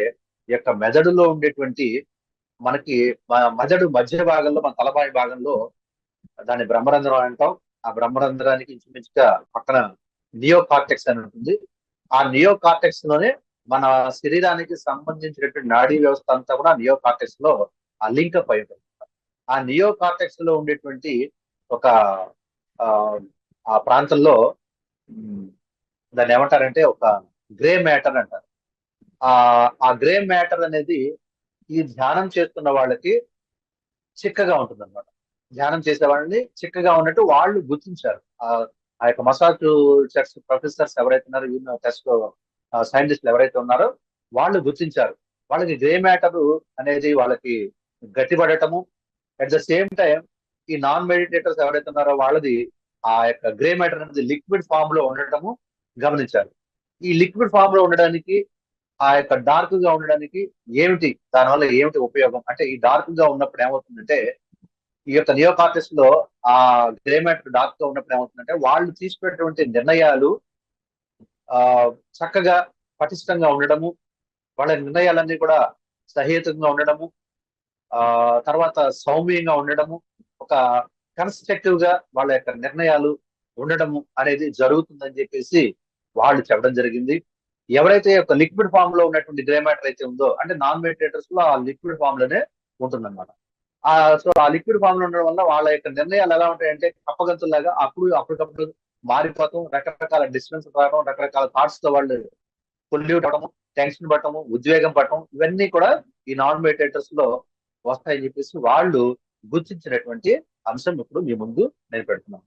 ఈ యొక్క మెదడులో ఉండేటువంటి మనకి మెదడు మధ్య భాగంలో, మన తలపాయి భాగంలో దాన్ని బ్రహ్మరంధ్రం అంటాం. ఆ బ్రహ్మరంధ్రానికి ఇంచుమించుగా పక్కన నియో కార్టెక్స్ అని ఉంటుంది. ఆ నియో కార్టెక్స్ లోనే మన శరీరానికి సంబంధించినటువంటి నాడీ వ్యవస్థ అంతా కూడా నియో కార్టెక్స్ లో ఆ లింకప్ అయి ఉంటుంది. ఆ నియో కార్టెక్స్ లో ఉండేటువంటి ఒక ఆ ప్రాంతంలో దాన్ని ఏమంటారంటే ఒక గ్రే మ్యాటర్ అంటారు. ఆ గ్రే మ్యాటర్ అనేది ఈ ధ్యానం చేస్తున్న వాళ్ళకి చిక్కగా ఉంటుంది అనమాట. ధ్యానం చేసే వాళ్ళని చిక్కగా ఉన్నట్టు వాళ్ళు గుర్తించారు. ఆ యొక్క మసాచ్యూసెట్స్ ప్రొఫెసర్స్ ఎవరైతే ఉన్నారో, టెస్ట్ సైంటిస్టులు ఎవరైతే ఉన్నారో వాళ్ళు గుర్తించారు. వాళ్ళకి గ్రే మ్యాటర్ అనేది వాళ్ళకి గట్టిపడటము, అట్ ద సేమ్ టైం ఈ నాన్ మెడిటేటర్స్ ఎవరైతే ఉన్నారో వాళ్ళది ఆ యొక్క గ్రే మ్యాటర్ అనేది లిక్విడ్ ఫామ్ లో ఉండటము గమనించారు. ఈ లిక్విడ్ ఫామ్ లో ఉండడానికి, ఆ యొక్క డార్క్ గా ఉండడానికి దానివల్ల ఏమిటి ఉపయోగం అంటే, ఈ డార్క్ గా ఉన్నప్పుడు ఏమవుతుందంటే, ఈ యొక్క నియోకార్టెక్స్ లో ఆ గ్రే మ్యాటర్ డార్క్ గా ఉన్నప్పుడు ఏమవుతుందంటే, వాళ్ళు తీసుకున్నటువంటి నిర్ణయాలు చక్కగా పటిష్టంగా ఉండడము, వాళ్ళ నిర్ణయాలన్నీ కూడా సహేతుకంగా ఉండడము, తర్వాత సౌమ్యంగా ఉండడము, ఒక కన్స్ట్రక్టివ్ గా వాళ్ళ యొక్క నిర్ణయాలు ఉండడము అనేది జరుగుతుందని చెప్పేసి వాళ్ళు చెప్పడం జరిగింది. ఎవరైతే ఒక లిక్విడ్ ఫామ్ లో ఉన్నటువంటి గ్రే మ్యాటర్ అయితే ఉందో, అంటే నాన్ మెడిటేటర్స్ లో ఆ లిక్విడ్ ఫామ్ లోనే ఉంటుందన్నమాట. సో ఆ లిక్విడ్ ఫామ్ లో ఉండడం వల్ల వాళ్ళ యొక్క నిర్ణయాలు ఎలా ఉంటాయంటే కప్పగంతుల్లాగా అప్పటికప్పుడు మారిపోతాం, రకరకాల డిస్టర్బెన్స్ రావడం, రకరకాల థాట్స్ తో వాళ్ళు పొల్యూట్ అవడం, టెన్షన్ పడటము, ఉద్వేగం పడటం, ఇవన్నీ కూడా ఈ నాన్ మెడిటేటర్స్ లో వస్తాయని చెప్పేసి వాళ్ళు గుర్తించినటువంటి అంశం ఇప్పుడు మీ ముందు నేను పెడుతున్నాను.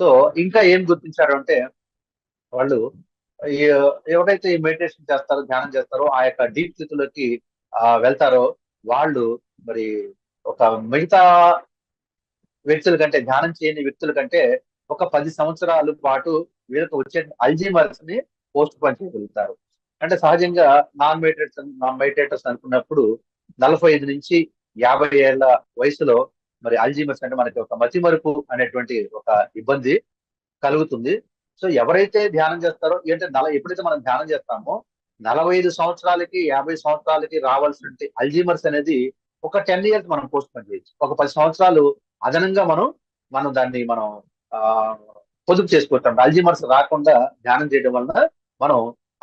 సో ఇంకా ఏం గుర్తించారు అంటే వాళ్ళు ఎవరైతే ఈ మెడిటేషన్ చేస్తారో, ధ్యానం చేస్తారో, ఆ యొక్క డీప్ స్థితిలోకి వెళ్తారో వాళ్ళు మరి ఒక మిగతా వ్యక్తుల కంటే, ధ్యానం చేయని వ్యక్తుల కంటే ఒక 10 సంవత్సరాల పాటు వీళ్ళకి వచ్చే అల్జీమర్స్ ని పోస్ట్ పోన్ చేయగలుగుతారు. అంటే సహజంగా నాన్ మెడిటేటర్స్ అనుకున్నప్పుడు 45 నుంచి 50 ఏళ్ల వయసులో మరి అల్జీమర్స్ అంటే మనకి ఒక మతిమరుపు అనేటువంటి ఒక ఇబ్బంది కలుగుతుంది. సో ఎవరైతే ధ్యానం చేస్తారో అంటే ఎప్పుడైతే మనం ధ్యానం చేస్తామో 45 సంవత్సరాలకి 50 సంవత్సరాలకి రావాల్సిన అల్జీమర్స్ అనేది ఒక 10 ఇయర్స్ మనం పోస్ట్ పోన్ చేయొచ్చు. ఒక 10 సంవత్సరాలు అదనంగా మనం దాన్ని ఆ పొదుపు చేసుకోవచ్చు. అల్జీమర్స్ రాకుండా ధ్యానం చేయడం వలన మనం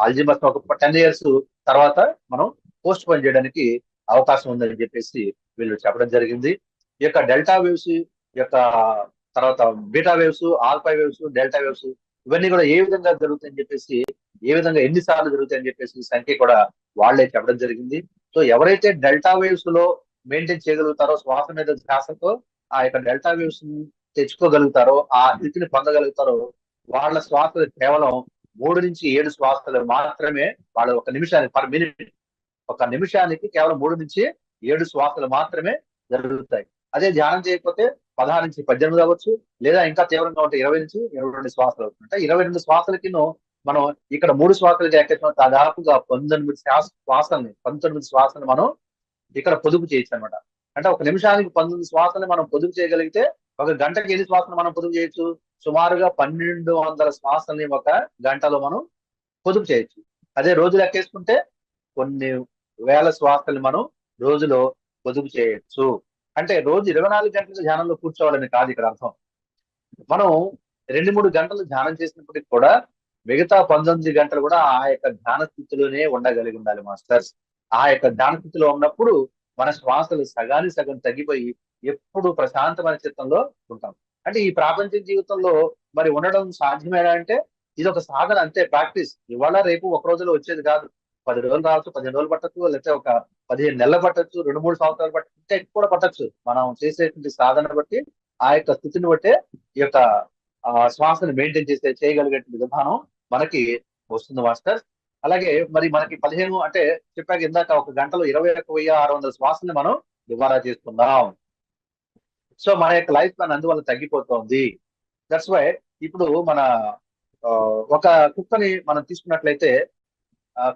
అల్జీమర్స్ ఒక 10 ఇయర్స్ తర్వాత మనం పోస్ట్ పోన్ చేయడానికి అవకాశం ఉందని చెప్పేసి వీళ్ళు చెప్పడం జరిగింది. ఈ యొక్క డెల్టా వేవ్స్, ఈ యొక్క తర్వాత beta waves, alpha waves, delta waves ఇవన్నీ కూడా ఏ విధంగా జరుగుతాయని చెప్పేసి, ఏ విధంగా ఎన్నిసార్లు జరుగుతాయని చెప్పేసి సంఖ్య కూడా వాళ్లే చెప్పడం జరిగింది. సో ఎవరైతే డెల్టా వేవ్స్ లో మెయింటైన్ చేయగలుగుతారో, శ్వాస మీద ధ్యాసతో ఆ యొక్క డెల్టా వేవ్స్ తెచ్చుకోగలుగుతారో, ఆ స్థితిని పొందగలుగుతారో, వాళ్ళ శ్వాసలు కేవలం 3 నుంచి 7 శ్వాసలు మాత్రమే, వాళ్ళ ఒక నిమిషానికి పర్ మినిట్, ఒక నిమిషానికి కేవలం 3 నుంచి 7 శ్వాసలు మాత్రమే జరుగుతాయి. అదే ధ్యానం చేయకపోతే 16 నుంచి 18 అవ్వచ్చు, లేదా ఇంకా తీవ్రంగా ఉంటే 20 నుంచి 22 శ్వాసలు అవుతుంది. అంటే 22 శ్వాసలకి మనం ఇక్కడ 3 శ్వాసలు ఎక్కేసిన దాదాపుగా 19 శ్వాసల్ని మనం ఇక్కడ పొదుపు చేయొచ్చు అనమాట. అంటే ఒక నిమిషానికి 19 శ్వాసల్ని మనం పొదుపు చేయగలిగితే ఒక గంటకి ఎన్ని శ్వాసలు మనం పొదుపు చేయొచ్చు? సుమారుగా 1200 శ్వాసల్ని ఒక గంటలో మనం పొదుపు చేయొచ్చు. అదే రోజు లెక్కేసుకుంటే కొన్ని వేల శ్వాసల్ని మనం రోజులో పొదుపు చేయొచ్చు. అంటే రోజు 24 గంటలు ధ్యానంలో కూర్చోవాలని కాదు ఇక్కడ అర్థం. మనం 2-3 గంటలు ధ్యానం చేసినప్పటికి కూడా మిగతా 19 గంటలు కూడా ఆ యొక్క ధ్యాన స్థితిలోనే ఉండగలిగి ఉండాలి మాస్టర్స్. ఆ యొక్క ధ్యాన స్థితిలో ఉన్నప్పుడు మన శ్వాసలు సగానికి సగం తగ్గిపోయి ఎప్పుడు ప్రశాంతమైన చిత్తంలో ఉంటాం. అంటే ఈ ప్రాపంచిక జీవితంలో మరి ఉండడం సాధ్యమేనా అంటే ఇది ఒక సాధన, అంతే, ప్రాక్టీస్. ఇవాళ రేపు ఒక రోజులో వచ్చేది కాదు. 10 రోజులు రావచ్చు, 15 రోజులు పట్టచ్చు, లేకపోతే ఒక 15 నెలలు పట్టచ్చు, 2-3 సంవత్సరాలు పట్టచ్చు, ఇంకా ఎక్కువ కూడా పట్టచ్చు. మనం చేసేటువంటి సాధన బట్టి, ఆ యొక్క స్థితిని బట్టే ఈ యొక్క శ్వాసను మెయింటైన్ చేయగలిగేటువంటి విధానం మనకి వస్తుంది మాస్టర్. అలాగే మరి మనకి 15 అంటే చెప్పాక ఇందాక ఒక గంటలో 21,600 శ్వాసని మనం దుబారా చేస్తున్నాం. సో మన యొక్క లైఫ్ ప్లాన్ అందువల్ల తగ్గిపోతుంది. దట్స్ వై ఇప్పుడు మన ఒక కుక్కని మనం తీసుకున్నట్లయితే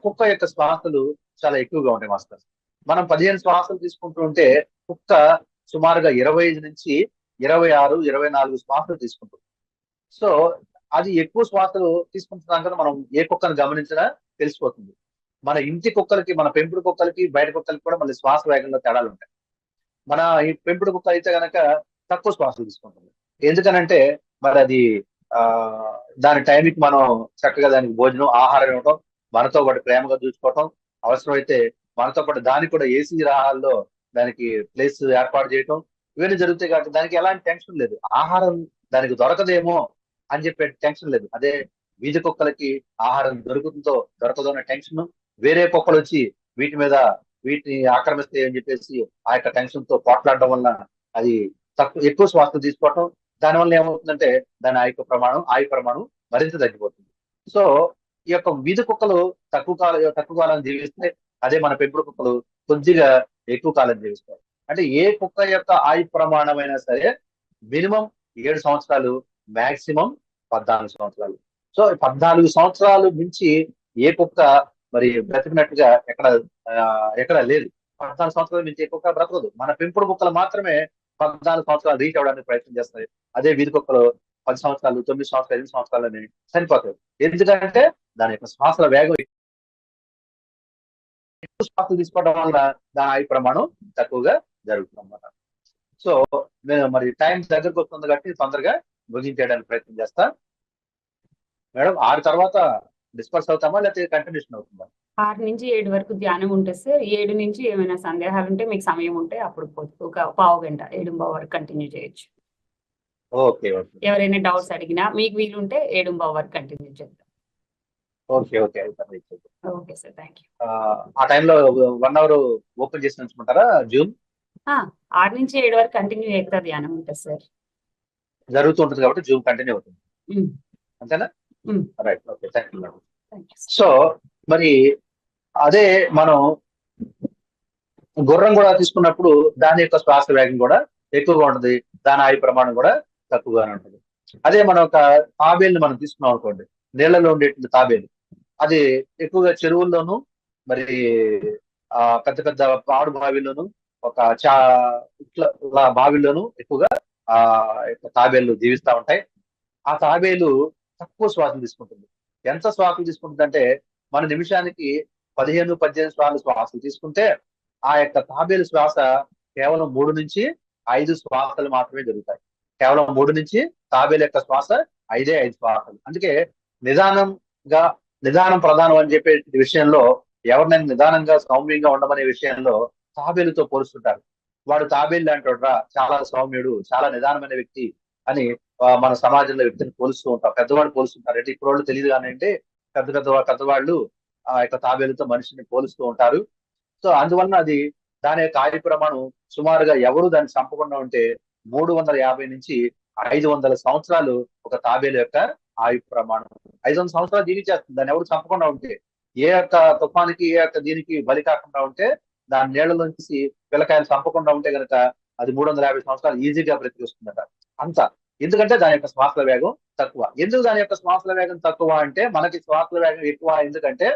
కుక్క యొక్క శ్వాసలు చాలా ఎక్కువగా ఉంటాయి మాస్టర్. మనం 15 శ్వాసలు తీసుకుంటూ ఉంటే కుక్క సుమారుగా 25 నుంచి 26, 24 శ్వాసలు తీసుకుంటుంది. సో అది ఎక్కువ శ్వాసలు తీసుకుంటున్నాం కదా, మనం ఏ కుక్కను గమనించినా తెలిసిపోతుంది. మన ఇంటి కుక్కలకి, మన పెంపుడు కుక్కలకి, బయట కుక్కలకి కూడా మళ్ళీ శ్వాస వేగంలో తేడాలు ఉంటాయి. మన ఈ పెంపుడు కుక్క అయితే కనుక తక్కువ శ్వాసలు తీసుకుంటుంది. ఎందుకనంటే మరి అది దాని టైంకి మనం చక్కగా దానికి భోజనం, ఆహారం ఇవ్వటం, మనతో పాటు ప్రేమగా చూసుకోవటం, అవసరమైతే మనతో పాటు దానికి కూడా ఏసీ రాహాల్లో దానికి ప్లేస్ ఏర్పాటు చేయటం, ఇవన్నీ జరుగుతాయి. కాబట్టి దానికి ఎలాంటి టెన్షన్ లేదు. ఆహారం దానికి దొరకదేమో అని చెప్పే టెన్షన్ లేదు. అదే వీధి కుక్కలకి ఆహారం దొరకదో అనే టెన్షన్, వేరే కుక్కలు వచ్చి వీటిని ఆక్రమిస్తాయి అని చెప్పేసి ఆ యొక్క టెన్షన్ తో పోట్లాడడం వల్ల అది ఎక్కువ శ్వాసలు తీసుకోవటం, దానివల్ల ఏమవుతుందంటే దాని ఆయు ప్రమాణం మరింత తగ్గిపోతుంది. సో ఈ యొక్క వీధి కుక్కలు తక్కువ కాలం జీవిస్తే, అదే మన పెంపుడు కుక్కలు కొద్దిగా ఎక్కువ కాలం జీవిస్తాయి. అంటే ఏ కుక్క యొక్క ఆయు ప్రమాణమైనా సరే మినిమం 7 సంవత్సరాలు, మాక్సిమం 14 సంవత్సరాలు. సో 14 సంవత్సరాలు మించి ఏ కుక్క మరి బ్రతికినట్టుగా ఎక్కడ లేదు. 14 సంవత్సరాల మించి ఏ కుక్క బ్రతకదు. మన పెంపుడు కుక్కలు మాత్రమే 14 సంవత్సరాలు రీచ్ అవ్వడానికి ప్రయత్నం చేస్తాయి. అదే వీధి కుక్కలు 10 సంవత్సరాలు, 9 సంవత్సరాలు, 8 సంవత్సరాలని చనిపోతాయి. ఎందుకంటే దాని యొక్క శ్వాసల వేగం ఎక్కువ శ్వాసలు తీసుకోవడం వల్ల దాని ఆయు ప్రమాణం తక్కువగా జరుగుతుంది అన్నమాట. సో నేను మరి టైం దగ్గరకు వస్తుంది కాబట్టి తొందరగా ముగించేయడానికి ప్రయత్నం చేస్తా. మేడం 6 తర్వాత డిస్పర్స్ అవుతామా లేకపోతే కంటిన్యూషన్ అవుతుందా? 6 నుంచి 7 వరకు ధ్యానం ఉంటుంది సార్. 7 నుంచి ఏమైనా సందేహాలు ఉంటే మీకు సమయం ఉంటే అప్పుడు ఒక పావు గంట 7:15 వరకు కంటిన్యూ చేయొచ్చు. ఓకే ఓకే ఎవరైనా డౌట్స్ అడిగినా మీకు వీలుంటే 7:15 వరకు కంటిన్యూ చేద్దాం. ఓకే ఓకే అయిపోయింది. Okay sir, thank you. ఆ టైంలో 1 అవర్ ఓపెన్ చేసి ఉంచుకుంటారా జూమ్? 6 నుంచి 7 వరకు కంటిన్యూ చేస్తా ధ్యానం ఉంటుంది సార్. జరుగుతూ ఉంటుంది కాబట్టి జూమ్ కంటిన్యూ అవుతుంది, ఉమ్, అంతేనా? Um, right, okay, thank you. Thank you. So మరి అదే మనం గుర్రం కూడా తీసుకున్నప్పుడు దాని యొక్క శ్వాస వేగం కూడా ఎక్కువగా ఉంటుంది, దాని ఆయు ప్రమాణం కూడా తక్కువగానే ఉంటుంది. అదే మనం ఒక తాబేలుని మనం తీసుకున్నాం అనుకోండి, నీళ్లలో ఉండేటువంటి తాబేలు, అది ఎక్కువగా చెరువుల్లోనూ మరి పెద్ద పెద్ద పాడు బావిల్లోనూ ఒక ఇట్లా బావిల్లోనూ ఎక్కువగా ఆ యొక్క తాబేళ్లు జీవిస్తూ ఉంటాయి. ఆ తాబేలు తక్కువ శ్వాసలు తీసుకుంటుంది. ఎంత శ్వాసలు తీసుకుంటుంది అంటే మన నిమిషానికి 15-18 సార్లు శ్వాసలు తీసుకుంటే ఆ యొక్క తాబేలు శ్వాస కేవలం 3 నుంచి 5 శ్వాసలు మాత్రమే జరుగుతాయి. కేవలం 3 నుంచి తాబేలు యొక్క శ్వాస 5 శ్వాసలు. అందుకే నిదానంగా నిదానం ప్రధానం అని చెప్పే విషయంలో ఎవరినైనా నిదానంగా సౌమ్యంగా ఉండమనే విషయంలో తాబేలుతో పోలుస్తుంటారు. వాడు తాబేలు లాంటివాడురా, చాలా సౌమ్యుడు, చాలా నిదానమైన వ్యక్తి అని మన సమాజంలో వ్యక్తిని పోలుస్తూ ఉంటాం. పెద్దవాళ్ళు పోలుస్తుంటారు. అంటే ఇప్పుడు వాళ్ళు తెలియదు కానీ అంటే పెద్దవాళ్ళు ఆ యొక్క తాబేలుతో మనిషిని పోలుస్తూ ఉంటారు. సో అందువలన అది దాని యొక్క ఆయు ప్రమాణం సుమారుగా ఎవరు దాన్ని చంపకుండా ఉంటే 350 నుంచి 500 సంవత్సరాలు ఒక తాబేలు యొక్క ఆయు ప్రమాణం. 500 సంవత్సరాలు జీవించేస్తుంది దాన్ని ఎవరు చంపకుండా ఉంటే. ఏ యొక్క తుఫానికి ఏ యొక్క దీనికి బలి కాకుండా ఉంటే, దాని నీళ్లలోంచి పిల్లకాయలు చంపకుండా ఉంటే గనక అది 350 సంవత్సరాలు ఈజీగా బ్రతికిస్తుందట. అంత ఎందుకంటే దాని యొక్క శ్వాసల వేగం తక్కువ. ఎందుకు దాని యొక్క శ్వాసల వేగం తక్కువ అంటే, మనకి శ్వాసల వేగం ఎక్కువ ఎందుకంటే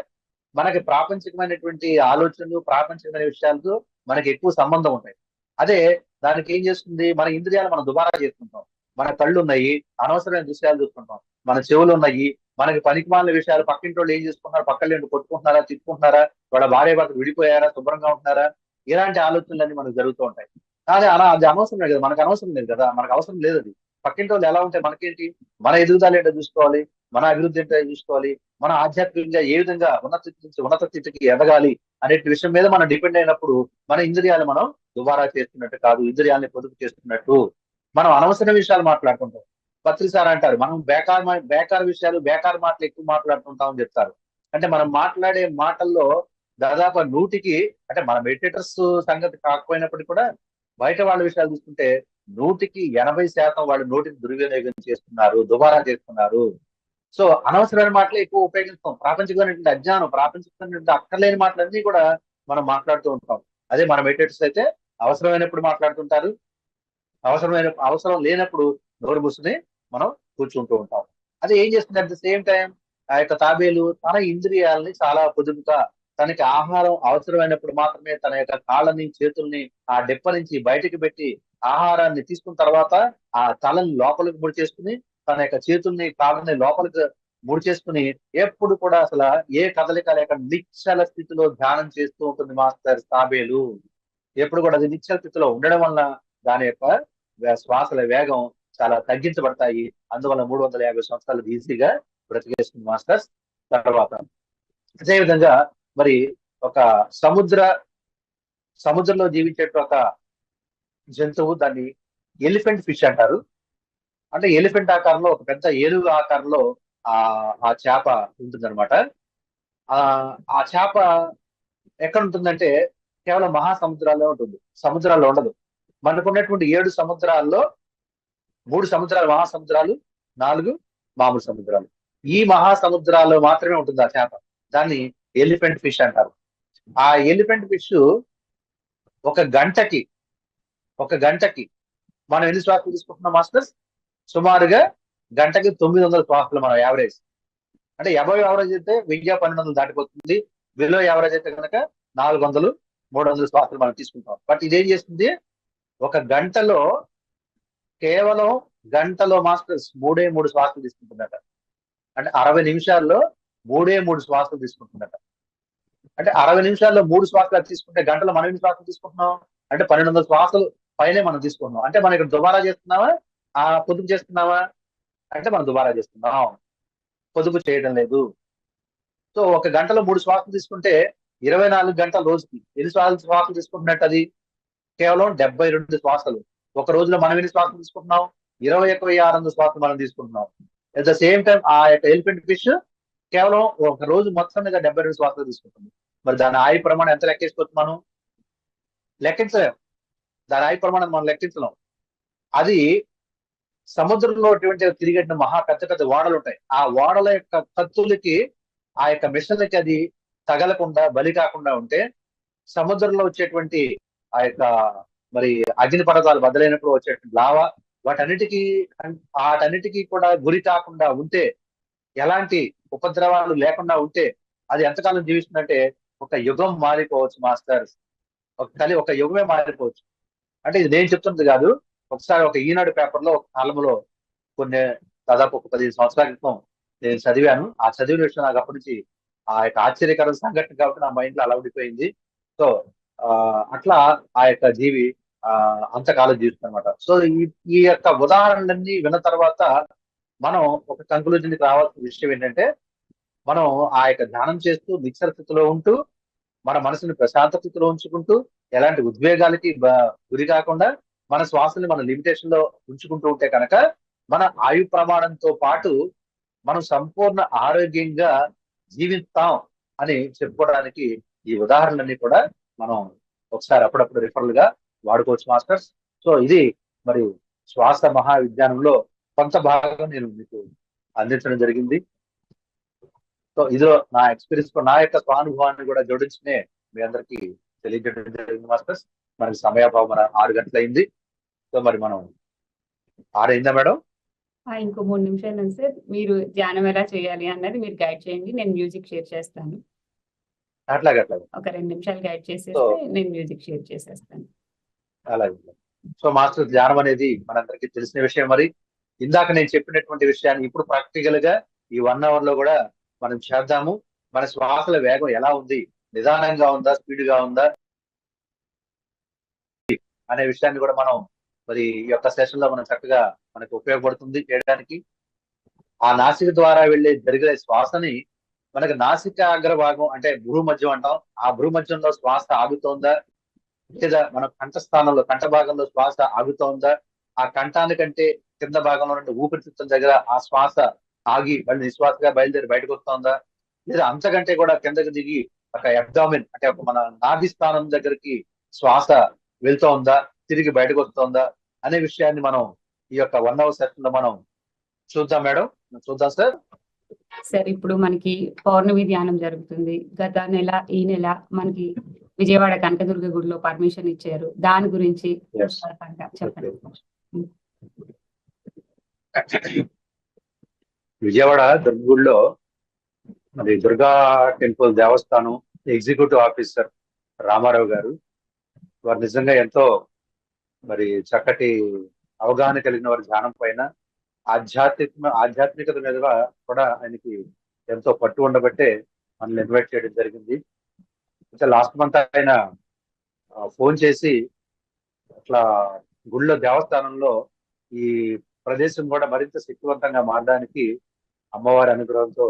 మనకి ప్రాపంచికమైనటువంటి ఆలోచనలు, ప్రాపంచికమైన విషయాలతో మనకి ఎక్కువ సంబంధం ఉంటాయి. అదే దానికి ఏం చేస్తుంది, మన ఇంద్రియాలు మనం దుబారా చేసుకుంటాం. మన కళ్ళు ఉన్నాయి, అనవసరమైన దృశ్యాలు చూసుకుంటాం. మన చెవులు ఉన్నాయి, మనకి పనికిమాలిన విషయాలు, పక్కింటి వాళ్ళు ఏం చేసుకుంటున్నారు, పక్కన కొట్టుకుంటున్నారా, తిట్టుకుంటున్నారా, వాళ్ళ భార్య భర్తలు విడిపోయారా, శుభ్రంగా ఉంటున్నారా, ఇలాంటి ఆలోచనలన్నీ మనకు జరుగుతూ ఉంటాయి. కానీ అది అనవసరం లేదు కదా, మనకు అవసరం లేదు కదా, మనకు అవసరం లేదు అది. పక్కింటి వాళ్ళు ఎలా ఉంటే మనకేంటి, మన ఎదుగుదల ఏంటో చూసుకోవాలి, మన అభివృద్ధి ఏంటో చూసుకోవాలి, మన ఆధ్యాత్మికంగా ఏ విధంగా ఉన్నత నుంచి ఉన్నత స్థితికి ఎదగాలి అనే విషయం మీద మనం డిపెండ్ అయినప్పుడు మన ఇంద్రియాలు మనం దుబారా చేస్తున్నట్టు కాదు, ఇంద్రియాలని పొదుపు చేస్తున్నట్టు. మనం అనవసర విషయాలు మాట్లాడుకుంటాం. పత్రిసార్ అంటారు మనం బేకార్ విషయాలు, బేకార్ మాటలు ఎక్కువ మాట్లాడుతుంటామని చెప్తారు. అంటే మనం మాట్లాడే మాటల్లో దాదాపు 100కి, అంటే మన మెడిటేటర్స్ సంగతి కాకపోయినప్పటికీ కూడా బయట వాళ్ళ విషయాలు చూసుకుంటే 100కి 80% వాళ్ళు నోటిని దుర్వినియోగం చేస్తున్నారు, దుబారా చేస్తున్నారు. సో అనవసరమైన మాటలు ఎక్కువ ఉపయోగిస్తాం. ప్రాపంచికమైనటువంటి అజ్ఞానం, ప్రాపంచికమైనటువంటి అక్కర్లేని మాటలన్నీ కూడా మనం మాట్లాడుతూ ఉంటాం. అదే మన మెడిటేటర్స్ అయితే అవసరమైనప్పుడు మాట్లాడుతుంటారు, అవసరం లేనప్పుడు నోరు మూసుకుని మనం కూర్చుంటూ ఉంటాం. అది ఏం చేస్తుంది, అట్ ద సేమ్ టైం ఆ యొక్క తాబేలు తన ఇంద్రియాలని చాలా పొదుపుగా, తనకి ఆహారం అవసరమైనప్పుడు మాత్రమే తన యొక్క కాళ్ళని, చేతుల్ని ఆ డెప్ప నుంచి బయటకు పెట్టి ఆహారాన్ని తీసుకున్న తర్వాత ఆ తలని లోపలికి ముడిచేసుకుని, తన యొక్క చేతుల్ని, కాళ్ళని లోపలికి ముడిచేసుకుని ఎప్పుడు కూడా అసలు ఏ కదలిక లేక నిశ్చల స్థితిలో ధ్యానం చేస్తూ ఉంటుంది మాస్టర్ తాబేలు. ఎప్పుడు కూడా అది నిశ్చల స్థితిలో ఉండడం వల్ల దాని యొక్క శ్వాసల వేగం చాలా తగ్గించబడతాయి. అందువల్ల 350 సంవత్సరాలు ఈజీగా బ్రతికేస్తుంది మాస్టర్స్. తర్వాత అదేవిధంగా మరి ఒక సముద్రంలో జీవించే ఒక జంతువు, దాన్ని ఎలిఫెంట్ ఫిష్ అంటారు. అంటే ఎలిఫెంట్ ఆకారంలో, ఒక పెద్ద ఏనుగు ఆకారంలో ఆ చేప ఉంటుందన్నమాట. ఆ చేప ఎక్కడ ఉంటుందంటే కేవలం మహాసముద్రాల్లో ఉంటుంది, సముద్రాల్లో ఉండదు. మనకున్నటువంటి 7 సముద్రాల్లో 3 సముద్రాలు మహాసముద్రాలు, 4 మామూలు సముద్రాలు. ఈ మహాసముద్రాల్లో మాత్రమే ఉంటుంది ఆ చేప. దాన్ని ఎలిఫెంట్ ఫిష్ అంటారు. ఆ ఎలిఫెంట్ ఫిష్ ఒక గంటకి మనం ఎన్ని శ్వాసలు తీసుకుంటున్నాం మాస్టర్స్? సుమారుగా గంటకి 900 శ్వాసలు మనం యావరేజ్. అంటే అబవ్ యావరేజ్ అయితే 1000-1200 దాటిపోతుంది. బిలో యావరేజ్ అయితే కనుక 400-300 శ్వాసలు మనం తీసుకుంటాం. బట్ ఇదేం చేస్తుంది, ఒక గంటలో కేవలం మాస్టర్స్ 3 శ్వాసలు తీసుకుంటుందట. అంటే 60 నిమిషాల్లో 3 శ్వాసలు తీసుకుంటుందట. అంటే 60 నిమిషాల్లో 3 శ్వాసలు తీసుకుంటే గంటలో మనం ఎన్ని శ్వాసలు తీసుకుంటున్నాం అంటే 1200 శ్వాసలు పైనే మనం తీసుకుంటున్నాం. అంటే మనం ఇక్కడ దుబారా చేస్తున్నావా, పొదుపు చేస్తున్నావా అంటే మనం దుబారా చేస్తున్నాం, పొదుపు చేయడం లేదు. సో ఒక గంటలో 3 శ్వాసలు తీసుకుంటే 24 గంటల రోజుకి ఎన్ని శ్వాసలు తీసుకుంటున్నట్టు? అది కేవలం 72 శ్వాసలు. ఒక రోజులో మనం ఎన్ని శ్వాసలు తీసుకుంటున్నాం? 21,600 శ్వాస మనం తీసుకుంటున్నాం. అట్ ద సేమ్ టైం ఆ యొక్క ఎలిఫెంట్ ఫిష్ కేవలం ఒక రోజు మొత్తం మీద 72 శ్వాసలు తీసుకుంటుంది. మరి దాని ఆయు ప్రమాణం ఎంత లెక్కేసుకోవచ్చు మనం? లెక్కించలేం. దాని ఆయు ప్రమాణం మనం లెక్కించలేం. అది సముద్రంలో తిరిగేట మహా పెద్ద పెద్ద ఓడలు ఉంటాయి. ఆ ఓడల యొక్క కత్తులకి ఆ యొక్క మిషన్లకి అది తగలకుండా బలి కాకుండా ఉంటే, సముద్రంలో వచ్చేటువంటి ఆ యొక్క మరి అగ్ని పర్వతాలు బద్దలైనప్పుడు వచ్చేటువంటి లావా వాటన్నిటికీ కూడా గురి కాకుండా ఉంటే, ఎలాంటి ఉపద్రవాలు లేకుండా ఉంటే అది ఎంతకాలం జీవిస్తుందంటే ఒక యుగం మారిపోవచ్చు మాస్టర్స్. ఒక యుగమే మారిపోవచ్చు. అంటే ఇది నేను చెప్తున్నది కాదు. ఒకసారి ఒక ఈనాడు పేపర్ లో ఒక కాలంలో దాదాపు ఒక 15 సంవత్సరాల క్రితం నేను చదివాను. ఆ చదివిన విషయం నాకు అప్పటి నుంచి ఆ యొక్క ఆశ్చర్యకర సంఘటన కాబట్టి నా మైండ్ లో అలా ఉండిపోయింది. సో అట్లా ఆ యొక్క జీవి అంతకాలం జీవిస్తుంది అనమాట. సో ఈ యొక్క ఉదాహరణలన్నీ విన్న తర్వాత మనం ఒక కంక్లూజన్ కి రావాల్సిన విషయం ఏంటంటే, మనం ఆ యొక్క ధ్యానం చేస్తూ నిశ్చల స్థితిలో ఉంటూ మన మనసుని ప్రశాంత స్థితిలో ఉంచుకుంటూ ఎలాంటి ఉద్వేగాలకి గురి కాకుండా మన శ్వాసని మన లిమిటేషన్ లో ఉంచుకుంటూ ఉంటే కనుక మన ఆయు ప్రమాణంతో పాటు మనం సంపూర్ణ ఆరోగ్యంగా జీవిస్తాం అని చెప్పుకోవడానికి ఈ ఉదాహరణలన్నీ కూడా మనం ఒకసారి అప్పుడప్పుడు రిఫరల్ గా వాడుకోవచ్చు మాస్టర్స్. సో ఇది మరి శ్వాస మహావిజ్ఞానంలో కొంత భాగం నేను మీకు అందించడం జరిగింది. సో ఇదిలో నా ఎక్స్పీరియన్స్ నా యొక్క స్వానుభవాన్ని కూడా జోడించుకునే మీ అందరికి తెలియజేయడం జరిగింది మాస్టర్స్. మనకి సమయాభావం 6 గంటలైంది. సో మరి మనం 6 అయిందా మేడం? ఇంకో 3 నిమిషాలు ఉంది సార్. మీరు ధ్యానం ఎలా చేయాలి అన్నది మీరు గైడ్ చేయండి. నేను మ్యూజిక్ షేర్ చేస్తాను. అట్లాగే ఒక 2 నిమిషాలు గైడ్ చేసేస్తే నేను మ్యూజిక్ షేర్ చేసేస్తాను. అలాగే. సో మాస్టర్, ధ్యానం అనేది మనందరికీ తెలిసిన విషయం. మరి ఇందాక నేను చెప్పినటువంటి విషయాన్ని ఇప్పుడు ప్రాక్టికల్ గా ఈ 1 అవర్ లో కూడా మనం చేద్దాము. మన శ్వాసల వేగం ఎలా ఉంది, నిదానంగా ఉందా, స్పీడ్ గా ఉందా అనే విషయాన్ని కూడా మనం మరి ఈ యొక్క సెషన్ లో మనం చక్కగా మనకు ఉపయోగపడుతుంది చేయడానికి. ఆ నాసిక ద్వారా జరిగే శ్వాసని మనకి నాసిక అగ్రభాగం అంటే భ్రూమధ్యం అంటాం. ఆ భ్రూమధ్యంలో శ్వాస ఆగుతోందా, లేదా మన కంఠ భాగంలో శ్వాస ఆగుతోందా, ఆ కంఠానికంటే కింద భాగంలో నుండి ఊపిరితిత్తుల దగ్గర ఆ శ్వాస ఆగి మళ్ళీ నిశ్వాసగా బయలుదేరి బయటకు వస్తుందా, లేదా అంతకంటే కూడా కిందకి దిగి ఒక అబ్డామిన్ అంటే ఒక మన నాభి స్థానం దగ్గరికి శ్వాస వెళ్తోందా, తిరిగి బయటకు వస్తుందా అనే విషయాన్ని మనం ఈ యొక్క 1 అవర్ సెషన్ లో మనం చూద్దాం మేడం. చూద్దాం సార్. సార్ ఇప్పుడు మనకి పౌర్ణమి ధ్యానం జరుగుతుంది. గత నెల ఈ నెల మనకి విజయవాడ కనకదుర్గ గుడిలో పర్మిషన్ ఇచ్చారు. దాని గురించి చెప్పండి. విజయవాడ దుర్గగుడిలో మరి దుర్గా టెంపుల్ దేవస్థానం ఎగ్జిక్యూటివ్ ఆఫీసర్ రామారావు గారు, వారు నిజంగా ఎంతో మరి చక్కటి అవగాహన కలిగిన వారి ధ్యానం పైన ఆధ్యాత్మికత మీద కూడా ఆయనకి ఎంతో పట్టు ఉండబట్టే మనల్ని ఇన్వైట్ చేయడం జరిగింది. అయితే లాస్ట్ మంత్ ఆయన ఫోన్ చేసి అట్లా గుళ్ళో దేవస్థానంలో ఈ ప్రదేశం కూడా మరింత శక్తివంతంగా మారడానికి అమ్మవారి అనుగ్రహంతో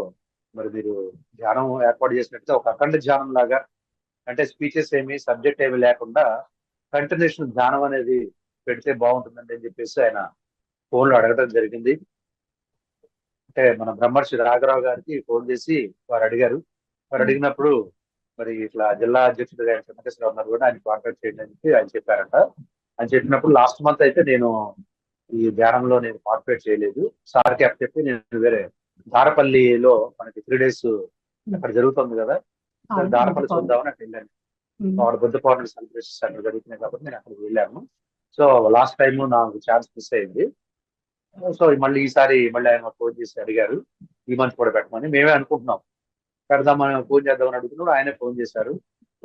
మరి మీరు ధ్యానం ఏర్పాటు చేసినట్టు ఒక అఖండ ధ్యానం లాగా, అంటే స్పీచెస్ ఏమి సబ్జెక్ట్ ఏమి లేకుండా కంటిన్యూషన్ ధ్యానం అనేది పెడితే బాగుంటుందండి అని చెప్పేసి ఆయన ఫోన్ లో అడగడం జరిగింది. అంటే మన బ్రహ్మర్షి రాఘరావు గారికి ఫోన్ చేసి వారు అడిగారు. వారు అడిగినప్పుడు మరి ఇట్లా జిల్లా అధ్యక్షుడు ఆయన చెన్నకేశ్వరరావు ఉన్నారు కూడా ఆయన కాంటాక్ట్ చేయండి అని చెప్పి ఆయన చెప్పారంట. అని చెప్పినప్పుడు లాస్ట్ మంత్ అయితే నేను ఈ ధ్యానంలో నేను పార్టిసిపేట్ చేయలేదు. సార్కి అప్ చెప్పి నేను వేరే దారపల్లిలో మనకి 3 days అక్కడ జరుగుతుంది కదా, దారపల్లి చూద్దామని అక్కడ వెళ్ళాను. వాడు బుద్ధ పౌర్ణమి సెలబ్రేషన్స్ అక్కడ జరుగుతున్నాయి కాబట్టి నేను అక్కడికి వెళ్ళాను. సో లాస్ట్ టైం నాకు ఛాన్స్ మిస్ అయింది. సో మళ్ళీ ఈసారి మళ్ళీ ఆయన ఫోన్ చేసి అడిగారు ఈ మంత్ కూడా పెట్టమని. మేమే అనుకుంటున్నాం పెడదామని, ఫోన్ చేద్దామని అడుగుతున్నాడు. ఆయనే ఫోన్ చేశారు.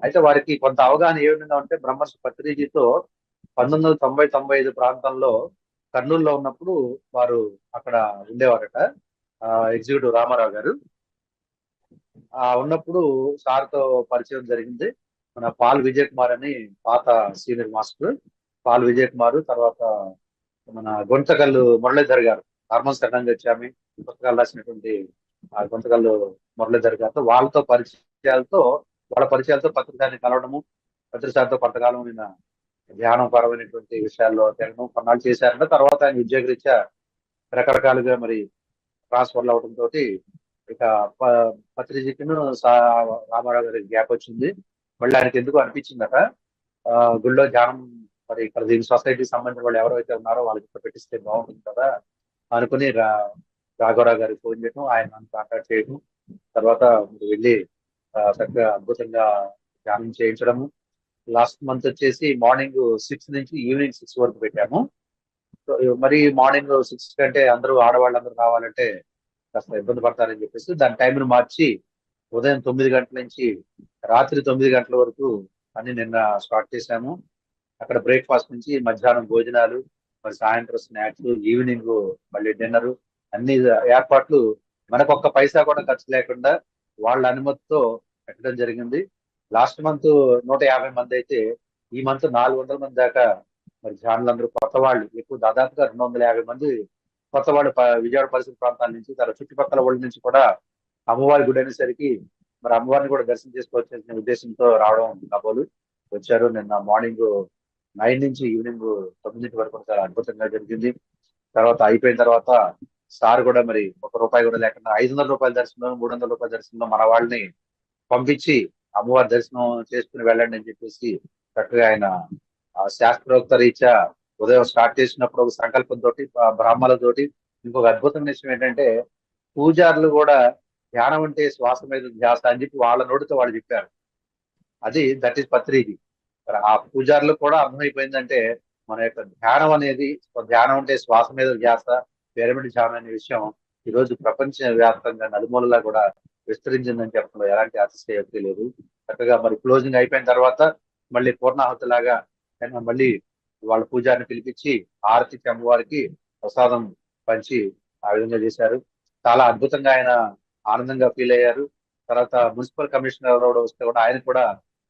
అయితే వారికి కొంత అవగాహన ఏ విధంగా ఉంటే, బ్రహ్మర్షి పత్రిజీతో 1990-95 ప్రాంతంలో కర్నూలులో ఉన్నప్పుడు వారు అక్కడ ఉండేవారట, ఎగ్జిక్యూటివ్ రామారావు గారు. ఉన్నప్పుడు సార్తో పరిచయం జరిగింది. మన పాల్ విజయ్ కుమార్ అని పాత senior master Paul Vijay Kumar, తర్వాత మన గొంతకల్లు మురళీధర్ గారు, హార్మోన్స్ కర్ణంగా వచ్చామి పుస్తకాలు రాసినటువంటి గొంతకల్లు మురళీధర్ గారితో వాళ్ళ పరిచయాలతో పత్రికాన్ని కలవడము, పత్రికాలతో కొంతకాలం నేను ధ్యానపరమైనటువంటి విషయాల్లో తిరగడం కొన్నాళ్ళు చేశారంట. తర్వాత ఆయన ఉద్యోగరీత్యా రకరకాలుగా మరి ట్రాన్స్ఫర్లు అవడం తోటి ఇక పత్రిజికిను రామారావు గారికి గ్యాప్ వచ్చింది. మళ్ళీ ఆయనకి ఎందుకు అనిపించిందట, గుళ్ళో ధ్యానం మరి ఇక్కడ దీని సొసైటీకి సంబంధించిన వాళ్ళు ఎవరైతే ఉన్నారో వాళ్ళకి ఇక్కడ పెట్టిస్తే బాగుంటుంది కదా అనుకుని రాఘవరావు గారికి ఫోన్ చేయడం, ఆయన నన్ను కాంటాక్ట్ చేయడం, తర్వాత మీరు వెళ్ళి చక్కగా అద్భుతంగా ధ్యానం చేయించడము. లాస్ట్ మంత్ వచ్చేసి మార్నింగ్ 6 నుంచి ఈవినింగ్ 6 వరకు పెట్టాము. మరి మార్నింగ్ 6 కంటే అందరూ ఆడవాళ్ళందరూ రావాలంటే కాస్త ఇబ్బంది పడతారని చెప్పేసి దాని టైంను మార్చి ఉదయం 9 గంటల నుంచి రాత్రి 9 గంటల వరకు అన్ని నిన్న స్టార్ట్ చేశాము. అక్కడ బ్రేక్ఫాస్ట్ నుంచి మధ్యాహ్నం భోజనాలు, మరి సాయంత్రం స్నాక్స్, ఈవినింగ్ మళ్ళీ డిన్నర్, అన్ని ఏర్పాట్లు మనకు ఒక్క పైసా కూడా ఖర్చు లేకుండా వాళ్ళ అనుమతితో పెట్టడం జరిగింది. లాస్ట్ మంత్ 150 మంది అయితే ఈ మంత్ 400 మంది దాకా మరి ధ్యానులందరూ కొత్త వాళ్ళు, ఎక్కువ దాదాపుగా 250 మంది కొత్త వాళ్ళు విజయవాడ పరిసర ప్రాంతాల నుంచి, తర్వాత చుట్టుపక్కల ఊళ్ళ నుంచి కూడా అమ్మవారి గుడి అనేసరికి మరి అమ్మవారిని కూడా దర్శనం చేసుకోవచ్చనే ఉద్దేశంతో రావడం కాబోలు వచ్చారు. నిన్న మార్నింగ్ 9 నుంచి ఈవినింగ్ 9 వరకు చాలా అద్భుతంగా జరిగింది. తర్వాత అయిపోయిన తర్వాత సార్ కూడా మరి ₹1 కూడా లేకుండా 500 రూపాయల దర్శనం, 300 రూపాయల దర్శనంలో మన వాళ్ళని పంపించి అమ్మవారి దర్శనం చేసుకుని వెళ్ళండి అని చెప్పేసి చక్కగా ఆయన శాస్త్రోక్త రీత్యా ఉదయం స్టార్ట్ చేసినప్పుడు ఒక సంకల్పంతో బ్రాహ్మణులతోటి ఇంకొక అద్భుతమైన విషయం ఏంటంటే, పూజారులు కూడా ధ్యానం అంటే శ్వాస మీద ధ్యాస అని చెప్పి వాళ్ళ నోటితో వాళ్ళు చెప్పారు. అది దట్ ఈస్ పత్రిది. ఆ పూజారులకు కూడా అర్థమైపోయిందంటే మన యొక్క ధ్యానం అనేది, ధ్యానం అంటే శ్వాస మీద ధ్యాస, పిరమిడ్ ధ్యానం అనే విషయం ఈ రోజు ప్రపంచ వ్యాప్తంగా నలుమూలలా కూడా విస్తరించిందని చెప్పడంలో ఎలాంటి అతిశయోక్తి లేదు. చక్కగా మరి క్లోజింగ్ అయిపోయిన తర్వాత మళ్ళీ పూర్ణాహుతి లాగా మళ్ళీ వాళ్ళ పూజారిని పిలిపించి ఆరతికి అమ్మవారికి ప్రసాదం పంచి ఆ విధంగా చేశారు. చాలా అద్భుతంగా ఆయన ఆనందంగా ఫీల్ అయ్యారు. తర్వాత మున్సిపల్ కమిషనర్ కూడా వస్తే కూడా ఆయన కూడా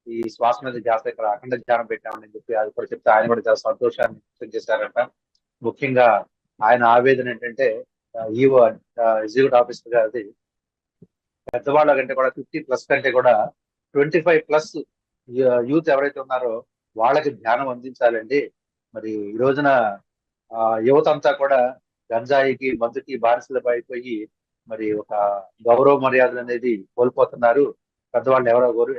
ఈ శ్వాస మీద ధ్యాస ఇక్కడ అఖండ ధ్యానం పెట్టామని చెప్పి అది కూడా చెప్తే ఆయన కూడా చాలా సంతోషాన్ని వ్యక్తం చేశారంట. ముఖ్యంగా ఆయన ఆవేదన ఏంటంటే ఈవో ఎగ్జిక్యూటివ్ ఆఫీసర్ గారిది పెద్దవాళ్ళ కంటే కూడా 50+ కంటే కూడా 25+ యూత్ ఎవరైతే ఉన్నారో వాళ్ళకి ధ్యానం అందించాలండి. మరి ఈ రోజున యువత అంతా కూడా గంజాయికి మందుకి బానిసలు అయిపోయి మరి ఒక గౌరవ మర్యాదలు అనేది కోల్పోతున్నారు. పెద్దవాళ్ళు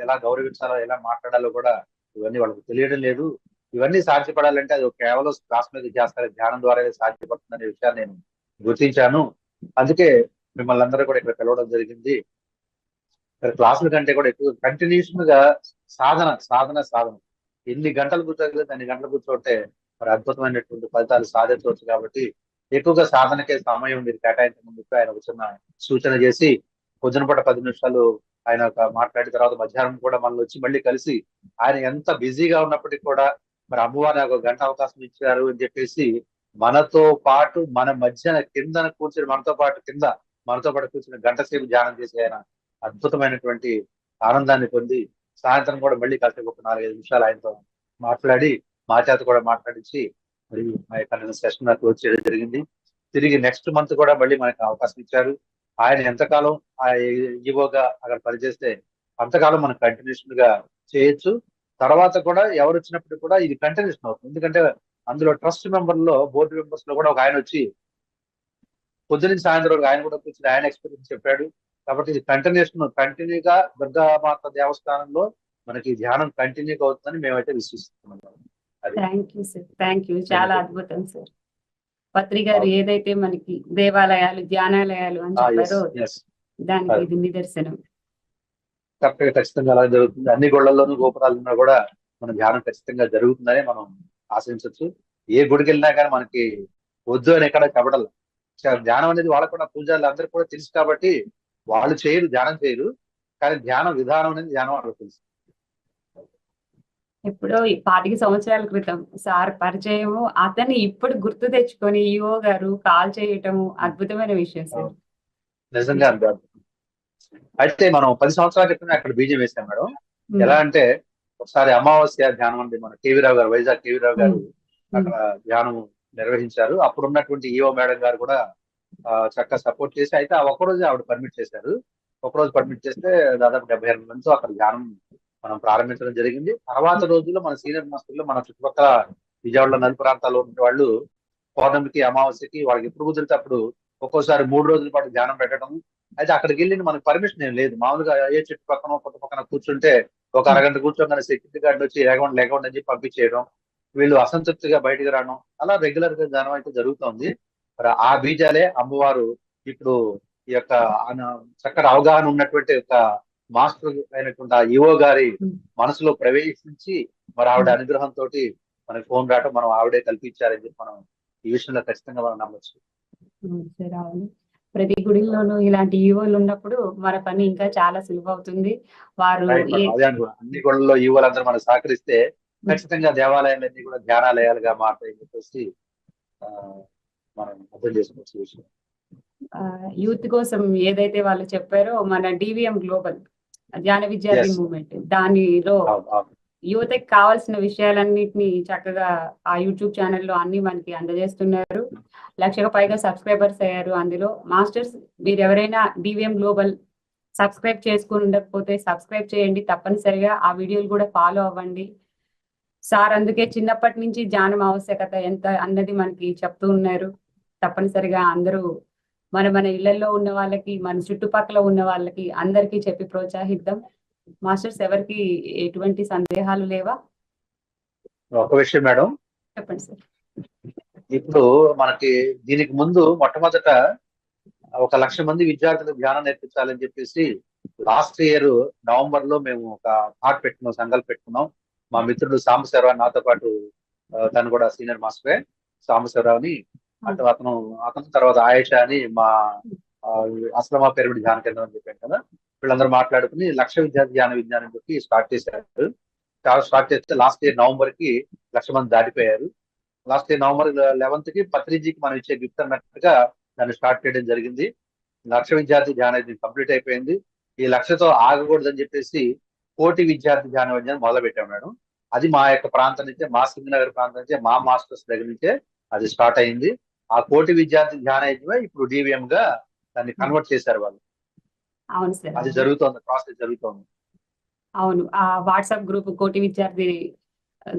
ఎలా గౌరవించాలో, ఎలా మాట్లాడాలో కూడా ఇవన్నీ వాళ్ళకి తెలియడం లేదు. ఇవన్నీ సాధ్యపడాలంటే అది కేవలం శ్వాస మీద ధ్యానం ద్వారానే సాధ్యపడుతుందనే విషయాన్ని నేను గుర్తించాను. అందుకే మిమ్మల్ని అందరూ కూడా ఇక్కడ పిలవడం జరిగింది. క్లాసుల కంటే కూడా ఎక్కువ కంటిన్యూషన్ గా సాధన సాధన సాధన ఎన్ని గంటలు కూర్చోగలిగితే అన్ని గంటలు కూర్చోంటే మరి అద్భుతమైనటువంటి ఫలితాలు సాధించవచ్చు. కాబట్టి ఎక్కువగా సాధనకే సమయం మీరు కేటాయించమని చెప్పి ఆయన ఒక చిన్న సూచన చేసి పొద్దున పూట 10 నిమిషాలు ఆయన మాట్లాడిన తర్వాత మధ్యాహ్నం కూడా మనల్ని వచ్చి మళ్ళీ కలిసి ఆయన ఎంత బిజీగా ఉన్నప్పటికీ కూడా మరి అమ్మవారిని ఒక గంట అవకాశం ఇచ్చారు అని చెప్పేసి మనతో పాటు మన మధ్యన కిందన కూర్చొని మనతో పాటు కూర్చొని గంట సేపు ధ్యానం చేసి ఆయన అద్భుతమైనటువంటి ఆనందాన్ని పొంది సాయంత్రం కూడా మళ్ళీ కాసేపు ఒక 4-5 నిమిషాలు ఆయనతో మాట్లాడి మా చేత కూడా మాట్లాడించి మరి మా యొక్క సెషన్ క్లోజ్ చేయడం జరిగింది. తిరిగి నెక్స్ట్ మంత్ కూడా మళ్ళీ మనకి అవకాశం ఇచ్చారు. ఆయన ఎంతకాలం ఆ ఈవోగా అక్కడ పనిచేస్తే అంతకాలం మనం కంటిన్యూషన్ గా చేయొచ్చు. తర్వాత కూడా ఎవరు వచ్చినప్పుడు కూడా ఇది కంటిన్యూషన్ అవుతుంది. ఎందుకంటే అందులో ట్రస్ట్ మెంబర్లో బోర్డు మెంబర్స్ లో కూడా ఒక ఆయన వచ్చి పొద్దునుంచి సాయంత్రం వరకు ఆయన కూడా కూర్చొని ఆయన ఎక్స్పీరియన్స్ చెప్పాడు. కాబట్టి ఇది కంటిన్యూగా దుర్గామాత దేవస్థానంలో మనకి ధ్యానం కంటిన్యూగా అవుతుందని మేమైతే విశ్వసిస్తున్నాం. Thank you sir, thank you. చాలా అద్భుతం సార్. పత్రి గారు ఏదైతే మనకి దేవాలయాలు, ధ్యానాలయాలు అని చెప్పారో దానికి ఇది నిదర్శనం. ఖచ్చితంగా అలా జరుగుతుంది. అన్ని గుళ్ళల్లోనూ గోపురాలున్నా కూడా మన ధ్యానం ఖచ్చితంగా జరుగుతుందని మనం ఆశించవచ్చు. ఏ గుడికి వెళ్ళినా కానీ మనకి వద్దు అని ఎక్కడ చెప్పడం. ధ్యానం అనేది వాళ్ళకు కూడా పూజలు అందరికీ కూడా తెలుసు కాబట్టి వాళ్ళు ధ్యానం చేయరు, కానీ ధ్యాన విధానం అనేది ధ్యానం వాళ్ళకి తెలుసు. ఎప్పుడో 25 సంవత్సరాల క్రితం సార్ పరిచయము, అతన్ని ఇప్పుడు గుర్తు తెచ్చుకొని ఈఓ గారు కాల్ చేయటము అద్భుతమైన విషయం సార్. నిజంగా అయితే మనం 10 సంవత్సరాల క్రితం అక్కడ బీజం వేసాం మేడం. ఎలా అంటే ఒకసారి అమావాస్య ధ్యానం అండి, మన కేవీ రావు గారు, వైజాగ్ కేవీ రావు గారు అక్కడ ధ్యానం నిర్వహించారు. అప్పుడు ఉన్నటువంటి ఈఓ మేడం గారు కూడా చక్కగా సపోర్ట్ చేసి, అయితే ఆ ఒక్కరోజు ఆవిడ పర్మిట్ చేశారు. ఒకరోజు పర్మిట్ చేస్తే దాదాపు 78 మందితో అక్కడ ధ్యానం మనం ప్రారంభించడం జరిగింది. తర్వాత రోజుల్లో మన సీనియర్ మాస్టర్లు మన చుట్టుపక్కల విజయవాడలో నది ప్రాంతాల్లో ఉన్న వాళ్ళు పౌర్ణమికి అమావాస్యకి వాళ్ళకి ఎప్పుడు కుదిరితే అప్పుడు ఒక్కోసారి 3 రోజుల పాటు ధ్యానం పెట్టడం. అయితే అక్కడికి వెళ్ళి మనకు పర్మిషన్ ఏం లేదు. మామూలుగా ఏ చెట్టు పక్కన కొత్త పక్కన కూర్చుంటే ఒక అరగంట కూర్చోగానే సెక్యూరిటీ గార్డు వచ్చి లేకుండా లేకుండా అని చెప్పి పంపించేయడం, వీళ్ళు అసంతృప్తిగా బయటకు రావడం, అలా రెగ్యులర్ గా ధ్యానం అయితే జరుగుతోంది. మరి ఆ బీజాలే అమ్మవారు ఇప్పుడు ఈ యొక్క చక్కటి అవగాహన ఉన్నటువంటి ఒక మాస్టర్ అయినటువంటి ఆ ఈవో గారి మనసులో ప్రవేశించి మరి ఆవిడ అనుగ్రహంతో మనకి ఫోన్ రావటం, మనం ఆవిడే కల్పించారని చెప్పి మనం ఈ విషయంలో ఖచ్చితంగా మనం నమ్మచ్చు. సరే, అవును. ప్రతి గుడిలోనూ ఇలాంటి ఈవోలు ఉన్నప్పుడు మన పని ఇంకా చాలా సులువవుతుంది. వారు అదే అన్ని గుళ్ళలో ఈవోలందరూ మనకు సహకరిస్తే ఖచ్చితంగా దేవాలయాలన్నీ కూడా ధ్యానాలయాలుగా మారుతాయని చెప్పేసి మనం అర్థం చేసుకోవచ్చు విషయం. యూత్ కోసం ఏదైతే వాళ్ళు చెప్పారో మన డివిఎం గ్లోబల్ ధ్యాన విద్యార్థి మూవ్మెంట్, దానిలో యువతకి కావాల్సిన విషయాలన్నింటినీ చక్కగా ఆ యూట్యూబ్ ఛానల్లో అన్ని మనకి అందజేస్తున్నారు. 1,00,000 పైగా సబ్స్క్రైబర్స్ అయ్యారు. అందులో మాస్టర్స్ మీరు ఎవరైనా డివిఎం గ్లోబల్ సబ్స్క్రైబ్ చేసుకుని ఉండకపోతే సబ్స్క్రైబ్ చేయండి. తప్పనిసరిగా ఆ వీడియోలు కూడా ఫాలో అవ్వండి. సార్ అందుకే చిన్నప్పటి నుంచి ధ్యానం ఆవశ్యకత ఎంత అన్నది మనకి చెప్తూ ఉన్నారు. తప్పనిసరిగా అందరూ మన ఇళ్లలో ఉన్న వాళ్ళకి, మన చుట్టుపక్కల ఉన్న వాళ్ళకి అందరికీ చెప్పి ప్రోత్సహిద్దాం. మాస్టర్స్ ఎవరికి ఎటువంటి సందేహాలు లేవా? ఒక విషయం మేడం, చెప్పండి సార్. ఇప్పుడు మనకి దీనికి ముందు మొట్టమొదట 1,00,000 మంది విద్యార్థులకు ధ్యానం నేర్పించాలని చెప్పేసి లాస్ట్ ఇయర్ నవంబర్ లో మేము ఒక థాట్ పెట్టుకున్నాం, సంకల్పం పెట్టుకున్నాం. మా మిత్రుడు సాంబశివరావు, నాతో పాటు తను కూడా సీనియర్ మాస్టరే, సాంబశివరావుని అతను తర్వాత ఆయేష అని మా అస్లమా పిరమిడ్ ధ్యాన కేంద్రం అని చెప్పాను కదా, వీళ్ళందరూ మాట్లాడుకుని 1,00,000 విద్యార్థి ధ్యాన విజ్ఞానం చెప్పి స్టార్ట్ చేశారు. స్టార్ట్ చేస్తే లాస్ట్ ఇయర్ నవంబర్ కి 1,00,000 మంది దాటిపోయారు. లాస్ట్ ఇయర్ నవంబర్ 11th కి పత్రిజీకి మనం ఇచ్చే గిఫ్ట్ అన్నట్టుగా దాన్ని స్టార్ట్ చేయడం జరిగింది. 1,00,000 విద్యార్థి ధ్యానం కంప్లీట్ అయిపోయింది. ఈ 1,00,000తో ఆగకూడదని చెప్పేసి 1,00,000 విద్యార్థి ధ్యాన విజ్ఞానం మొదలు పెట్టాం మేడం. అది మా యొక్క ప్రాంతం నుంచే, మా సింగనగర్ ప్రాంతం నుంచే, మా మాస్టర్స్ దగ్గర నుంచే అది స్టార్ట్ అయింది. ఆ 1,00,000 విద్యార్థి ధ్యాన యజ్ఞమే ఇప్పుడు డివిఎం గా దాన్ని కన్వర్ట్ చేశారు వాళ్ళు. అవును సార్, అది జరుగుతోంది, ప్రాసెస్ జరుగుతోంది. అవును. ఆ వాట్సాప్ గ్రూప్ 1,00,000 విద్యార్థి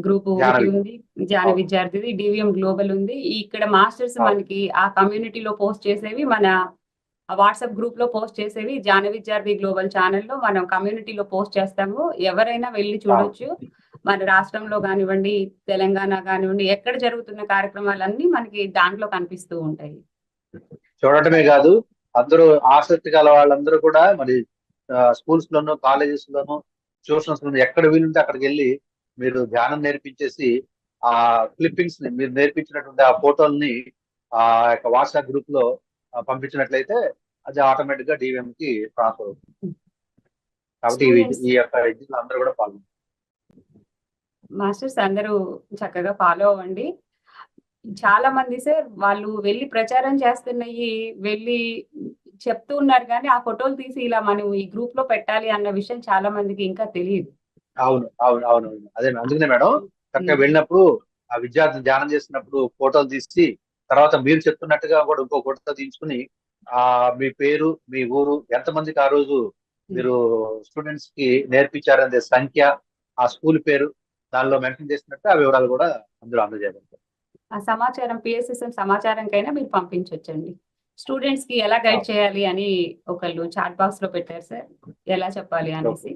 గ్రూప్ ఒకటి ఉంది, ధ్యాన విద్యార్థిది. డివిఎం గ్లోబల్ ఉంది. ఇక్కడ మాస్టర్స్ మనకి ఆ కమ్యూనిటీలో పోస్ట్ చేసేవి, మన వాట్సాప్ గ్రూప్ లో పోస్ట్ చేసేవి ధ్యాన విద్యార్థి గ్లోబల్ ఛానల్లో మనం కమ్యూనిటీలో పోస్ట్ చేస్తాము. ఎవరైనా వెళ్ళి చూడొచ్చు. మన రాష్ట్రంలో కానివ్వండి, తెలంగాణ కానివ్వండి, ఎక్కడ జరుగుతున్న కార్యక్రమాలన్నీ మనకి దాంట్లో కనిపిస్తూ ఉంటాయి. చూడటమే కాదు, అందరూ ఆసక్తి గల వాళ్ళందరూ కూడా మరి స్కూల్స్ లోను, కాలేజెస్ లోను, ట్యూషన్స్ లోను ఎక్కడ వీలుంటే అక్కడికి వెళ్ళి మీరు ధ్యానం నేర్పించేసి ఆ క్లిప్పింగ్స్ ని, మీరు నేర్పించినటువంటి ఆ ఫోటోల్ని ఆ యొక్క వాట్సాప్ గ్రూప్ లో పంపించినట్లయితే అది ఆటోమేటిక్ గా డివిఎం కి ట్రాన్స్ఫర్ అవుతుంది. కాబట్టి ఈ యొక్క అందరూ కూడా పాల్గొంటారు. మాస్టర్స్ అందరూ చక్కగా ఫాలో అవ్వండి. చాలా మంది సార్ వాళ్ళు వెళ్ళి ప్రచారం చేస్తున్నాయి, వెళ్ళి చెప్తూ ఉన్నారు, కానీ ఆ ఫోటోలు తీసి ఇలా మనం ఈ గ్రూప్ లో పెట్టాలి అన్న విషయం చాలా మందికి ఇంకా తెలియదు. అవును అవును అవును అదే అందుకనే మేడం, చక్కగా వెళ్ళినప్పుడు ఆ విద్యార్థి ధ్యానం చేసినప్పుడు ఫోటోలు తీసి, తర్వాత మీరు చెప్తున్నట్టుగా కూడా ఇంకో ఫోటో తీసుకుని మీ పేరు, మీ ఊరు, ఎంతమందికి ఆ రోజు మీరు స్టూడెంట్స్ కి నేర్పించారనే సంఖ్య, ఆ స్కూల్ పేరు దానిలో మెన్షన్ చేసినట్టు ఆ వివరాలు కూడా అందులో అందజేయగలుగుతారు. ఆ సమాచారం పిఎస్ఎస్ఎం సమాచారంకైనా మీరు పంపించవచ్చండి. స్టూడెంట్స్ కి ఎలా గైడ్ చేయాలి అని ఒకళ్ళు చాట్ బాక్స్ లో పెట్టారు సార్, ఎలా చెప్పాలి అనేసి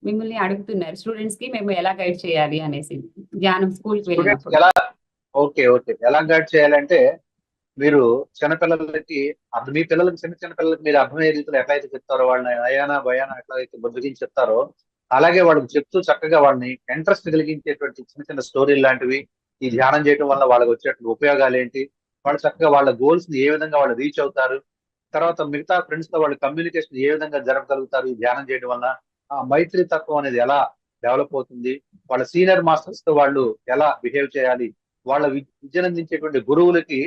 మిమ్మల్ని అడుగుతున్నారు. స్టూడెంట్స్ కి మేము ఎలా గైడ్ చేయాలి అనేసి ధ్యానం స్కూల్ కి వెళ్ళినప్పుడు. ఓకే ఎలా గైడ్ చేయాలంటే, మీరు చిన్నపిల్లలకి మీ పిల్లలకి చిన్న పిల్లలకి మీరు అర్థమయ్యే రీతిలో ఎట్లయితే చెప్తారో, వాళ్ళని అయానా భయానా ఎట్లయితే బుద్ధిగించి చెప్తారో, అలాగే వాళ్ళకి చెప్తూ చక్కగా వాళ్ళని ఇంట్రెస్ట్ కలిగించేటువంటి చిన్న స్టోరీలు లాంటివి, ఈ ధ్యానం చేయడం వల్ల వాళ్ళకి వచ్చేటువంటి ఉపయోగాలు ఏంటి, వాళ్ళు చక్కగా వాళ్ళ గోల్స్ ని ఏ విధంగా వాళ్ళు రీచ్ అవుతారు, తర్వాత మిగతా ఫ్రెండ్స్ తో వాళ్ళ కమ్యూనికేషన్ ఏ విధంగా జరపగలుగుతారు ఈ ధ్యానం చేయడం వల్ల, ఆ మైత్రి తత్వం అనేది ఎలా డెవలప్ అవుతుంది, వాళ్ళ సీనియర్ మాస్టర్స్ తో వాళ్ళు ఎలా బిహేవ్ చేయాలి, వాళ్ళ విద్యనందించేటువంటి గురువులకి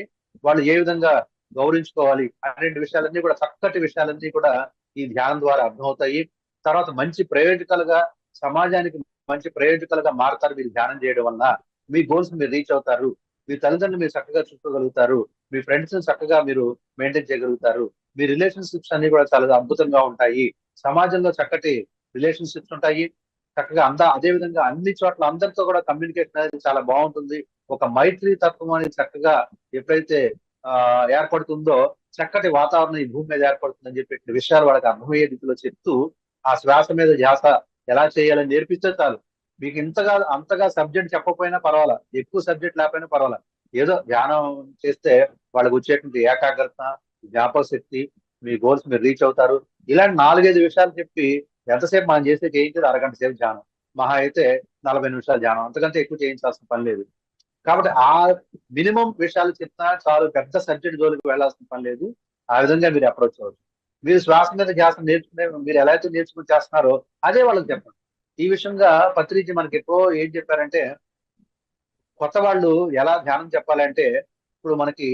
వాళ్ళు ఏ విధంగా గౌరవించుకోవాలి అనే విషయాలన్నీ కూడా, చక్కటి విషయాలన్నీ కూడా ఈ ధ్యానం ద్వారా అర్థమవుతాయి. తర్వాత మంచి ప్రయోజకాలుగా, సమాజానికి మంచి ప్రయోజకాలుగా మారుతారు మీరు ధ్యానం చేయడం వల్ల. మీ గోల్స్ మీరు రీచ్ అవుతారు, మీ తల్లిదండ్రులు మీరు చక్కగా చూసుకోగలుగుతారు, మీ ఫ్రెండ్స్ చక్కగా మీరు మెయింటైన్ చేయగలుగుతారు, మీ రిలేషన్షిప్స్ అన్ని కూడా చాలా అద్భుతంగా ఉంటాయి. సమాజంలో చక్కటి రిలేషన్షిప్స్ ఉంటాయి. చక్కగా అదే విధంగా అన్ని చోట్ల అందరితో కూడా కమ్యూనికేషన్ అనేది చాలా బాగుంటుంది. ఒక మైత్రి తత్వం అనేది చక్కగా ఎప్పుడైతే ఏర్పడుతుందో చక్కటి వాతావరణం ఈ భూమి మీద ఏర్పడుతుందని చెప్పి విషయాలు వాళ్ళకి అర్థమయ్యే రీతిలో చెప్తూ ఆ శ్వాస మీద ధ్యాస ఎలా చేయాలని నేర్పిస్తే చాలు. మీకు అంతగా సబ్జెక్ట్ చెప్పకపోయినా పర్వాలా, ఎక్కువ సబ్జెక్ట్ లేకపోయినా పర్వాలా, ఏదో ధ్యానం చేస్తే వాళ్ళకి వచ్చేటువంటి ఏకాగ్రత, జ్ఞాపక శక్తి, మీ గోల్స్ మీరు రీచ్ అవుతారు. ఇలాంటి 4-5 విషయాలు చెప్పి ఎంతసేపు మనం చేయించేది అరగంట సేపు ధ్యానం, మహా అయితే 40 నిమిషాలు ధ్యానం, అంతకంటే ఎక్కువ చేయించాల్సిన పని లేదు. కాబట్టి ఆ మినిమం విషయాలు చెప్తా చాలు, పెద్ద సబ్జెక్ట్ జోలికి వెళ్లాల్సిన పని లేదు. ఆ విధంగా మీరు అప్రోచ్ అవ్వచ్చు. మీరు శ్వాస మీద ధ్యాస నేర్చుకునే మీరు ఎలా అయితే నేర్చుకుని చేస్తున్నారో అదే వాళ్ళకి చెప్పండి. ఈ విషయంగా పత్రిజీ మనకి ఎప్పుడో ఏం చెప్పారంటే, కొత్త వాళ్ళు ఎలా ధ్యానం చెప్పాలంటే, ఇప్పుడు మనకి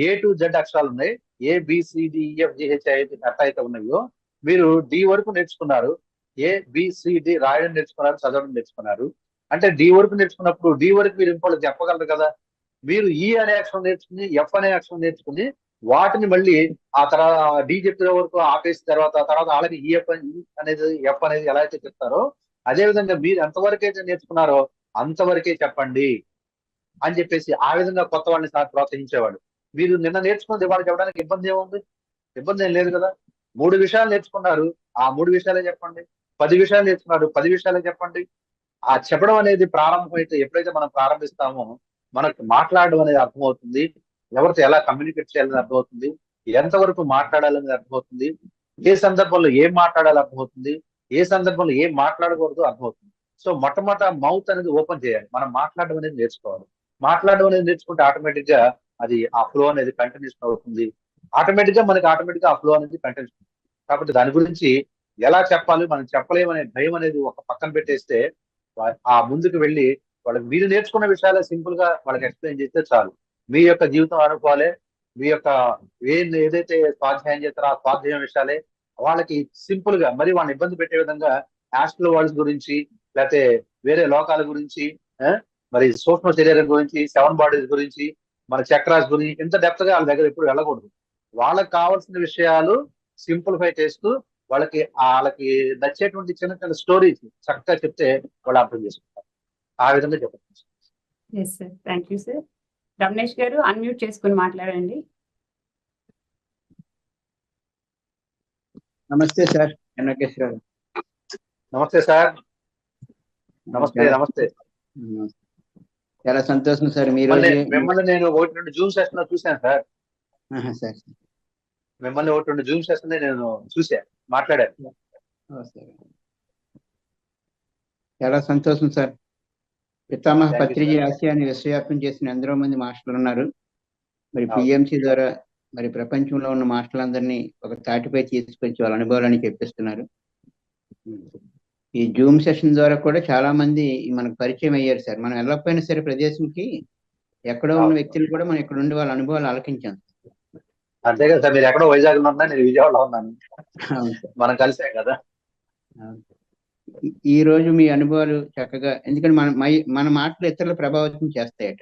A to Z అక్షరాలు ఉన్నాయి. ABCDEFGH అట్లా అయితే ఉన్నాయో, మీరు D వరకు నేర్చుకున్నారు. ABCD రాయడం నేర్చుకున్నారు, చదవడం నేర్చుకున్నారు. అంటే D వరకు నేర్చుకున్నప్పుడు D వరకు మీరు ఇంకోళ్ళకి చెప్పగలరు కదా. మీరు E అనే అక్షరం నేర్చుకుని, F అనే అక్షరం నేర్చుకుని, వాటిని మళ్ళీ ఆ తర్వాత D చెప్పిన వరకు ఆపేసిన తర్వాత వాళ్ళకి E అనేది F అనేది ఎలా అయితే చెప్తారో, అదే విధంగా మీరు ఎంతవరకు అయితే నేర్చుకున్నారో అంతవరకే చెప్పండి అని చెప్పేసి ఆ విధంగా కొత్త వాళ్ళని సార్ ప్రోత్సహించేవాడు. మీరు నిన్న నేర్చుకున్నది ఇవాళ చెప్పడానికి ఇబ్బంది ఏముంది? ఇబ్బంది ఏం లేదు కదా. 3 విషయాలు నేర్చుకున్నారు, ఆ 3 విషయాలే చెప్పండి. 10 విషయాలు నేర్చుకున్నారు, 10 విషయాలే చెప్పండి. ఆ చెప్పడం అనేది ప్రారంభమైతే ఎప్పుడైతే మనం ప్రారంభిస్తామో మనకు మాట్లాడడం అనేది అర్థమవుతుంది. ఎవరితో ఎలా కమ్యూనికేట్ చేయాలని అర్థమవుతుంది. ఎంతవరకు మాట్లాడాలనేది అర్థమవుతుంది. ఏ సందర్భంలో ఏం మాట్లాడాలి అర్థమవుతుంది. ఏ సందర్భంలో ఏం మాట్లాడకూడదు అర్థమవుతుంది. సో మొట్టమొదట మౌత్ అనేది ఓపెన్ చేయాలి. మనం మాట్లాడడం అనేది నేర్చుకోవాలి. మాట్లాడడం అనేది నేర్చుకుంటే ఆటోమేటిక్ గా అది ఆ ఫ్లో అనేది కంటిన్యూషన్ అవుతుంది. ఆటోమేటిక్ గా ఆ ఫ్లో అనేది కంటిన్యూషన్. కాబట్టి దాని గురించి ఎలా చెప్పాలి, మనం చెప్పలేమనే భయం అనేది ఒక పక్కన పెట్టేస్తే ఆ ముందుకు వెళ్ళి వాళ్ళకి మీరు నేర్చుకున్న విషయాలే సింపుల్ గా వాళ్ళకి ఎక్స్ప్లెయిన్ చేస్తే చాలు. మీ యొక్క జీవితం అనుకోవాలి, మీ యొక్క ఏదైతే స్వాధ్యాయం చేస్తారో ఆ స్వాధ్యాయం విషయాలే వాళ్ళకి సింపుల్ గా, మరి వాళ్ళని ఇబ్బంది పెట్టే విధంగా ఆస్ట్రల్ వరల్డ్స్ గురించి, లేకపోతే వేరే లోకాల గురించి, మరి సూక్ష్మ శరీరం గురించి, 7 బాడీస్ గురించి, మన చక్రాస్ గురించి ఇంత డెప్త్ గా వాళ్ళ దగ్గర ఎప్పుడు వెళ్ళకూడదు. వాళ్ళకి కావాల్సిన విషయాలు సింప్లిఫై చేస్తూ వాళ్ళకి నచ్చేటువంటి చిన్న చిన్న స్టోరీస్ చక్కగా చెప్తే వాళ్ళు అర్థం చేసుకుంటారు. ఆ విధంగా చెప్పచ్చు. Yes sir, thank you sir. Ramesh గారు అన్మ్యూట్ చేసుకుని మాట్లాడండి. నమస్తే సార్, ఎన్కేశ్వర. నమస్తే సార్. నమస్తే. చాలా సంతోషం సార్. మిమ్మల్ని నేను 1-2 జూమ్ సెషన్ లో చూశాను సార్. సార్ మిమ్మల్ని 1-2 జూమ్ సెషన్ నేను చూశాను, మాట్లాడాను. చాలా సంతోషం సార్. పితామహ పత్రిజీ ఆశయాన్ని విశ్వవ్యాప్తం చేసిన ఎందరో మంది మాస్టర్లు ఉన్నారు. మరి పిఎంసి ద్వారా మరి ప్రపంచంలో ఉన్న మాస్టర్లందరినీ ఒక తాటిపై తీసుకొచ్చి వాళ్ళ అనుభవాలని చెప్పిస్తున్నారు. ఈ జూమ్ సెషన్ ద్వారా కూడా చాలా మంది మనకు పరిచయం అయ్యారు సార్. మనం వెళ్ళకపోయినా సరే ప్రదేశంకి ఎక్కడో ఉన్న వ్యక్తులు కూడా మనం ఇక్కడ ఉండి వాళ్ళ అనుభవాలు ఆలకించాం. అంతే కదా సార్. మీరు ఎక్కడో వైజాగ్ లో ఉన్నా, నేను విజయవాడలో ఉన్నాను, మనం కలిసాం కదా. ఈ రోజు మీ అనుభవాలు చక్కగా, ఎందుకంటే మన మాటలు ఇతరులు ప్రభావితం చేస్తాయట.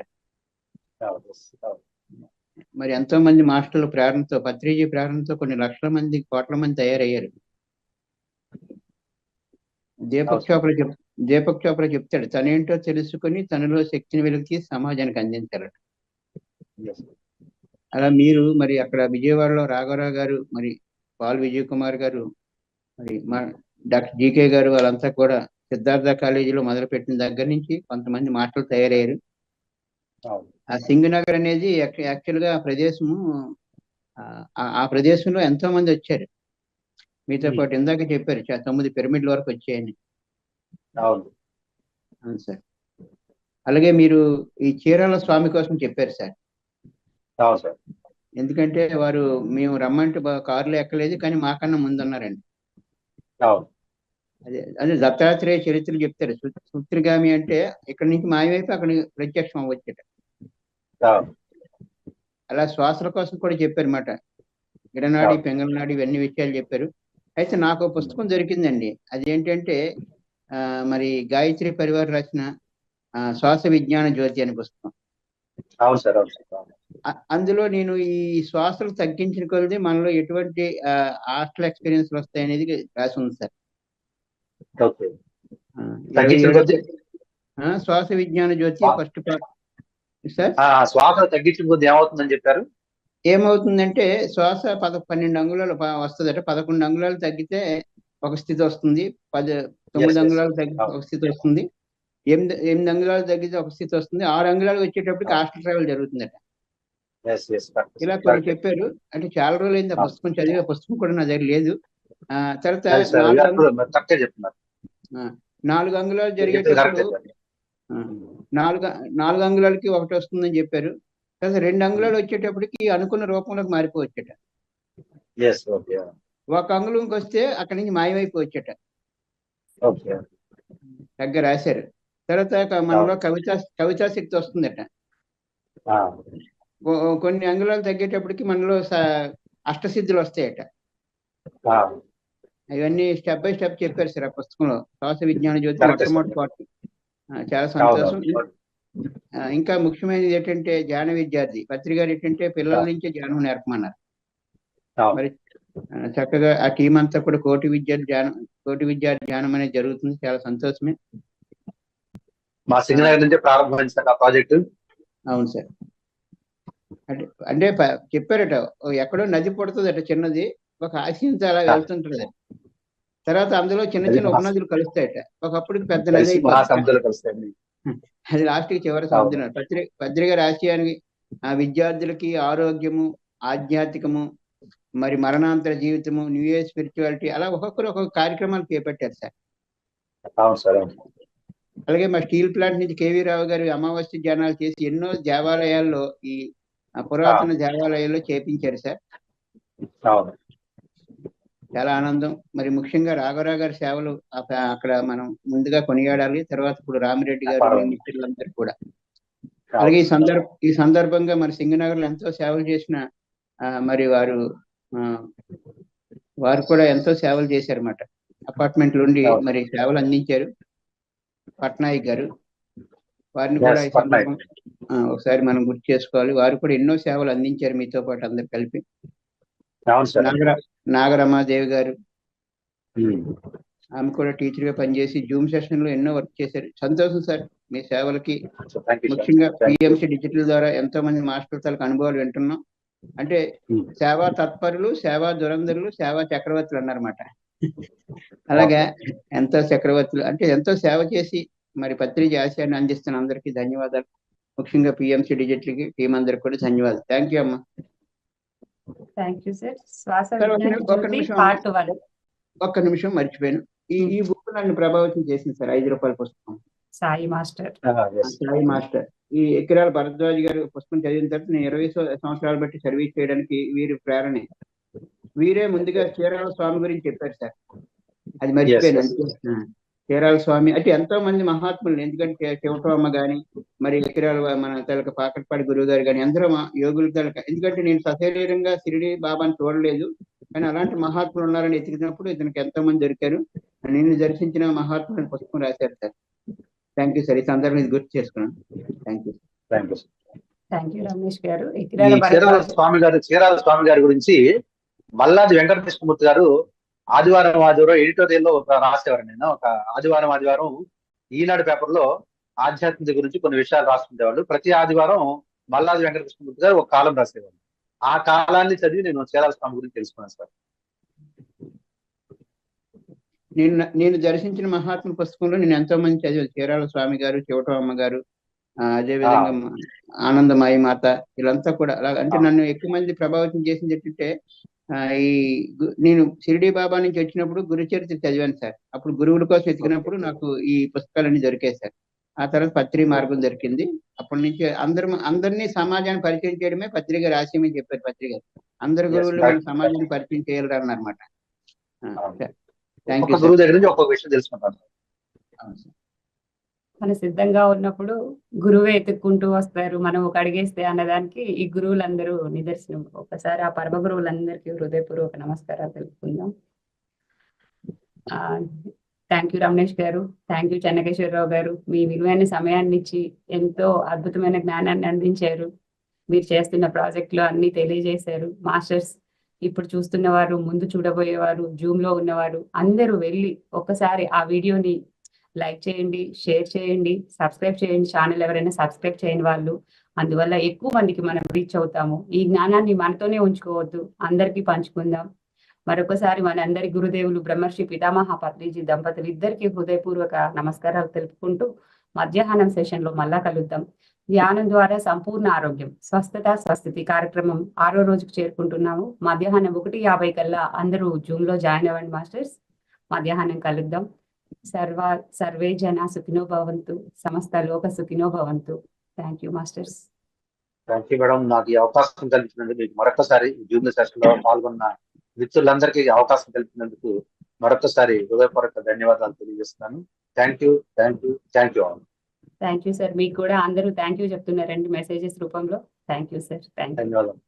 మరి ఎంతో మంది మాస్టర్ల ప్రేరణతో, పత్రిజీ ప్రేరణతో కొన్ని లక్షల మంది, కోట్ల మంది తయారయ్యారు. దీపక్ చోప్రా చెప్తాడు, తనేంటో తెలుసుకుని తనలో శక్తిని వెలికి సమాజానికి అందించారట. అలా మీరు మరి అక్కడ విజయవాడలో రాఘవరావు గారు, మరి పాల్ విజయ్ కుమార్ గారు, మరి డాక్టర్ జీకే గారు, వాళ్ళంతా కూడా సిద్ధార్థ కాలేజీలో మొదలుపెట్టిన దగ్గర నుంచి కొంతమంది మాస్టర్లు తయారయ్యారు. ఆ సింగనగర్ అనేది యాక్చువల్ గా ప్రదేశము, ఆ ప్రదేశంలో ఎంతో మంది వచ్చారు. మీతో పాటు ఇందాక చెప్పారు 9 పిరమిడ్ల వరకు వచ్చాయని. అవును సార్. అలాగే మీరు ఈ చీరాల స్వామి కోసం చెప్పారు సార్. ఎందుకంటే వారు మేము రమ్మంటే కారులో ఎక్కలేదు, కానీ మాకన్నా ముందున్నారండి. అదే దత్తాత్రేయ చరిత్రలు చెప్తారు. సూత్రగామి అంటే ఇక్కడి నుంచి మాయవైపు అక్కడ ప్రత్యక్షం అవ్వచ్చట. అలా శ్వాసల కోసం కూడా చెప్పారన్నమాట. గిడనాడి, పెంగళనాడి, ఇవన్నీ విషయాలు చెప్పారు. అయితే నాకు పుస్తకం దొరికిందండి. అదేంటంటే మరి గాయత్రి పరివార్ రచన శ్వాస విజ్ఞాన జ్యోతి అనే పుస్తకం. అవును సార్. అందులో నేను ఈ శ్వాసలు తగ్గించిన కొలది మనలో ఎటువంటి హాస్టల్ ఎక్స్పీరియన్స్ వస్తాయి అనేది రాసి ఉంది సార్. ఓకే. 27వ కొద్ది శ్వాస విజ్ఞాన జ్యోతి ఫస్ట్ పార్ట్ సార్. శ్వాస తగ్గించిన కొద్ది ఏమవుతుందని చెప్పారు? ఏమవుతుందంటే శ్వాస 12 అంగుళాలు వస్తుందట. 11 అంగుళాలు తగ్గితే ఒక స్థితి వస్తుంది, 9 అంగుళాలు తగ్గితే ఒక స్థితి వస్తుంది, 8 అంగుళాలు తగ్గితే ఒక స్థితి వస్తుంది, 6 అంగుళాలు వచ్చేటప్పటికి హాస్టల్ ట్రావెల్ జరుగుతుందట. ఇలా కొన్ని చెప్పారు. అంటే చాలా రోజులు అయింది ఆ పుస్తకం చదివే. పుస్తకం కూడా నా దగ్గర లేదు. తర్వాత 4 అంగుళాలు జరిగేటప్పుడు 4 అంగుళాలకి ఒకటి వస్తుందని చెప్పారు. తర్వాత 2 అంగుళాలు వచ్చేటప్పటికి అనుకున్న రూపంలోకి మారిపోవచ్చట. 1 అంగుళంకి వస్తే అక్కడి నుంచి మాయమైపోవచ్చట. దగ్గర రాశారు. తర్వాత మనలో కవితా శక్తి వస్తుందట. కొన్ని అంగుళాలు తగ్గేటప్పటికి మనలో అష్టసిద్ధులు వస్తాయట. ఇవన్నీ స్టెప్ బై స్టెప్ చెప్పారు సార్ ఆ పుస్తకంలో. శ్వాస విజ్ఞాన జ్యోతి మొట్టమొదటి పార్ట్. చాలా సంతోషం. ఇంకా ముఖ్యమైనది ఏంటంటే ధ్యాన విద్యార్థి పత్రి గారు ఏంటంటే పిల్లల నుంచే ధ్యానం నేర్పమన్నారు. మరి చక్కగా ఆ టీం అంతా కూడా కోటి విద్యా ధ్యానం అనేది జరుగుతుంది. చాలా సంతోషమే. మా సింగనగర్ నుంచే ప్రారంభమైంది ప్రాజెక్టు. అవును సార్. అంటే చెప్పారట, ఎక్కడో నది పుడుతుందట చిన్నది, ఒక ఆశయంతో అలా వెళ్తుంటది. తర్వాత అందులో చిన్న చిన్న ఉపనదులు కలుస్తాయట. ఒకప్పుడు పెద్ద నది అయిపోతుంది. అది లాస్ట్ కి చివరి సముద్రం. పత్రి గారి ఆశయానికి విద్యార్థులకి ఆరోగ్యము, ఆధ్యాత్మికము, మరి మరణాంతర జీవితము, న్యూ ఇయర్ స్పిరిచువాలిటీ, అలా ఒక్కొక్కరు ఒక్కొక్క కార్యక్రమాలు చేపట్టారు సార్. అలాగే మా స్టీల్ ప్లాంట్ నుంచి కేవీ రావు గారు అమావాస్య ధ్యానాలు చేసి ఎన్నో దేవాలయాల్లో, ఈ పురాతన దేవాలయాల్లో చేపించారు సార్. చాలా ఆనందం. మరి ముఖ్యంగా రాఘవరావు గారి సేవలు అక్కడ మనం ముందుగా కొనియాడాలి. తర్వాత ఇప్పుడు రామిరెడ్డి గారు మిత్రులందరూ కూడా. అలాగే ఈ సందర్భంగా మరి సింగనగర్ లో ఎంతో సేవలు చేసిన మరి వారు కూడా ఎంతో సేవలు చేశారన్నమాట. అపార్ట్మెంట్ నుండి మరి సేవలు అందించారు పట్నాయక్ గారు. వారిని కూడా ఈ సందర్భం ఒకసారి మనం గుర్తు చేసుకోవాలి. వారు కూడా ఎన్నో సేవలు అందించారు మీతో పాటు అందరు కలిపి. నాగరమాదేవి గారు, ఆమె కూడా టీచర్ గా పనిచేసి జూమ్ సెషన్ లో ఎన్నో వర్క్ చేశారు. సంతోషం సార్ మీ సేవలకి. ముఖ్యంగా పిఎంసి డిజిటల్ ద్వారా ఎంతో మంది మాస్టర్ తాలకు అనుభవాలు వింటున్నాం. అంటే సేవా తత్పరులు, సేవా దురంధరులు, సేవా చక్రవర్తులు అన్నారన్నమాట. అలాగా ఎంతో చక్రవర్తులు అంటే ఎంతో సేవ చేసి మరి పత్రిక ఆశయాన్ని అందిస్తున్న అందరికీ ధన్యవాదాలు. ముఖ్యంగా పిఎంసి డిజిటల్ కి టీం అందరికి కూడా ధన్యవాదాలు. థ్యాంక్ యూ అమ్మా. ఒక్క నిమిషం మర్చిపోయాను. ఈ బుక్ నన్ను ప్రభావితం చేసింది సార్. 5 రూపాయల పుస్తకం. సాయి మాస్టర్ ఈ ఎకిరాల భరద్వాజ్ గారు పుస్తకం చదివిన తర్వాత నేను 20 సంవత్సరాలు బట్టి సర్వీస్ చేయడానికి వీరి ప్రేరణ. వీరే ముందుగా చీరాల స్వామి గురించి చెప్పారు సార్. అది మర్చిపోయాను. చీరాల స్వామి అంటే ఎంతో మంది మహాత్ములు, ఎందుకంటే శివటమ్మ గాని, మరి ఎకిరాల మన తలక పాకట్పాడి గురువు గారు కానీ అందరూ యోగుల తలక. ఎందుకంటే నేను సశరీరంగా షిరిడి బాబాని చూడలేదు, కానీ అలాంటి మహాత్ములు ఉన్నారని ఎతికినప్పుడు ఇతనికి ఎంతో మంది దొరికారు. నేను దర్శించిన మహాత్ములని పుస్తకం రాశారు సార్. Thank you sir. ఈ సందర్భం ఇది గుర్తు చేసుకున్నాను. థ్యాంక్ యూ రమేష్ గారు. చీరాల స్వామి గారి గురించి మల్లాది వెంకటకృష్ణమూర్తి గారు ఆదివారం ఎడిటోరియల్ లో రాసేవారు. నేను ఒక ఆదివారం ఈనాడు పేపర్ లో ఆధ్యాత్మిక గురించి కొన్ని విషయాలు రాసుకునేవాళ్ళు. ప్రతి ఆదివారం మల్లాది వెంకటకృష్ణమూర్తి గారు ఒక కాలం రాసేవాళ్ళు. ఆ కాలాన్ని చదివి నేను చీరాల స్వామి గురించి తెలుసుకున్నాను సార్. నేను దర్శించిన మహాత్ముల పుస్తకంలో నేను ఎంతో మంది చదివాను. చీరాల స్వామి గారు, శివటమ్మ గారు, అదేవిధంగా ఆనందమాయి మాత, వీళ్ళంతా కూడా అలా. అంటే నన్ను ఎక్కువ మంది ప్రభావితం చేసింది ఏంటంటే నేను షిరిడి బాబా నుంచి వచ్చినప్పుడు గురుచరిత్ర చదివాను సార్. అప్పుడు గురువుల కోసం ఎతికినప్పుడు నాకు ఈ పుస్తకాలన్నీ దొరికాయి సార్. ఆ తర్వాత పత్రి మార్గం దొరికింది. అప్పటి నుంచి అందరినీ సమాజాన్ని పరిచయం చేయడమే పత్రిక రాసేమని చెప్పారు. పత్రిక అందరు గురువులు మన సమాజాన్ని పరిచయం చేయాలి అన్నమాట. Thank you. గురువు దగ్గర నుంచి ఒక్కొక్క విషయం తెలుసుకుంటాను. మన సిద్ధంగా ఉన్నప్పుడు గురువే ఎత్తుక్కుంటూ వస్తారు, మనం ఒక అడిగేస్తే అన్నదానికి ఈ గురువులందరూ నిదర్శనం. ఒకసారి ఆ పరమ గురువులందరికీ హృదయపూర్వక నమస్కారాలు తెలుపుకుందాం. థ్యాంక్ యూ రమేష్ గారు. థ్యాంక్ యూ చెన్నకేశ్వరరావు గారు. మీ విలువైన సమయాన్ని ఇచ్చి ఎంతో అద్భుతమైన జ్ఞానాన్ని అందించారు. మీరు చేస్తున్న ప్రాజెక్టులు అన్ని తెలియజేశారు. మాస్టర్స్ ఇప్పుడు చూస్తున్న వారు, ముందు చూడబోయేవారు, జూమ్ లో ఉన్నవారు అందరూ వెళ్ళి ఒక్కసారి ఆ వీడియోని లైక్ చేయండి, షేర్ చేయండి, సబ్స్క్రైబ్ చేయండి. ఛానల్ ఎవరైనా సబ్స్క్రైబ్ చేయని వాళ్ళు, అందువల్ల ఎక్కువ మందికి మనం రీచ్ అవుతాము. ఈ జ్ఞానాన్ని మనతోనే ఉంచుకోవద్దు, అందరికీ పంచుకుందాం. మరొకసారి మనందరి గురుదేవులు బ్రహ్మర్షి పితామహ పత్రిజీ దంపతులు ఇద్దరికి హృదయపూర్వక నమస్కారాలు తెలుపుకుంటూ మధ్యాహ్నం సెషన్ లో మళ్ళా కలుద్దాం. ధ్యానం ద్వారా సంపూర్ణ ఆరోగ్యం, స్వస్థత, స్వస్థితి కార్యక్రమం 6వ రోజుకు చేరుకుంటున్నాము. మధ్యాహ్నం 1:50 కల్లా అందరూ జూమ్ లో జాయిన్ అవ్వండి మాస్టర్స్. మధ్యాహ్నం కలుద్దాం. సర్వే జన సుఖినో భవంతు, సమస్త లోక సుఖినో భవంతు. Thank you masters. Thank you madam. నాకు ఈ అవకాశం కల్పించినందుకు మీకు మరొకసారి జూమ్ సెషన్ లో పాల్గొన్న మిత్రులందరికీ అవకాశం కల్పించినందుకు మరొకసారి హృదయపూర్వక ధన్యవాదాలు తెలియజేస్తున్నాను. Thank you, thank you, thank you all. Thank you sir. మీకు కూడా అందరూ థ్యాంక్ యూ చెప్తున్నారండి మెసేజెస్ రూపంలో. Thank you sir. Thank you. ధన్యవాదాలు.